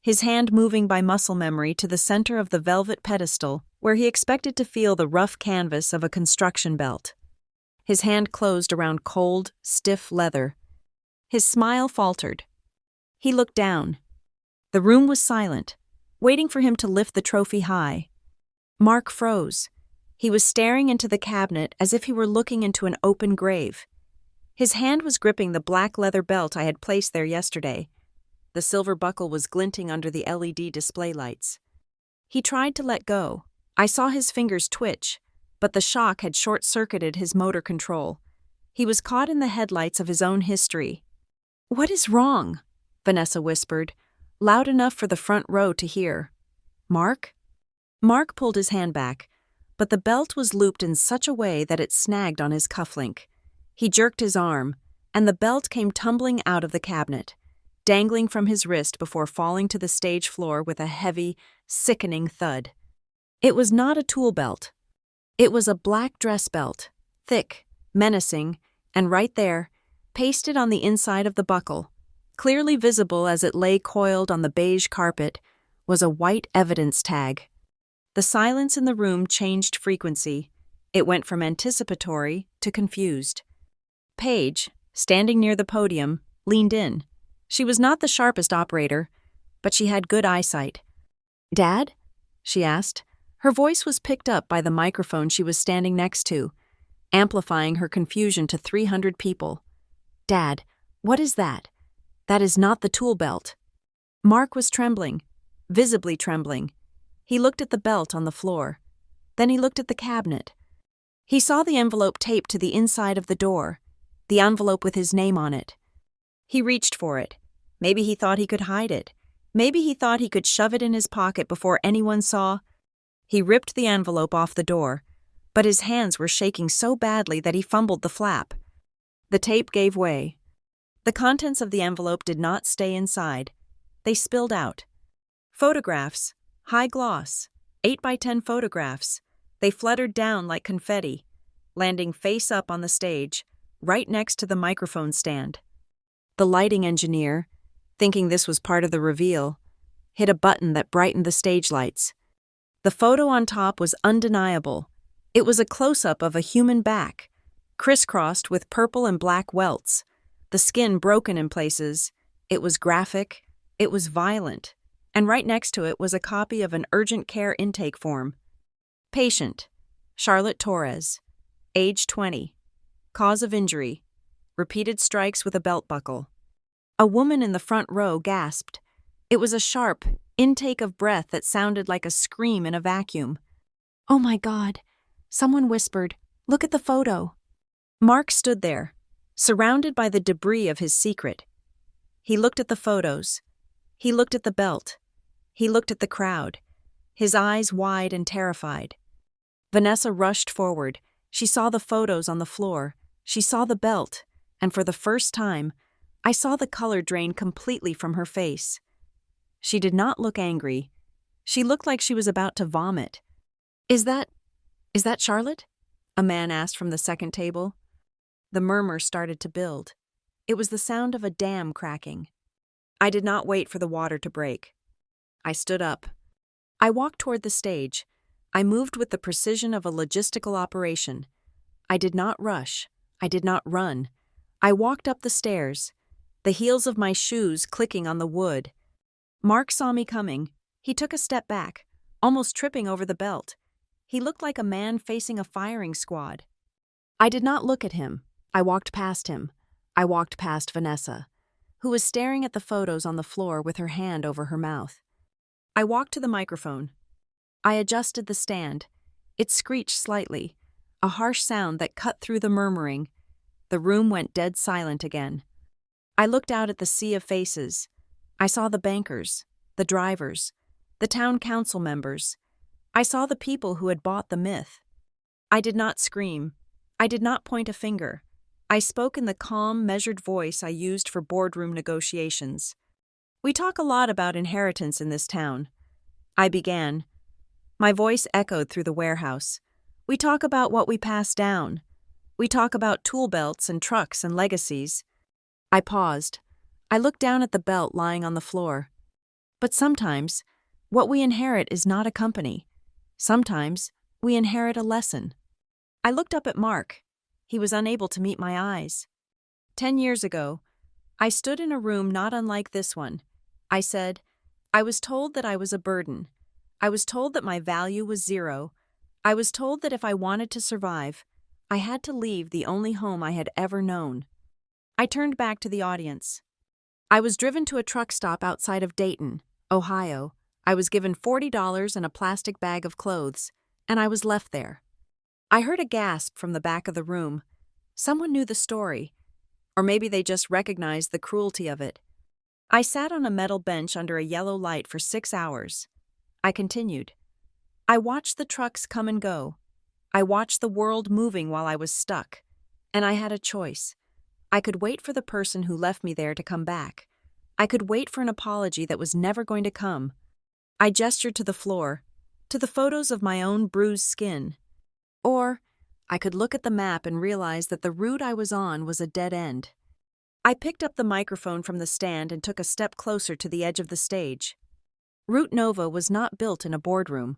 his hand moving by muscle memory to the center of the velvet pedestal where he expected to feel the rough canvas of a construction belt. His hand closed around cold, stiff leather. His smile faltered. He looked down. The room was silent, waiting for him to lift the trophy high. Mark froze. He was staring into the cabinet as if he were looking into an open grave. His hand was gripping the black leather belt I had placed there yesterday. The silver buckle was glinting under the LED display lights. He tried to let go. I saw his fingers twitch, but the shock had short-circuited his motor control. He was caught in the headlights of his own history. "What is wrong?" Vanessa whispered, loud enough for the front row to hear. "Mark?" Mark pulled his hand back, but the belt was looped in such a way that it snagged on his cufflink. He jerked his arm, and the belt came tumbling out of the cabinet, dangling from his wrist before falling to the stage floor with a heavy, sickening thud. It was not a tool belt. It was a black dress belt, thick, menacing, and right there, pasted on the inside of the buckle, Clearly visible as it lay coiled on the beige carpet was a white evidence tag. The silence in the room changed frequency. It went from anticipatory to confused. Paige, standing near the podium, leaned in. She was not the sharpest operator, but she had good eyesight. "Dad?" she asked. Her voice was picked up by the microphone she was standing next to, amplifying her confusion to 300 people. "Dad, what is that? That is not the tool belt." Mark was trembling, visibly trembling. He looked at the belt on the floor. Then he looked at the cabinet. He saw the envelope taped to the inside of the door, the envelope with his name on it. He reached for it. Maybe he thought he could hide it. Maybe he thought he could shove it in his pocket before anyone saw. He ripped the envelope off the door, but his hands were shaking so badly that he fumbled the flap. The tape gave way. The contents of the envelope did not stay inside. They spilled out. Photographs, high gloss, 8x10 photographs. They fluttered down like confetti, landing face up on the stage, right next to the microphone stand. The lighting engineer, thinking this was part of the reveal, hit a button that brightened the stage lights. The photo on top was undeniable. It was a close-up of a human back, crisscrossed with purple and black welts, the skin broken in places. It was graphic, it was violent, and right next to it was a copy of an urgent care intake form. Patient, Charlotte Torres, age 20, cause of injury, repeated strikes with a belt buckle. A woman in the front row gasped. It was a sharp intake of breath that sounded like a scream in a vacuum. "Oh my God," someone whispered, "look at the photo." Mark stood there, surrounded by the debris of his secret. He looked at the photos. He looked at the belt. He looked at the crowd, his eyes wide and terrified. Vanessa rushed forward. She saw the photos on the floor. She saw the belt, and for the first time, I saw the color drain completely from her face. She did not look angry. She looked like she was about to vomit. Is that Charlotte?" a man asked from the second table. The murmur started to build. It was the sound of a dam cracking. I did not wait for the water to break. I stood up. I walked toward the stage. I moved with the precision of a logistical operation. I did not rush. I did not run. I walked up the stairs, the heels of my shoes clicking on the wood. Mark saw me coming. He took a step back, almost tripping over the belt. He looked like a man facing a firing squad. I did not look at him. I walked past him. I walked past Vanessa, who was staring at the photos on the floor with her hand over her mouth. I walked to the microphone. I adjusted the stand. It screeched slightly, a harsh sound that cut through the murmuring. The room went dead silent again. I looked out at the sea of faces. I saw the bankers, the drivers, the town council members. I saw the people who had bought the myth. I did not scream. I did not point a finger. I spoke in the calm, measured voice I used for boardroom negotiations. "We talk a lot about inheritance in this town." I began. My voice echoed through the warehouse. "We talk about what we pass down. We talk about tool belts and trucks and legacies." I paused. I looked down at the belt lying on the floor. But sometimes, what we inherit is not a company. Sometimes, we inherit a lesson. I looked up at Mark. He was unable to meet my eyes. 10 years ago, I stood in a room not unlike this one. I said, I was told that I was a burden. I was told that my value was zero. I was told that if I wanted to survive, I had to leave the only home I had ever known. I turned back to the audience. I was driven to a truck stop outside of Dayton, Ohio. I was given $40 and a plastic bag of clothes, and I was left there. I heard a gasp from the back of the room. Someone knew the story, or maybe they just recognized the cruelty of it. I sat on a metal bench under a yellow light for 6 hours. I continued. I watched the trucks come and go. I watched the world moving while I was stuck, and I had a choice. I could wait for the person who left me there to come back. I could wait for an apology that was never going to come. I gestured to the floor, to the photos of my own bruised skin. Or I could look at the map and realize that the route I was on was a dead end. I picked up the microphone from the stand and took a step closer to the edge of the stage. Root Nova was not built in a boardroom.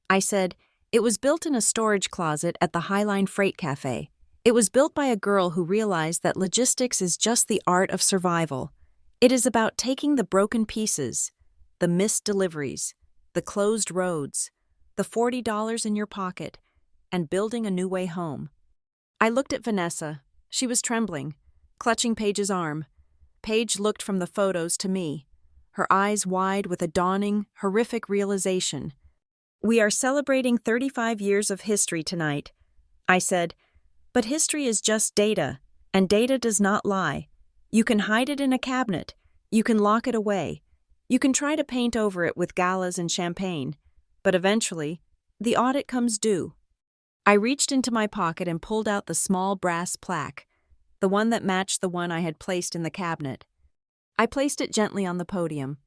I said, it was built in a storage closet at the Highline Freight Cafe. It was built by a girl who realized that logistics is just the art of survival. It is about taking the broken pieces, the missed deliveries, the closed roads, the $40 in your pocket, and building a new way home. I looked at Vanessa. She was trembling, clutching Paige's arm. Paige looked from the photos to me, her eyes wide with a dawning, horrific realization. We are celebrating 35 years of history tonight, I said, but history is just data, and data does not lie. You can hide it in a cabinet, you can lock it away, you can try to paint over it with galas and champagne, but eventually, the audit comes due. I reached into my pocket and pulled out the small brass plaque, the one that matched the one I had placed in the cabinet. I placed it gently on the podium.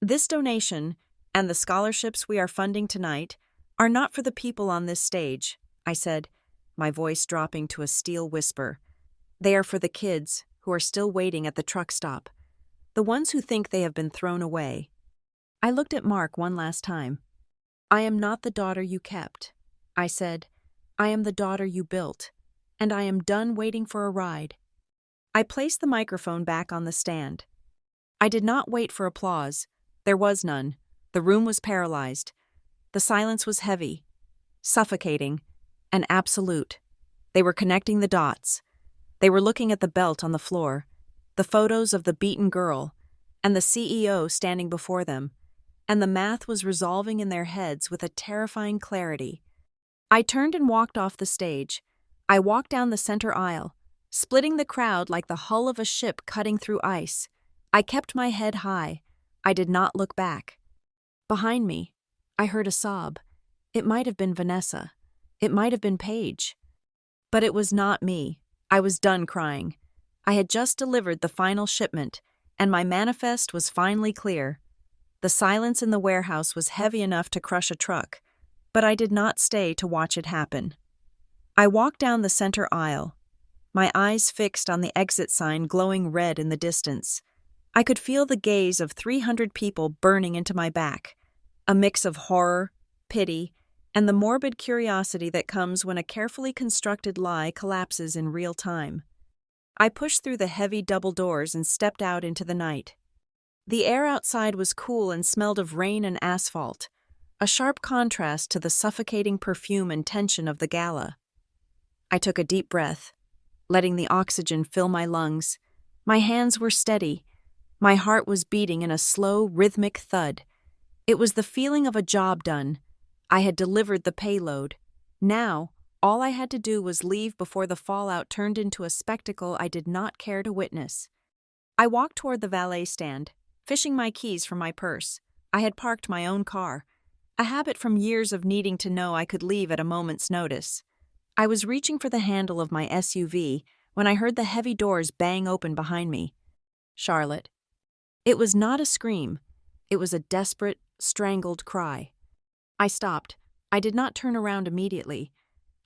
This donation, and the scholarships we are funding tonight, are not for the people on this stage, I said, my voice dropping to a steel whisper. They are for the kids who are still waiting at the truck stop, the ones who think they have been thrown away. I looked at Mark one last time. I am not the daughter you kept, I said. I am the daughter you built, and I am done waiting for a ride. I placed the microphone back on the stand. I did not wait for applause. There was none. The room was paralyzed. The silence was heavy, suffocating, and absolute. They were connecting the dots. They were looking at the belt on the floor, the photos of the beaten girl, and the CEO standing before them, and the math was resolving in their heads with a terrifying clarity. I turned and walked off the stage. I walked down the center aisle, splitting the crowd like the hull of a ship cutting through ice. I kept my head high. I did not look back. Behind me, I heard a sob. It might have been Vanessa. It might have been Paige. But it was not me. I was done crying. I had just delivered the final shipment, and my manifest was finally clear. The silence in the warehouse was heavy enough to crush a truck, but I did not stay to watch it happen. I walked down the center aisle, my eyes fixed on the exit sign glowing red in the distance. I could feel the gaze of 300 people burning into my back, a mix of horror, pity, and the morbid curiosity that comes when a carefully constructed lie collapses in real time. I pushed through the heavy double doors and stepped out into the night. The air outside was cool and smelled of rain and asphalt, a sharp contrast to the suffocating perfume and tension of the gala. I took a deep breath, letting the oxygen fill my lungs. My hands were steady. My heart was beating in a slow, rhythmic thud. It was the feeling of a job done. I had delivered the payload. Now, all I had to do was leave before the fallout turned into a spectacle I did not care to witness. I walked toward the valet stand, fishing my keys from my purse. I had parked my own car, a habit from years of needing to know I could leave at a moment's notice. I was reaching for the handle of my SUV when I heard the heavy doors bang open behind me. Charlotte. It was not a scream. It was a desperate, strangled cry. I stopped. I did not turn around immediately.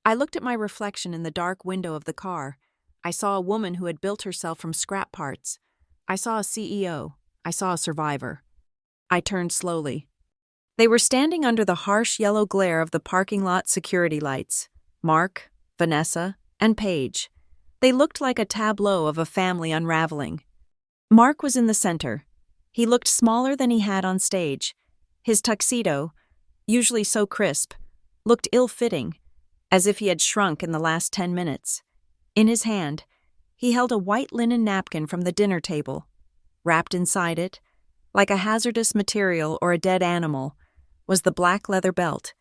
I looked at my reflection in the dark window of the car. I saw a woman who had built herself from scrap parts. I saw a CEO. I saw a survivor. I turned slowly. They were standing under the harsh yellow glare of the parking lot security lights. Mark, Vanessa, and Paige. They looked like a tableau of a family unraveling. Mark was in the center. He looked smaller than he had on stage. His tuxedo, usually so crisp, looked ill-fitting, as if he had shrunk in the last 10 minutes. In his hand, he held a white linen napkin from the dinner table. Wrapped inside it, like a hazardous material or a dead animal, was the black leather belt.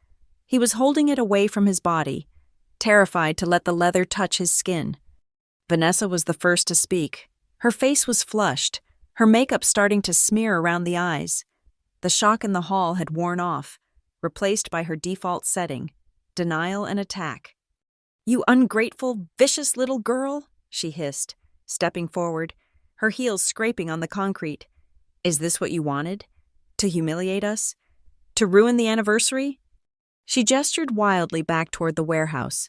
He was holding it away from his body, terrified to let the leather touch his skin. Vanessa was the first to speak. Her face was flushed, her makeup starting to smear around the eyes. The shock in the hall had worn off, replaced by her default setting, denial and attack. "You ungrateful, vicious little girl," she hissed, stepping forward, her heels scraping on the concrete. "Is this what you wanted? To humiliate us? To ruin the anniversary?" She gestured wildly back toward the warehouse.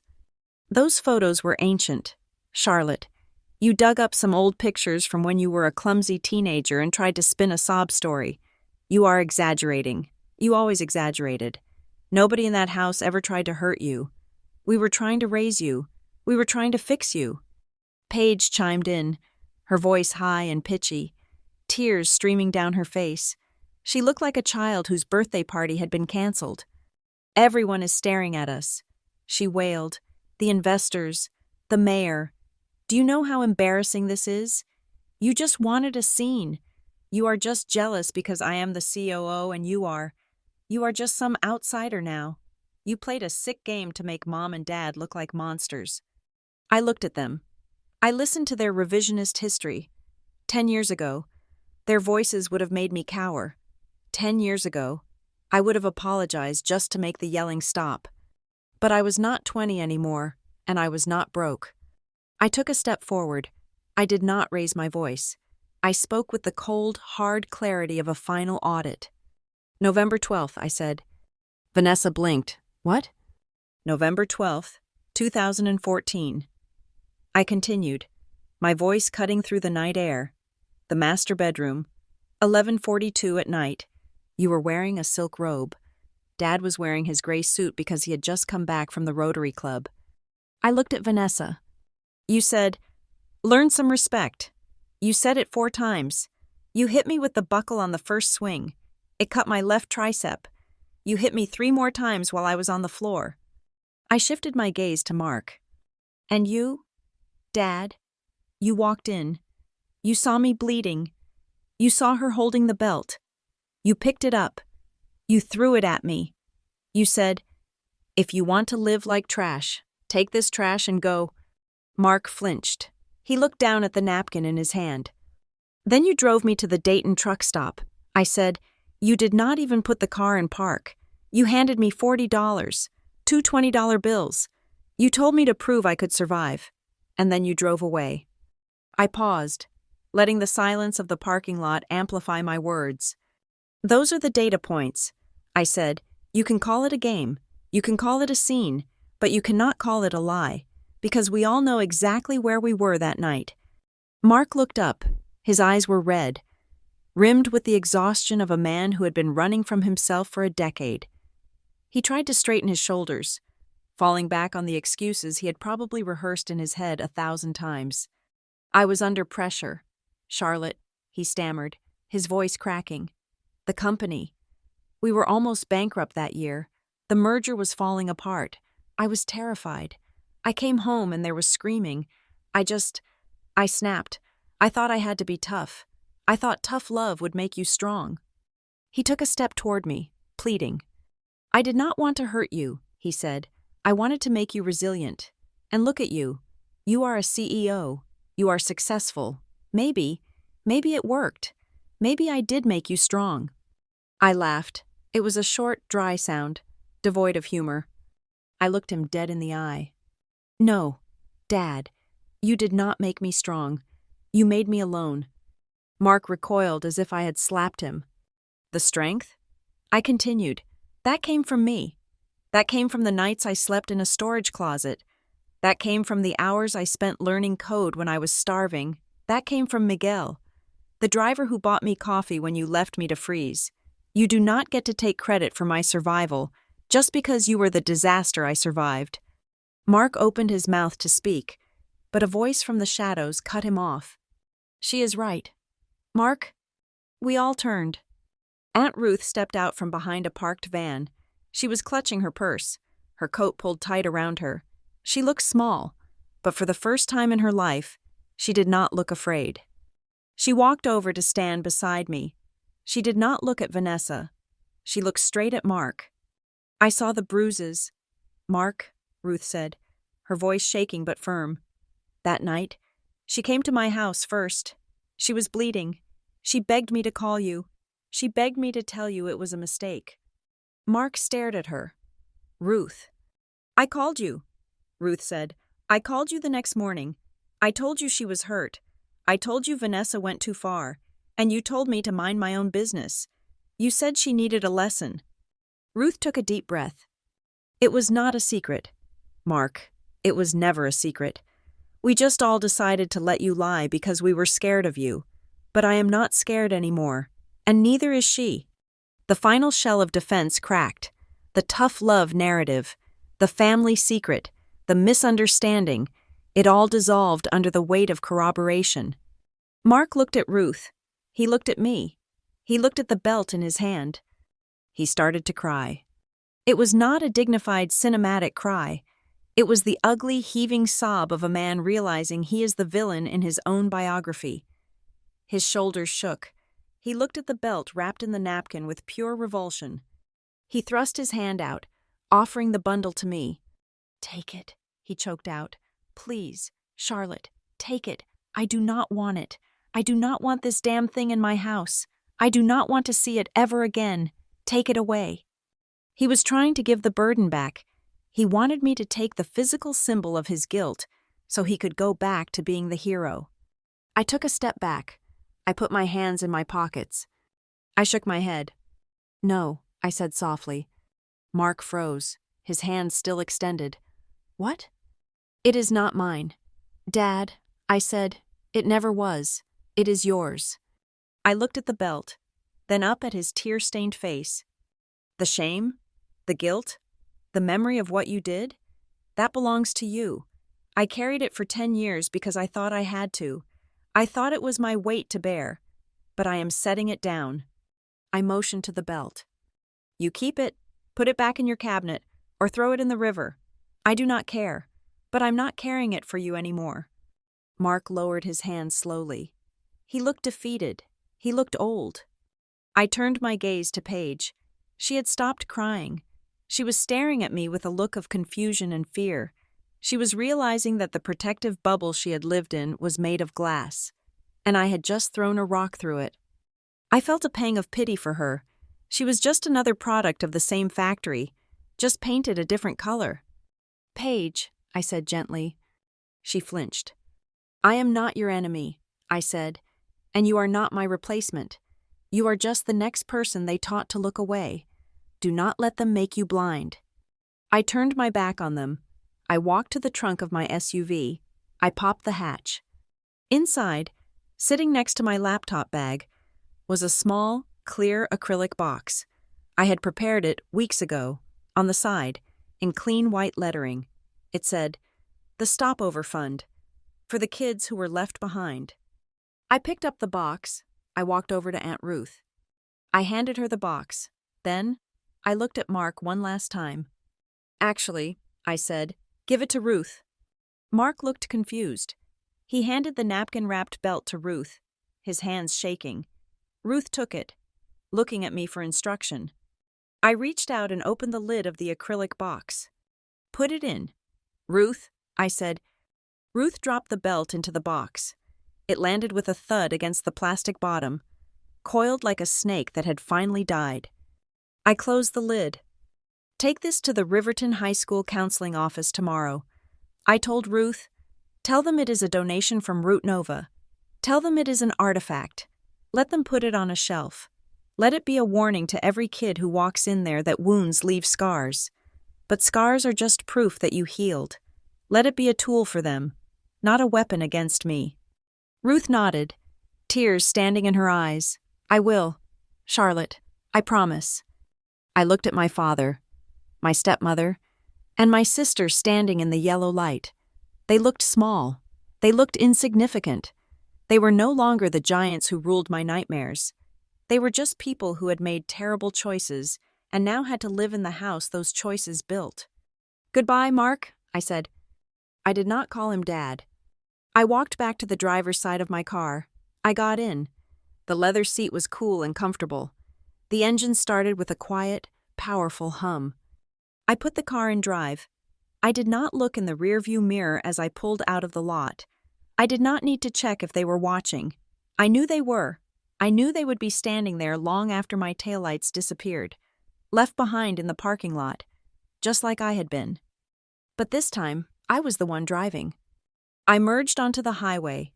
"Those photos were ancient, Charlotte. You dug up some old pictures from when you were a clumsy teenager and tried to spin a sob story. You are exaggerating. You always exaggerated. Nobody in that house ever tried to hurt you. We were trying to raise you. We were trying to fix you. Paige chimed in, her voice high and pitchy, tears streaming down her face. She looked like a child whose birthday party had been canceled. Everyone is staring at us, she wailed. The investors, the mayor. Do you know how embarrassing this is? You just wanted a scene. You are just jealous because I am the COO and you are. You are just some outsider now. You played a sick game to make Mom and Dad look like monsters. I looked at them. I listened to their revisionist history. 10 years ago, their voices would have made me cower. 10 years ago, I would have apologized just to make the yelling stop. But I was not 20 anymore, and I was not broke. I took a step forward. I did not raise my voice. I spoke with the cold, hard clarity of a final audit. November 12th, I said. Vanessa blinked. What? November 12th, 2014. I continued, my voice cutting through the night air. The master bedroom, 11:42 at night. You were wearing a silk robe. Dad was wearing his gray suit because he had just come back from the Rotary Club. I looked at Vanessa. You said, learn some respect. You said it 4 times. You hit me with the buckle on the first swing. It cut my left tricep. You hit me 3 more times while I was on the floor. I shifted my gaze to Mark. And you, Dad, you walked in. You saw me bleeding. You saw her holding the belt. You picked it up. You threw it at me. You said, if you want to live like trash, take this trash and go. Mark flinched. He looked down at the napkin in his hand. Then you drove me to the Dayton truck stop. I said, you did not even put the car in park. You handed me $40, 2 $20 bills. You told me to prove I could survive. And then you drove away. I paused, letting the silence of the parking lot amplify my words. Those are the data points, I said. You can call it a game. You can call it a scene, but you cannot call it a lie, because we all know exactly where we were that night. Mark looked up. His eyes were red, rimmed with the exhaustion of a man who had been running from himself for a decade. He tried to straighten his shoulders, falling back on the excuses he had probably rehearsed in his head 1,000 times. I was under pressure. Charlotte, he stammered, his voice cracking. The company. We were almost bankrupt that year. The merger was falling apart. I was terrified. I came home and there was screaming. I snapped. I thought I had to be tough. I thought tough love would make you strong. He took a step toward me, pleading. I did not want to hurt you, he said. I wanted to make you resilient. And look at you. You are a CEO. You are successful. Maybe it worked. Maybe I did make you strong. I laughed. It was a short, dry sound, devoid of humor. I looked him dead in the eye. No, Dad, you did not make me strong. You made me alone. Mark recoiled as if I had slapped him. The strength? I continued. That came from me. That came from the nights I slept in a storage closet. That came from the hours I spent learning code when I was starving. That came from Miguel, the driver who bought me coffee when you left me to freeze. You do not get to take credit for my survival just because you were the disaster I survived. Mark opened his mouth to speak, but a voice from the shadows cut him off. She is right. Mark? We all turned. Aunt Ruth stepped out from behind a parked van. She was clutching her purse, her coat pulled tight around her. She looked small, but for the first time in her life, she did not look afraid. She walked over to stand beside me. She did not look at Vanessa. She looked straight at Mark. I saw the bruises. Mark, Ruth said, her voice shaking but firm. That night, she came to my house first. She was bleeding. She begged me to call you. She begged me to tell you it was a mistake. Mark stared at her. Ruth. I called you, Ruth said. I called you the next morning. I told you she was hurt. I told you Vanessa went too far, and you told me to mind my own business. You said she needed a lesson. Ruth took a deep breath. It was not a secret. Mark, it was never a secret. We just all decided to let you lie because we were scared of you. But I am not scared anymore, and neither is she." The final shell of defense cracked. The tough love narrative, the family secret, the misunderstanding, it all dissolved under the weight of corroboration. Mark looked at Ruth. He looked at me. He looked at the belt in his hand. He started to cry. It was not a dignified cinematic cry. It was the ugly, heaving sob of a man realizing he is the villain in his own biography. His shoulders shook. He looked at the belt wrapped in the napkin with pure revulsion. He thrust his hand out, offering the bundle to me. "Take it," he choked out. "Please, Charlotte, take it. I do not want it. I do not want this damn thing in my house. I do not want to see it ever again. Take it away." He was trying to give the burden back. He wanted me to take the physical symbol of his guilt so he could go back to being the hero. I took a step back. I put my hands in my pockets. I shook my head. "No," I said softly. Mark froze, his hands still extended. "What?" "It is not mine. Dad," I said, "it never was. It is yours." I looked at the belt, then up at his tear-stained face. "The shame? The guilt? The memory of what you did? That belongs to you. I carried it for 10 years because I thought I had to. I thought it was my weight to bear. But I am setting it down." I motioned to the belt. "You keep it, put it back in your cabinet, or throw it in the river. I do not care, but I'm not carrying it for you anymore." Mark lowered his hands slowly. He looked defeated. He looked old. I turned my gaze to Paige. She had stopped crying. She was staring at me with a look of confusion and fear. She was realizing that the protective bubble she had lived in was made of glass, and I had just thrown a rock through it. I felt a pang of pity for her. She was just another product of the same factory, just painted a different color. "Paige," I said gently. She flinched. "I am not your enemy," I said, "and you are not my replacement. You are just the next person they taught to look away. Do not let them make you blind." I turned my back on them. I walked to the trunk of my SUV. I popped the hatch. Inside, sitting next to my laptop bag, was a small, clear acrylic box. I had prepared it weeks ago, on the side, in clean white lettering. It said, "The Stopover Fund, for the kids who were left behind." I picked up the box. I walked over to Aunt Ruth. I handed her the box. Then, I looked at Mark one last time. "Actually," I said, "give it to Ruth." Mark looked confused. He handed the napkin-wrapped belt to Ruth, his hands shaking. Ruth took it, looking at me for instruction. I reached out and opened the lid of the acrylic box. "Put it in." "Ruth," I said. Ruth dropped the belt into the box. It landed with a thud against the plastic bottom, coiled like a snake that had finally died. I closed the lid. "Take this to the Riverton High School counseling office tomorrow." I told Ruth, "Tell them it is a donation from Root Nova. Tell them it is an artifact. Let them put it on a shelf. Let it be a warning to every kid who walks in there that wounds leave scars. But scars are just proof that you healed. Let it be a tool for them, not a weapon against me." Ruth nodded, tears standing in her eyes. "I will, Charlotte, I promise." I looked at my father, my stepmother, and my sister standing in the yellow light. They looked small. They looked insignificant. They were no longer the giants who ruled my nightmares. They were just people who had made terrible choices and now had to live in the house those choices built. "Goodbye, Mark," I said. I did not call him Dad. I walked back to the driver's side of my car. I got in. The leather seat was cool and comfortable. The engine started with a quiet, powerful hum. I put the car in drive. I did not look in the rearview mirror as I pulled out of the lot. I did not need to check if they were watching. I knew they were. I knew they would be standing there long after my taillights disappeared, left behind in the parking lot, just like I had been. But this time, I was the one driving. I merged onto the highway,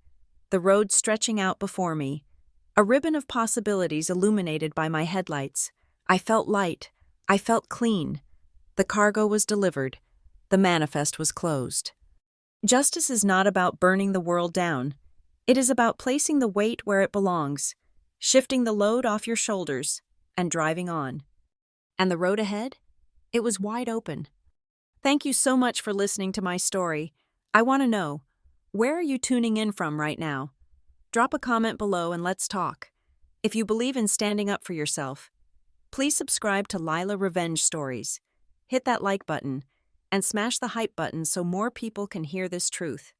the road stretching out before me, a ribbon of possibilities illuminated by my headlights. I felt light. I felt clean. The cargo was delivered. The manifest was closed. Justice is not about burning the world down. It is about placing the weight where it belongs, shifting the load off your shoulders, and driving on. And the road ahead? It was wide open. Thank you so much for listening to my story. I want to know, where are you tuning in from right now? Drop a comment below and let's talk. If you believe in standing up for yourself, please subscribe to Lila Revenge Stories. Hit that like button and smash the hype button so more people can hear this truth.